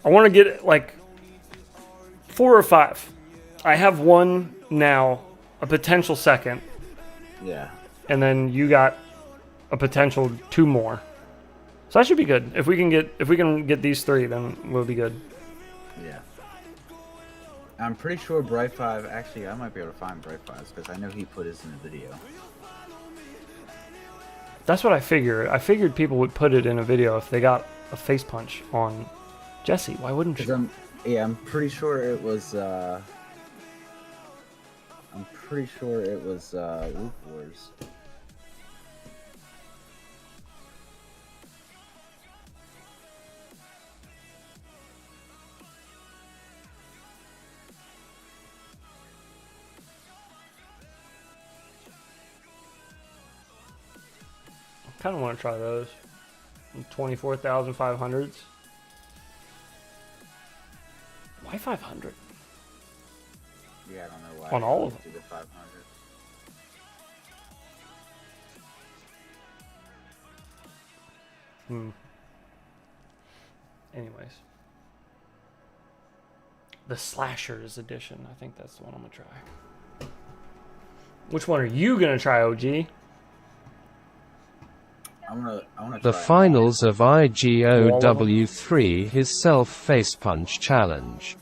I want to get like 4 or 5. I have one now, a potential second. Yeah. And then you got a potential 2 more. So that should be good. If we can get these 3, then we'll be good. Yeah. I'm pretty sure Bri 5, actually I might be able to find Bri 5's because I know he put his in the video. That's what I figured. I figured people would put it in a video if they got a face punch on Jesse. Why wouldn't you? I'm pretty sure it was Wolf Wars. Kind of want to try those. 24,500s. Why 500? Yeah, I don't know why. On all of them. The 500. Anyways. The Slashers edition. I think that's the one I'm going to try. Which one are you going to try, OG? I wanna the try finals of IGOW3, his self-face punch challenge.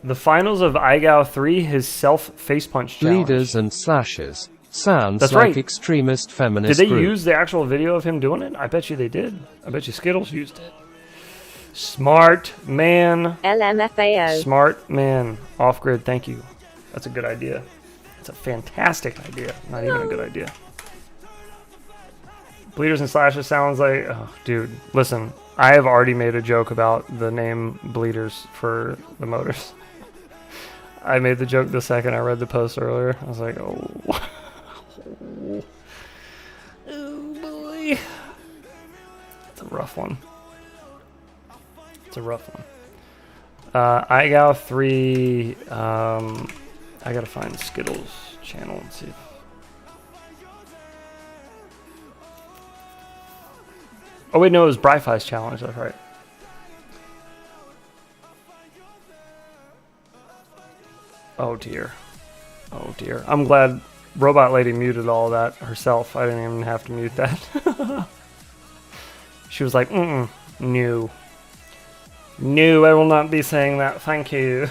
The finals of IGOW 3, his self-face punch challenge. Leaders and slashers. Sounds That's like right. extremist feminist Did they group. use the actual video of him doing it? I bet you they did. I bet you Skittles used it. Smart man. LMFAO. Smart man. Off-grid, thank you. That's a good idea. It's a fantastic idea. Not even a good idea. Bleeders and Slashes sounds like... Oh, dude, listen. I have already made a joke about the name Bleeders for the motors. I made the joke the second I read the post earlier. I was like, oh. Oh, boy. It's a rough one. It's a rough one. IGOW 3... I gotta find Skittles channel and see if... Oh wait, no, it was Bri-Fi's challenge, that's right. Oh dear. Oh dear. I'm glad Robot Lady muted all that herself. I didn't even have to mute that. She was like, no. No, I will not be saying that. Thank you.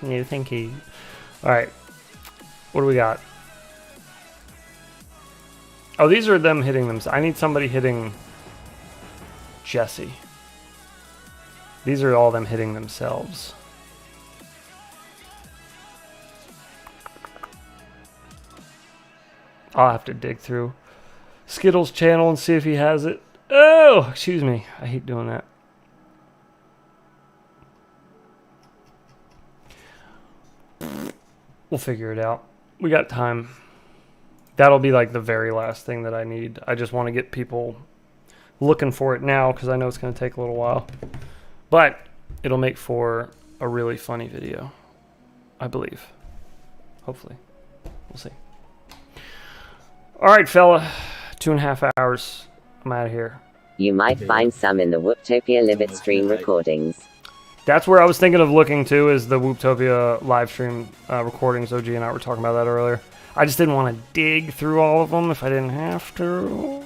No, thank you. Alright. What do we got? Oh, these are them hitting them. I need somebody hitting... Jesse. These are all them hitting themselves. I'll have to dig through Skittles' channel and see if he has it. Oh, excuse me. I hate doing that. We'll figure it out. We got time. That'll be like the very last thing that I need. I just want to get people looking for it now because I know it's going to take a little while. But it'll make for a really funny video. I believe. Hopefully. We'll see. Alright, fella. 2.5 hours. I'm out of here. You might find some in the Whooptopia Livestream recordings. That's where I was thinking of looking to, is the Whooptopia live stream recordings. OG and I were talking about that earlier. I just didn't want to dig through all of them if I didn't have to.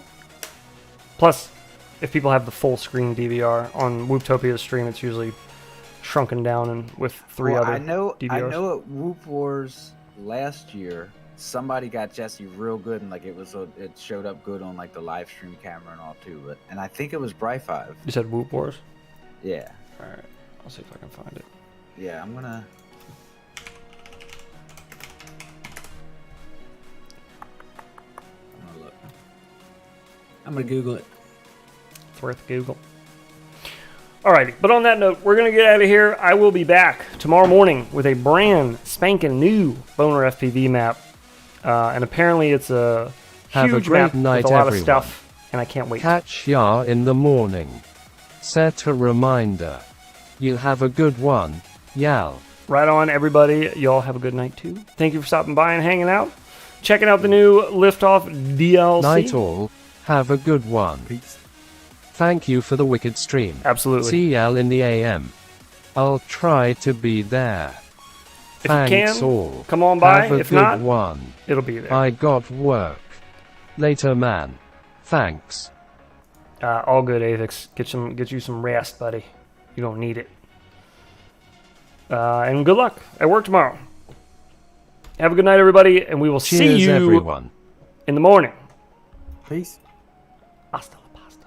Plus, if people have the full screen DVR on Whooptopia's stream, it's usually shrunken down and with three other DVRs. I know at Whoop Wars last year, somebody got Jesse real good, and like it showed up good on like the live stream camera and all too. And I think it was Bri5. You said Whoop Wars? Yeah. All right. I'll see if I can find it. Yeah, I'm gonna look. I'm gonna Google it. It's worth Google. Alrighty, but on that note, we're gonna get out of here. I will be back tomorrow morning with a brand spanking new Boner FPV map, and apparently it's a Have a huge great map night, with a lot everyone. of stuff, and I can't wait. Catch ya in the morning. Set a reminder. You have a good one, Yal. Right on, everybody. Y'all have a good night, too. Thank you for stopping by and hanging out. Checking out the new Liftoff DLC. Night all. Have a good one. Peace. Thank you for the wicked stream. Absolutely. See y'all in the AM. I'll try to be there. If Thanks you can, all. come on by. Have a If good not, one. it'll be there. I got work. Later, man. Thanks. All good, Avix. Get you some rest, buddy. You don't need it. And good luck at work tomorrow. Have a good night, everybody, and we will see Cheers, you everyone. in the morning. Peace. Hasta la pasta.